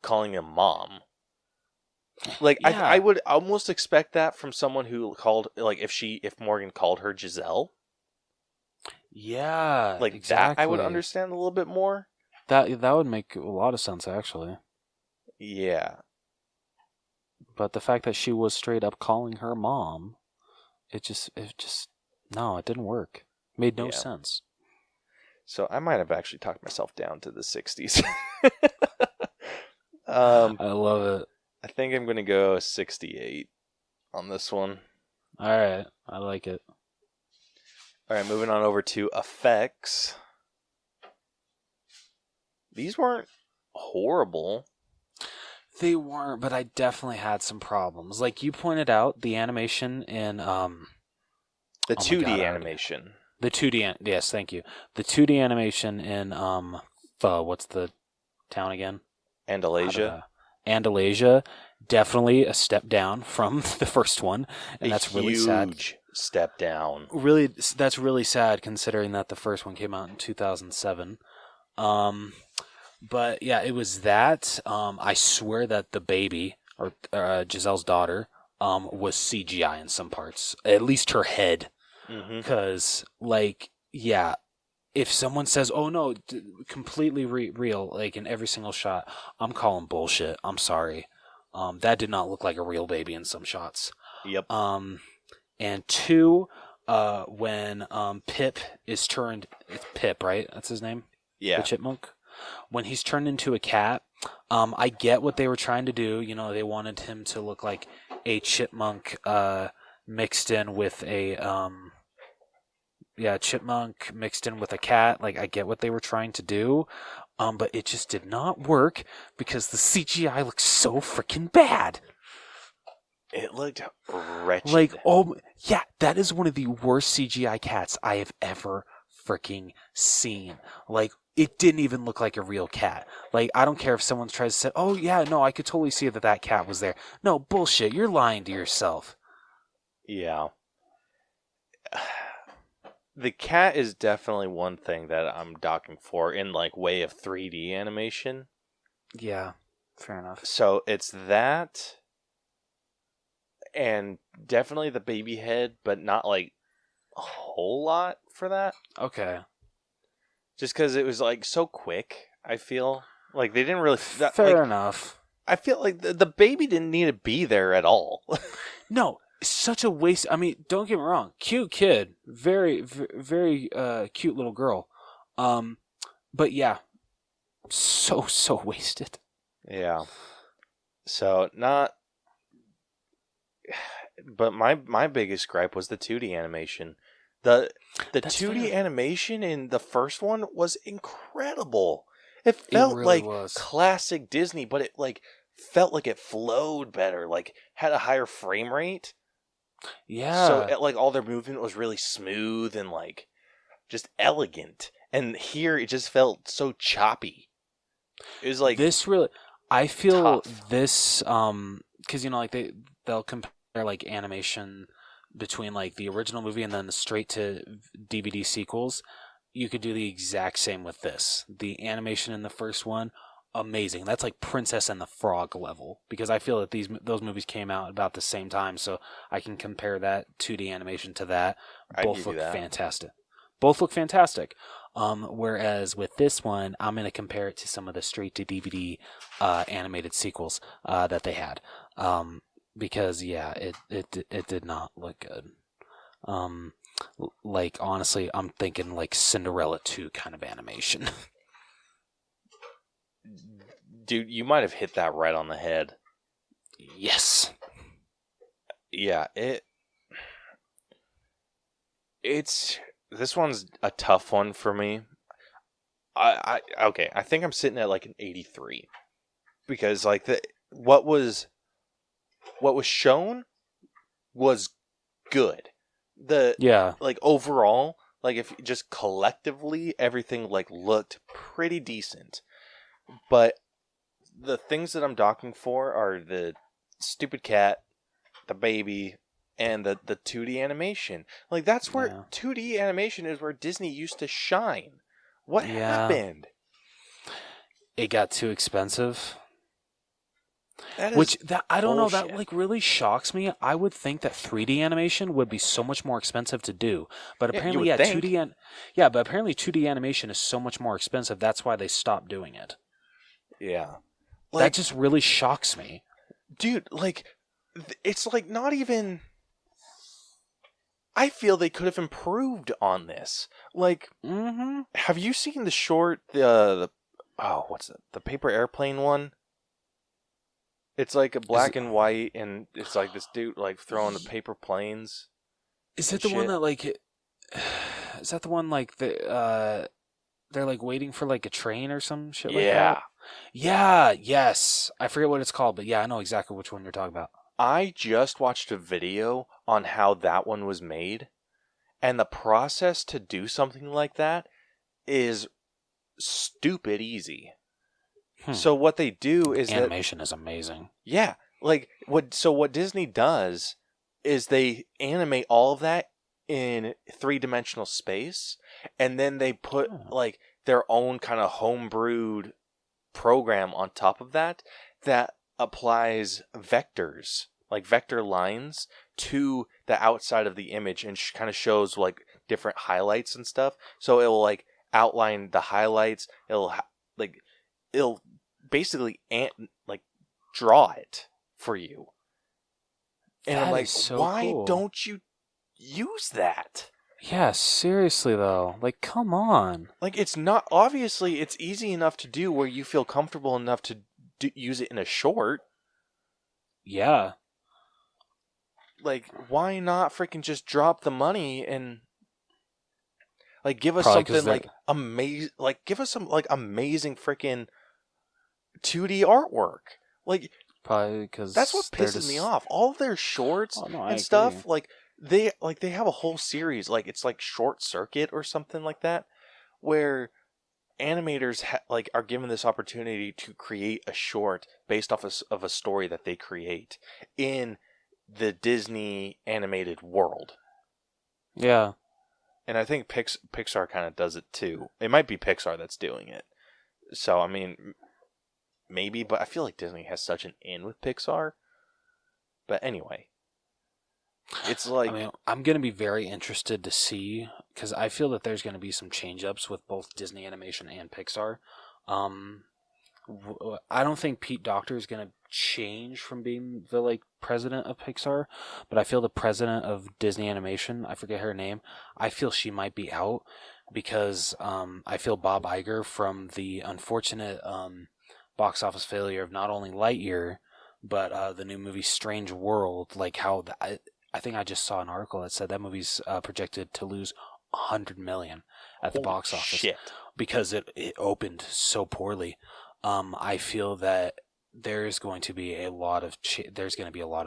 calling him mom. Like I would almost expect that from someone who called, like if Morgan called her Giselle. Yeah, like exactly. That I would understand a little bit more. That would make a lot of sense, actually. Yeah. But the fact that she was straight up calling her mom, it just no, it didn't work. It made no sense. So I might have actually talked myself down to the 60s. I love it. I think I'm going to go 68 on this one. All right, I like it. All right, moving on over to effects. These weren't horrible. They weren't, but I definitely had some problems. Like you pointed out, the animation in The oh my 2D God, animation. the 2D yes, thank you. The 2D animation in what's the town again? Andalasia. Andalasia, definitely a step down from the first one, and that's really sad. Huge step down. Really, that's really sad considering that the first one came out in 2007. But yeah, it was that. I swear that the baby or Giselle's daughter was CGI in some parts, at least her head, because like yeah. If someone says, "Oh no, completely real," like in every single shot, I'm calling bullshit. I'm sorry. That did not look like a real baby in some shots. Yep. And two, when Pip is turned, it's Pip, right? That's his name. Yeah. The chipmunk. When he's turned into a cat, I get what they were trying to do. You know, they wanted him to look like a chipmunk mixed in with a chipmunk mixed in with a cat. Like, I get what they were trying to do, but it just did not work because the CGI looks so freaking bad. It looked wretched. Like, oh, yeah, that is one of the worst CGI cats I have ever freaking seen. Like, it didn't even look like a real cat. Like, I don't care if someone tries to say, oh, yeah, no, I could totally see that cat was there. No, bullshit, you're lying to yourself. Yeah. The cat is definitely one thing that I'm docking for in like way of 3D animation. Yeah, fair enough. So it's that and definitely the baby head, but not like a whole lot for that. Okay. Just because it was like so quick, I feel. Like they didn't really... Fair enough. I feel like the baby didn't need to be there at all. No, such a waste. I mean, don't get me wrong. Cute kid. Very, very cute little girl. But yeah, so wasted. Yeah. So, not... But my biggest gripe was the 2D animation. The 2D animation in the first one was incredible. It felt really like was. Classic Disney, but it like felt like it flowed better, like had a higher frame rate. Yeah. So like all their movement was really smooth and like just elegant. And here it just felt so choppy. It was like this really. I feel tough. this because like they'll compare like animation between like the original movie and then the straight to DVD sequels. You could do the exact same with this. The animation in the first one, amazing. That's like Princess and the Frog level because I feel that those movies came out about the same time, so I can compare that 2D animation to that. Both look fantastic. Both look fantastic. Whereas with this one, I'm going to compare it to some of the straight to DVD animated sequels that they had. Because yeah, it did not look good. Like honestly, I'm thinking like Cinderella 2 kind of animation. Dude, you might have hit that right on the head. Yes. Yeah, it's this one's a tough one for me. I think I'm sitting at like an 83 because like what was shown was good. Like overall, like if just collectively everything like looked pretty decent. But the things that I'm docking for are the stupid cat, the baby, and the 2D animation. Like that's where 2D animation is where Disney used to shine. What happened? It got too expensive. I don't know, that like really shocks me. I would think that 3D animation would be so much more expensive to do, but apparently 2D animation is so much more expensive. That's why they stopped doing it. Yeah. Like, that just really shocks me. Dude, like it's like not even I feel they could have improved on this. Like have you seen the short the paper airplane one? It's like a black and white, and it's like this dude like throwing the paper planes. Is and it the one shit. that like? Is that the one like they're like waiting for like a train or some shit like Yeah. that? Yeah. Yes. I forget what it's called, but yeah, I know exactly which one you're talking about. I just watched a video on how that one was made, and the process to do something like that is stupid easy. So what they do is animation is amazing. Yeah, like what Disney does is they animate all of that in 3-dimensional space, and then they put like their own kind of homebrewed program on top of that applies vectors, like vector lines, to the outside of the image and kind of shows like different highlights and stuff. So it will like outline the highlights. It'll basically like draw it for you. And That I'm like, is so why cool. don't you use that? Yeah, seriously though. Like, come on. Like, it's not, obviously it's easy enough to do where you feel comfortable enough to use it in a short. Yeah. Like, why not freaking just drop the money and like give us Probably 'cause something like amazing, like give us some like amazing freaking 2D artwork. Like, Probably because that's what pisses me off. All of their shorts and stuff, like they have a whole series, like it's like Short Circuit or something like that, where animators like are given this opportunity to create a short based off of a story that they create in the Disney animated world. Yeah. And I think Pixar kind of does it too. It might be Pixar that's doing it. So I mean, maybe, but I feel like Disney has such an in with Pixar. But anyway, it's like, I mean, I'm going to be very interested to see, because I feel that there's going to be some change-ups with both Disney Animation and Pixar. I don't think Pete Docter is going to change from being the like president of Pixar, but I feel the president of Disney Animation, I forget her name, I feel she might be out, because I feel Bob Iger, from the unfortunate box office failure of not only Lightyear, but the new movie Strange World, like how I think I just saw an article that said that movie's projected to lose $100 million at the box office shit. because it opened so poorly. I feel that there's going to be a lot of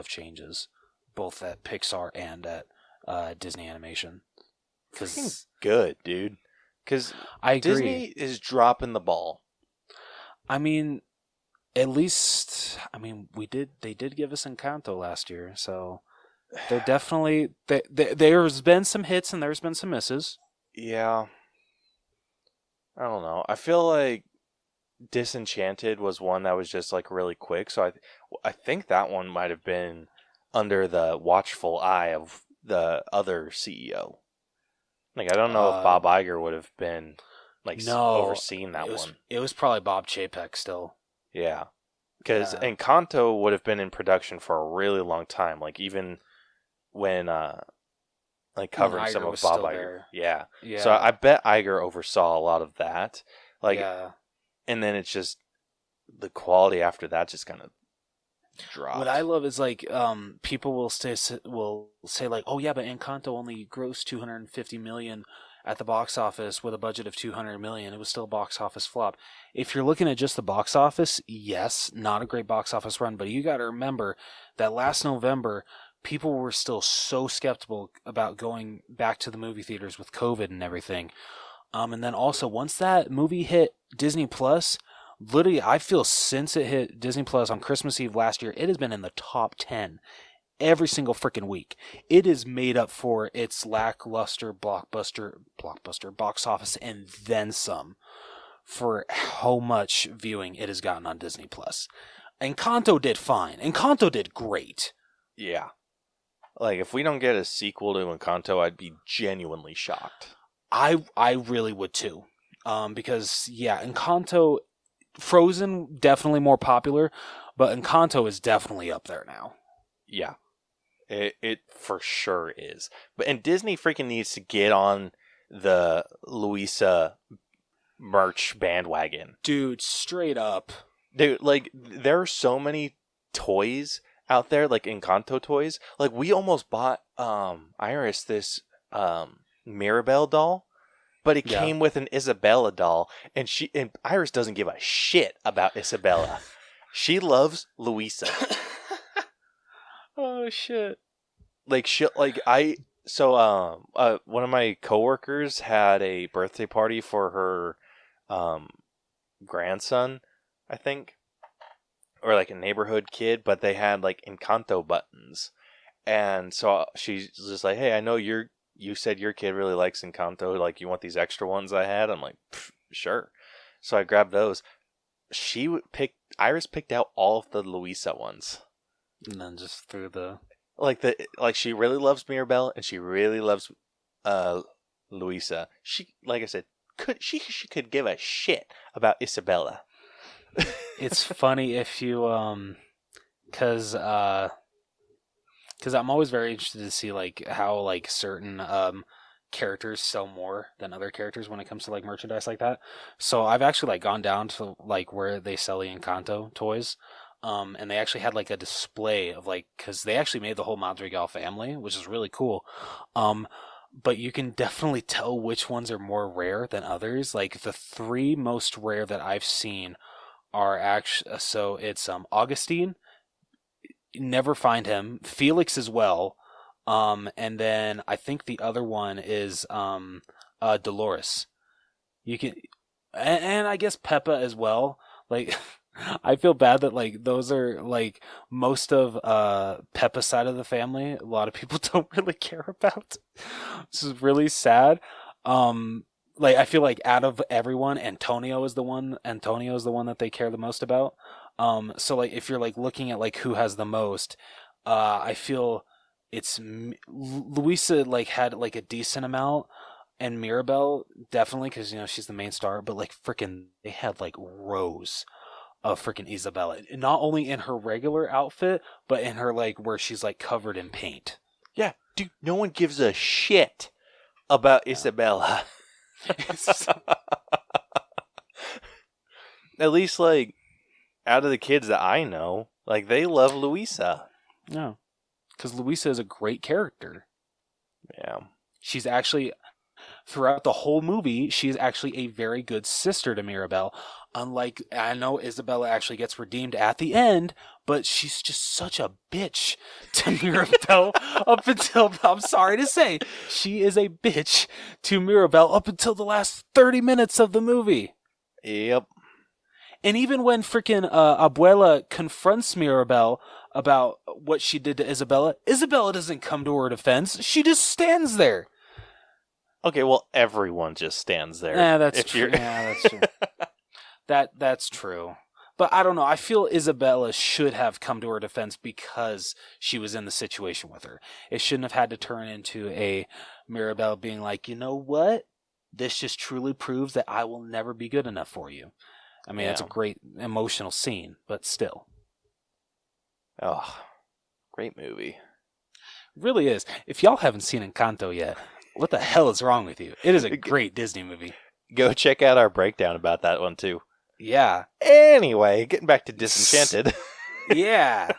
changes, both at Pixar and at Disney Animation. Because good, dude. Because I agree. Disney is dropping the ball. I mean, at least, they did give us Encanto last year, so they're definitely, there's been some hits and there's been some misses. Yeah. I don't know. I feel like Disenchanted was one that was just like really quick, so I think that one might have been under the watchful eye of the other CEO. Like, I don't know if Bob Iger would have been like overseeing that one. It was probably Bob Chapek still. Yeah, because Encanto would have been in production for a really long time. Like, even when like covering some of Bob Iger. Yeah. So I bet Iger oversaw a lot of that. Like, and then it's just the quality after that just kind of dropped. What I love is like people will say like, oh yeah, but Encanto only grossed $250 million at the box office with a budget of $200 million. It was still a box office flop. If you're looking at just the box office, yes, not a great box office run, but you got to remember that last November, people were still so skeptical about going back to the movie theaters with COVID and everything. And then also, once that movie hit Disney Plus, literally, I feel since it hit Disney Plus on Christmas Eve last year, it has been in the top 10 every single freaking week. It is made up for its lackluster blockbuster box office and then some for how much viewing it has gotten on Disney Plus. Encanto did fine. Encanto did great. Yeah. Like, if we don't get a sequel to Encanto, I'd be genuinely shocked. I really would too. Because, yeah, Encanto, Frozen, definitely more popular, but Encanto is definitely up there now. Yeah. It for sure is. And Disney freaking needs to get on the Luisa merch bandwagon. Dude, straight up. Dude, like, there are so many toys out there, like Encanto toys. Like we almost bought Iris this Mirabelle doll, but it came with an Isabella doll, and Iris doesn't give a shit about Isabella. She loves Luisa. Oh shit. One of my coworkers had a birthday party for her grandson, I think, or like a neighborhood kid, but they had like Encanto buttons, and so she's just like, "Hey, I know you said your kid really likes Encanto. Like, you want these extra ones I had?" I'm like, "Sure." So I grabbed those. Iris picked out all of the Luisa ones, and then just threw the she really loves Mirabelle and she really loves Luisa. She, like I said, she could give a shit about Isabella. It's funny if you because I'm always very interested to see like how like certain characters sell more than other characters when it comes to like merchandise like that. So I've actually like gone down to like where they sell the Encanto toys, and they actually had like a display of like, because they actually made the whole Madrigal family, which is really cool. But you can definitely tell which ones are more rare than others. Like the 3 most rare that I've seen are actually, so it's Augustine, never find him, Felix as well, and then I think the other one is Dolores. You can, and I guess Peppa as well. Like I feel bad that like those are like most of Peppa's side of the family. A lot of people don't really care about. This is really sad. Like I feel like out of everyone, Antonio is the one that they care the most about. So like if you're like looking at like who has the most, I feel it's Luisa like had like a decent amount, and Mirabelle definitely, because you know she's the main star. But like freaking, they had like rows of freaking Isabella, not only in her regular outfit, but in her like where she's like covered in paint. Yeah, dude, no one gives a shit about Isabella. At least like out of the kids that I know, like they love Luisa. No, because Luisa is a great character. Yeah, she's actually, throughout the whole movie, she's actually a very good sister to Mirabelle. Unlike, I know Isabella actually gets redeemed at the end, but she's just such a bitch to Mirabelle up until, I'm sorry to say, she is a bitch to Mirabelle up until the last 30 minutes of the movie. Yep. And even when freaking Abuela confronts Mirabelle about what she did to Isabella, Isabella doesn't come to her defense. She just stands there. Okay, well, everyone just stands there. Yeah, that's true. Yeah, that's true. That's true. But I don't know. I feel Isabella should have come to her defense because she was in the situation with her. It shouldn't have had to turn into a Mirabelle being like, you know what? This just truly proves that I will never be good enough for you. I mean, It's a great emotional scene, but still. Oh, great movie. It really is. If y'all haven't seen Encanto yet, what the hell is wrong with you? It is a great Disney movie. Go check out our breakdown about that one, too. Yeah. Anyway, getting back to Disenchanted. Yeah.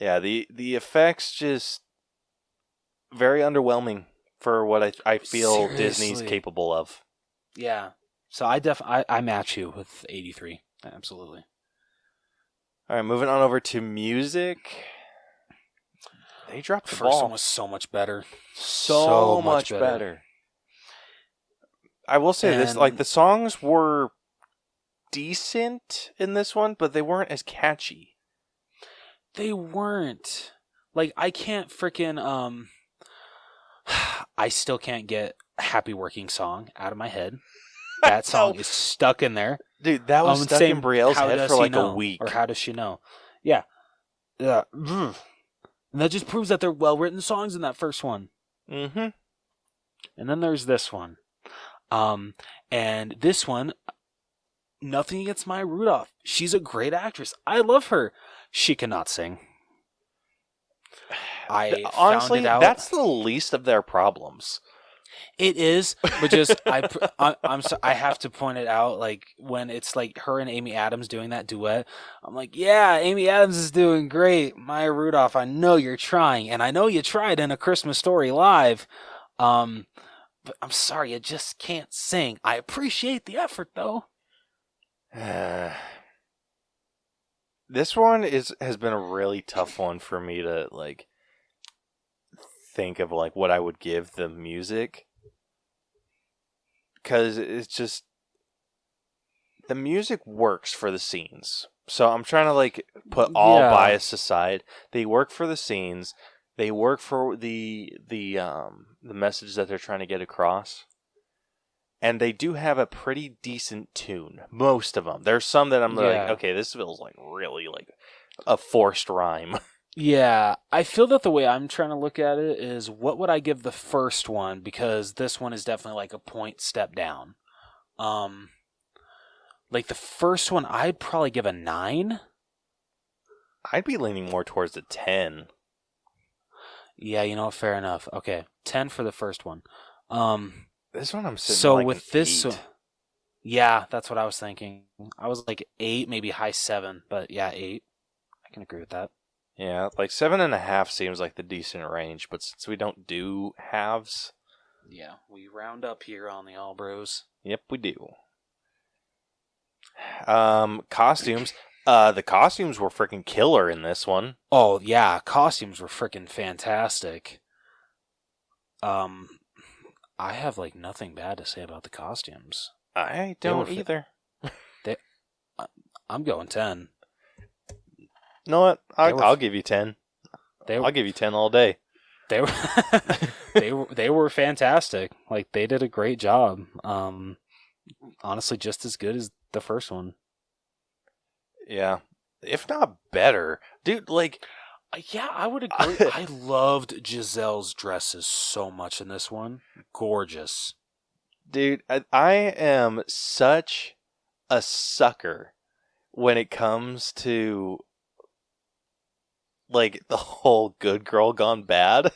Yeah, the effects just very underwhelming for what I feel Seriously. Disney's capable of. Yeah. So I match you with 83. Absolutely. All right, moving on over to music. They dropped the First ball. one was so much better. So much better. I will say this, like the songs were decent in this one, but they weren't as catchy. They weren't. Like I can't freaking I still can't get Happy Working Song out of my head. That song is stuck in there. Dude, that was stuck in Brielle's head for like a week. Or how does she know? Yeah. Yeah. And that just proves that they're well-written songs in that first one. Mm-hmm. And then there's this one. And this one, nothing against Maya Rudolph. She's a great actress. I love her. She cannot sing. Honestly, found it out. That's the least of their problems. It is, but just I have to point it out. Like when it's like her and Amy Adams doing that duet, I'm like, yeah, Amy Adams is doing great. Maya Rudolph, I know you're trying, and I know you tried in A Christmas Story Live. But I'm sorry, you just can't sing. I appreciate the effort though. This one has been a really tough one for me to like think of like what I would give the music, because it's just the music works for the scenes. So I'm trying to like put all bias aside. They work for the scenes. They work for the message that they're trying to get across. And they do have a pretty decent tune. Most of them. There's some that I'm like, okay, this feels like really like a forced rhyme. Yeah, I feel that the way I'm trying to look at it is what would I give the first one, because this one is definitely like a point step down. Like the first one, I'd probably give a 9. I'd be leaning more towards a 10. Yeah, you know, fair enough. Okay, 10 for the first one. This one I'm sitting so like with this, yeah, that's what I was thinking. I was like 8, maybe high 7, but yeah, 8. I can agree with that. Yeah, like 7.5 seems like the decent range, but since we don't do halves, yeah, we round up here on the All Bros. Yep, we do. Costumes. The costumes were freaking killer in this one. Oh yeah, costumes were freaking fantastic. I have like nothing bad to say about the costumes. I don't either. I'm going 10. You know what? I'll give you 10. I'll give you 10 all day. They were they were fantastic. Like they did a great job. Honestly, just as good as the first one. Yeah, if not better, dude. Like, yeah, I would agree. I loved Giselle's dresses so much in this one. Gorgeous, dude. I am such a sucker when it comes to like the whole good girl gone bad.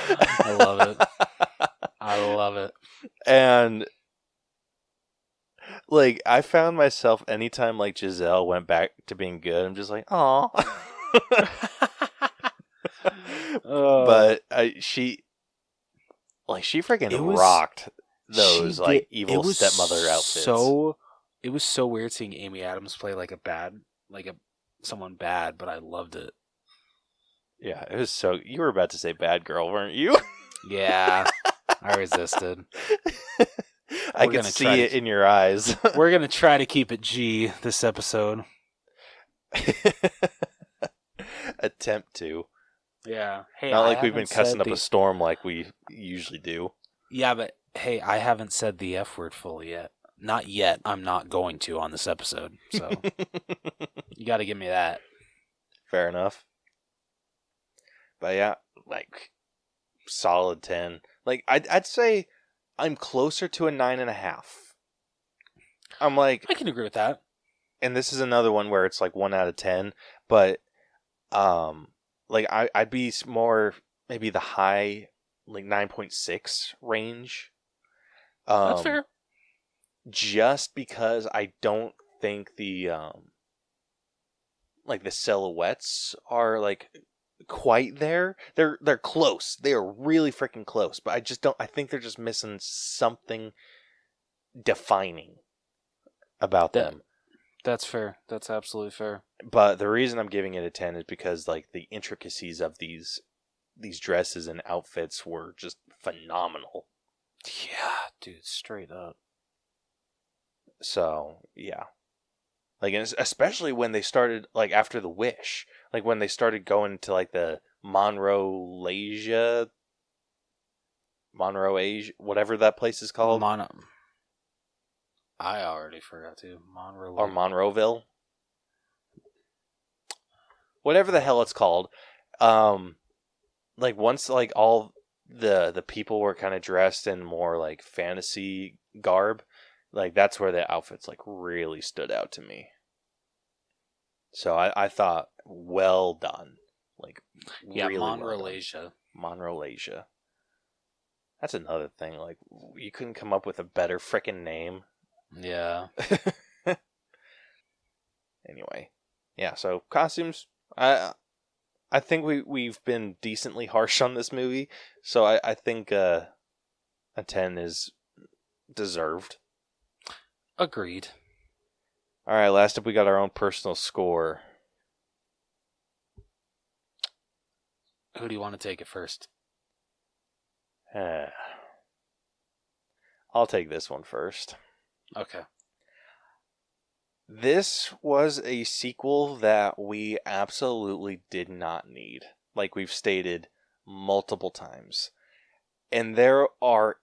I love it. I love it. And like I found myself anytime like Giselle went back to being good, I'm just like, "Aw." But she freaking rocked those like evil stepmother outfits. It was so weird seeing Amy Adams play like someone bad, but I loved it. Yeah, it was so. You were about to say bad girl, weren't you? Yeah, I resisted. I can see it in your eyes. We're going to try to keep it G this episode. Attempt to. Yeah. Hey, not like we've been cussing up a storm like we usually do. Yeah, but hey, I haven't said the F word fully yet. Not yet. I'm not going to on this episode. So you got to give me that. Fair enough. But yeah, like solid 10. Like I'd say I'm closer to a 9.5. I'm like, I can agree with that. And this is another one where it's like 1 out of 10, but like I'd be more maybe the high like 9.6 range. That's fair. Just because I don't think the like the silhouettes are like quite there. They're close. They are really freaking close, but I think they're just missing something defining about them. That's fair. That's absolutely fair. But the reason I'm giving it a 10 is because like the intricacies of these dresses and outfits were just phenomenal. Yeah, dude, straight up. So, yeah. Like, especially when they started, like, after the Wish. Like, when they started going to, like, the Monroe-Asia, whatever that place is called. I already forgot to. Or Monroeville. Whatever the hell it's called. Like, once, like, all the people were kind of dressed in more, like, fantasy garb, like, that's where the outfits, like, really stood out to me. So I thought, well done. Like, yeah, really Monroe-Asia. Monroe-Asia. That's another thing. Like, you couldn't come up with a better frickin' name. Yeah. Anyway, yeah. So costumes, I think we've been decently harsh on this movie. So I think a 10 is deserved. Agreed. All right. Last up, we got our own personal score. Who do you want to take it first? I'll take this one first. Okay. This was a sequel that we absolutely did not need, like we've stated multiple times. And there are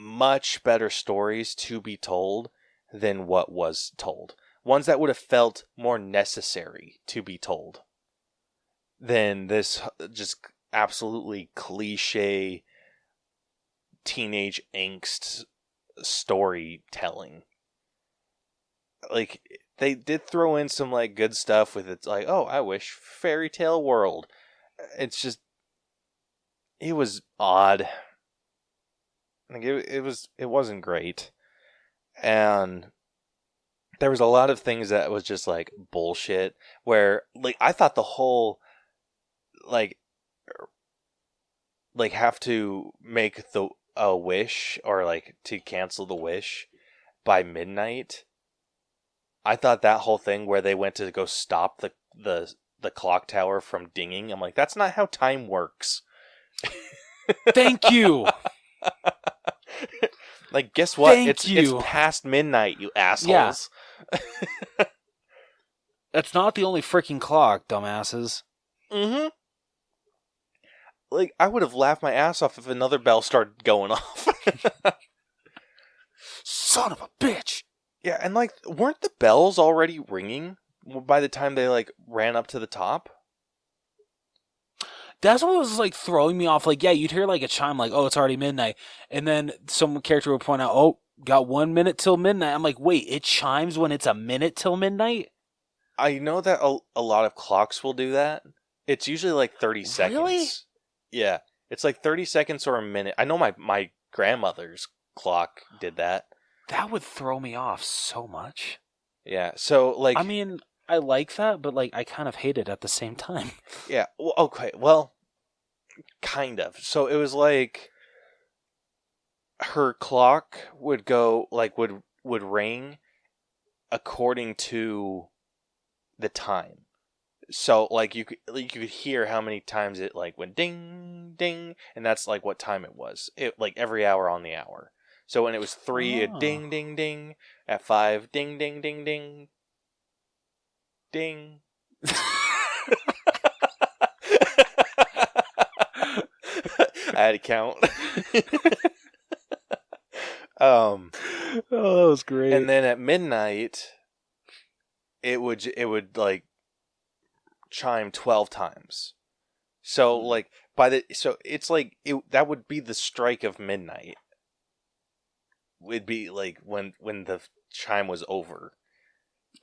much better stories to be told than what was told. Ones that would have felt more necessary to be told than this just absolutely cliche teenage angst storytelling. Like, they did throw in some like good stuff with it, like, oh, I wish fairy tale world. It's just, it was odd. Like, it wasn't great. And there was a lot of things that was just like bullshit, where like I thought the whole like have to make a wish, or like to cancel the wish by midnight. I thought that whole thing where they went to go stop the clock tower from dinging, I'm like, that's not how time works. Thank you. Like, guess what? Thank It's you. past midnight, you assholes. Yeah. That's not the only freaking clock, dumbasses. Mm-hmm. Like, I would have laughed my ass off if another bell started going off. Son of a bitch. Yeah, and like, weren't the bells already ringing by the time they like ran up to the top? That's what was like throwing me off. Like, yeah, you'd hear like a chime, like, oh, it's already midnight. And then some character would point out, oh, got 1 minute till midnight. I'm like, wait, it chimes when it's a minute till midnight? I know that a lot of clocks will do that. It's usually like 30 seconds. Really? Yeah, it's like 30 seconds or a minute. I know my grandmother's clock did that. That would throw me off so much. Yeah, so like... I mean, I like that, but like I kind of hate it at the same time. Yeah, well, okay, well, kind of. So it was like her clock would go, like, would ring according to the time. So like you could hear how many times it like went ding ding, and that's like what time it was. It like every hour on the hour. So when it was 3, it ding ding ding. At 5, ding ding ding ding. Ding. I had to count. Oh, that was great. And then at midnight, it would like chime 12 times. So like so it's like that would be the strike of midnight. It'd be like when the chime was over.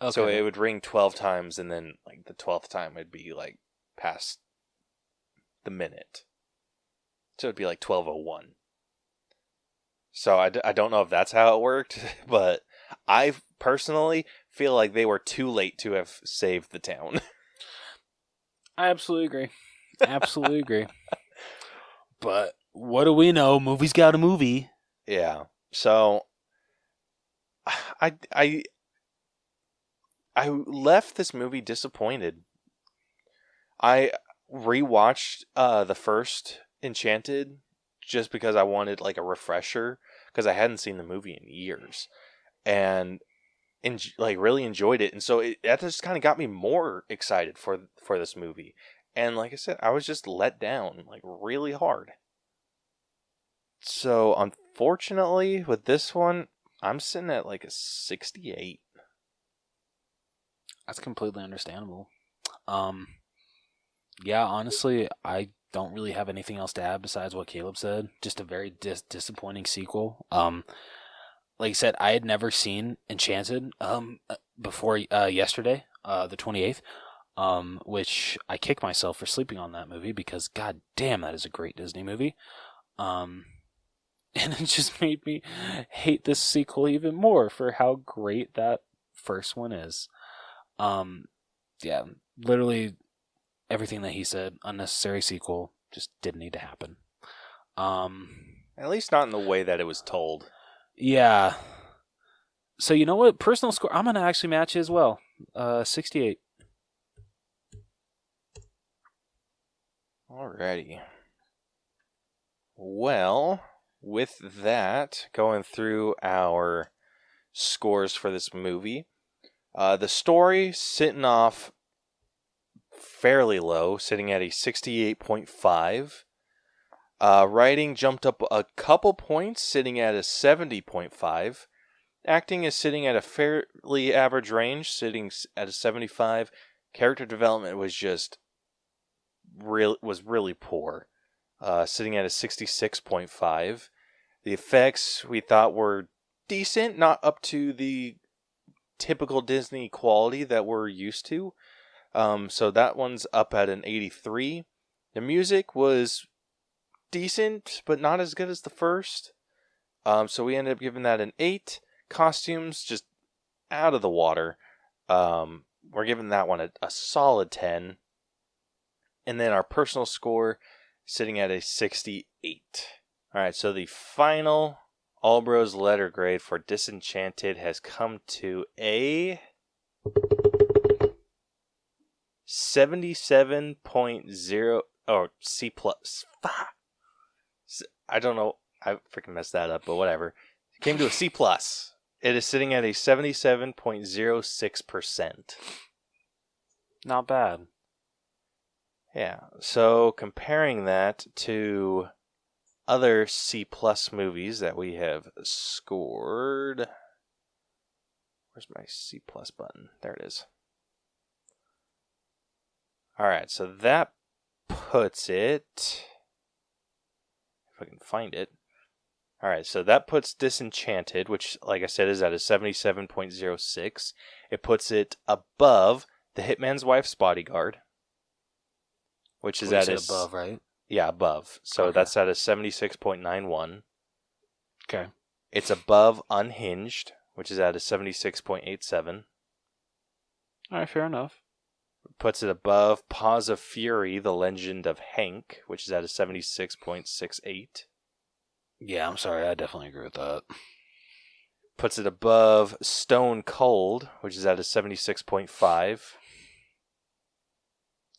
Okay. So it would ring 12 times, and then like the 12th time would be like past the minute. So it'd be like 12:01. So I don't know if that's how it worked, but I personally feel like they were too late to have saved the town. I absolutely agree. Absolutely agree. But what do we know? Movie's got a movie. Yeah. So I left this movie disappointed. I rewatched the first Enchanted just because I wanted like a refresher, because I hadn't seen the movie in years, and like really enjoyed it, and so that just kind of got me more excited for this movie. And like I said, I was just let down like really hard. So unfortunately, with this one, I'm sitting at like a 68. That's completely understandable. Yeah, honestly, I don't really have anything else to add besides what Caleb said. Just a very disappointing sequel. Like I said, I had never seen Enchanted before yesterday, the 28th, which I kick myself for sleeping on that movie because god damn, that is a great Disney movie. And it just made me hate this sequel even more for how great that first one is. Yeah, literally everything that he said, unnecessary sequel, just didn't need to happen. At least not in the way that it was told. Yeah. So you know what? Personal score, I'm going to actually match it as well. 68. Alrighty. Well, with that, going through our scores for this movie, the story sitting off fairly low, sitting at a 68.5. Writing jumped up a couple points, sitting at a 70.5. Acting is sitting at a fairly average range, sitting at a 75. Character development was just really poor, sitting at a 66.5. The effects we thought were decent, not up to the typical Disney quality that we're used to. So that one's up at an 83. The music was decent, but not as good as the first. So we ended up giving that an 8. Costumes, just out of the water. We're giving that one a solid 10. And then our personal score sitting at a 68. Alright, so the final Allbros letter grade for Disenchanted has come to a 77.0, or C+. I don't know, I freaking messed that up, but whatever. It came to a C+. It is sitting at a 77.06%. Not bad. Yeah, so comparing that to other C+ movies that we have scored. Where's my C+ button? There it is. Alright, so that puts it... if I can find it. Alright, so that puts Disenchanted, which, like I said, is at a 77.06. It puts it above The Hitman's Wife's Bodyguard, which is at a... above, right? Yeah, above. So Okay. that's at a 76.91. Okay. It's above Unhinged, which is at a 76.87. Alright, fair enough. Puts it above Paws of Fury, The Legend of Hank, which is at a 76.68. Yeah, I'm sorry, I definitely agree with that. Puts it above Stone Cold, which is at a 76.5.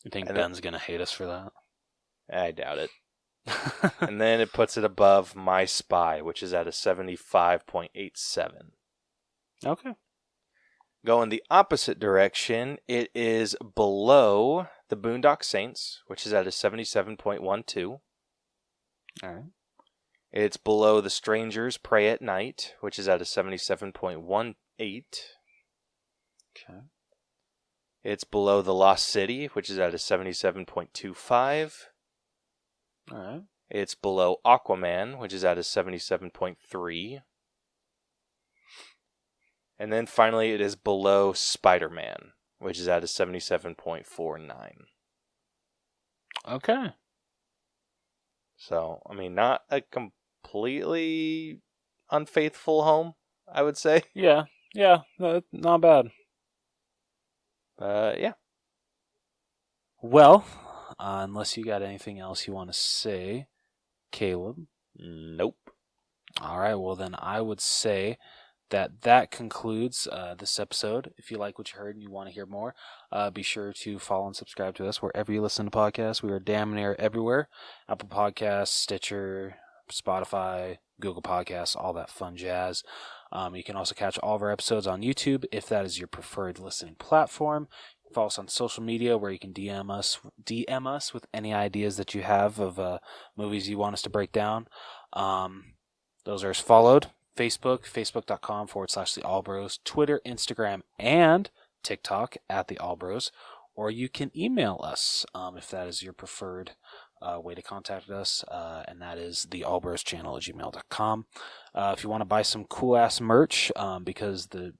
You think And Ben's going to hate us for that? I doubt it. And then it puts it above My Spy, which is at a 75.87. Okay. Going the opposite direction, it is below The Boondock Saints, which is at a 77.12. Alright. It's below The Strangers Pray at Night, which is at a 77.18. Okay. It's below The Lost City, which is at a 77.25. Alright. It's below Aquaman, which is at a 77.3. And then finally, it is below Spider-Man, which is at a 77.49. Okay. So, I mean, not a completely unfaithful home, I would say. Yeah. Yeah, not bad. Yeah. Well, unless you got anything else you want to say, Caleb. Nope. All right, well then I would say that concludes this episode. If you like what you heard and you want to hear more, be sure to follow and subscribe to us wherever you listen to podcasts. We are damn near everywhere. Apple Podcasts, Stitcher, Spotify, Google Podcasts, all that fun jazz. You can also catch all of our episodes on YouTube if that is your preferred listening platform. Follow us on social media where you can DM us with any ideas that you have of movies you want us to break down. Those are as followed. Facebook, facebook.com/The Allbros, Twitter, Instagram, and TikTok @The Allbros, or you can email us if that is your preferred way to contact us, and that is theallbroschannel@gmail.com. If you want to buy some cool ass merch, because the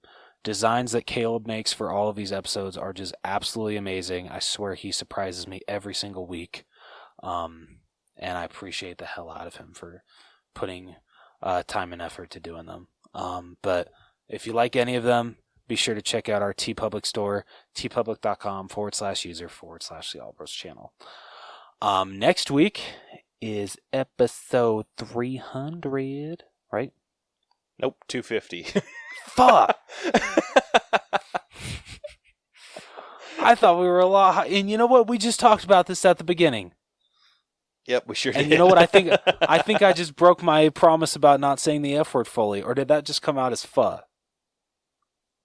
designs that Caleb makes for all of these episodes are just absolutely amazing. I swear he surprises me every single week, and I appreciate the hell out of him for putting time and effort to doing them. But if you like any of them, be sure to check out our TeePublic store, tpublic.com/user/the All Bros channel. Next week is episode 300, right? Nope, 250. Fuck! I thought we were a lot high. And you know what? We just talked about this at the beginning. Yep, we sure did. And you know what? I think I just broke my promise about not saying the F word fully. Or did that just come out as pho?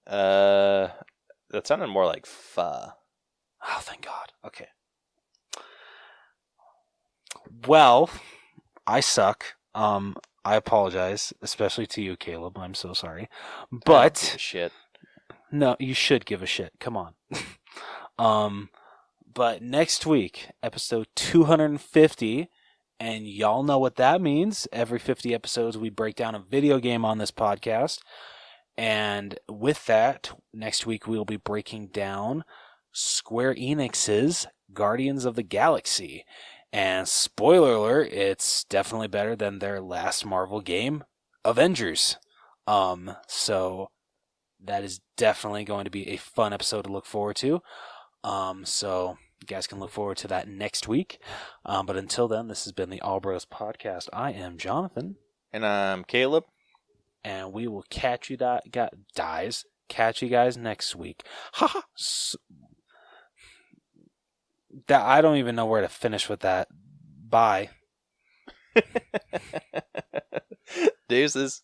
That sounded more like pho. Oh, thank God. Okay. Well, I suck. I apologize, especially to you, Caleb. I'm so sorry. But shit. No, you should give a shit. Come on. But next week, episode 250, and y'all know what that means. Every 50 episodes, we break down a video game on this podcast. And with that, next week we'll be breaking down Square Enix's Guardians of the Galaxy. And spoiler alert, it's definitely better than their last Marvel game, Avengers. So that is definitely going to be a fun episode to look forward to. So you guys can look forward to that next week. But until then, this has been the All Bros Podcast. I am Jonathan. And I'm Caleb. And we will catch you catch you guys next week. Ha That I don't even know where to finish with that. Bye. Deuces.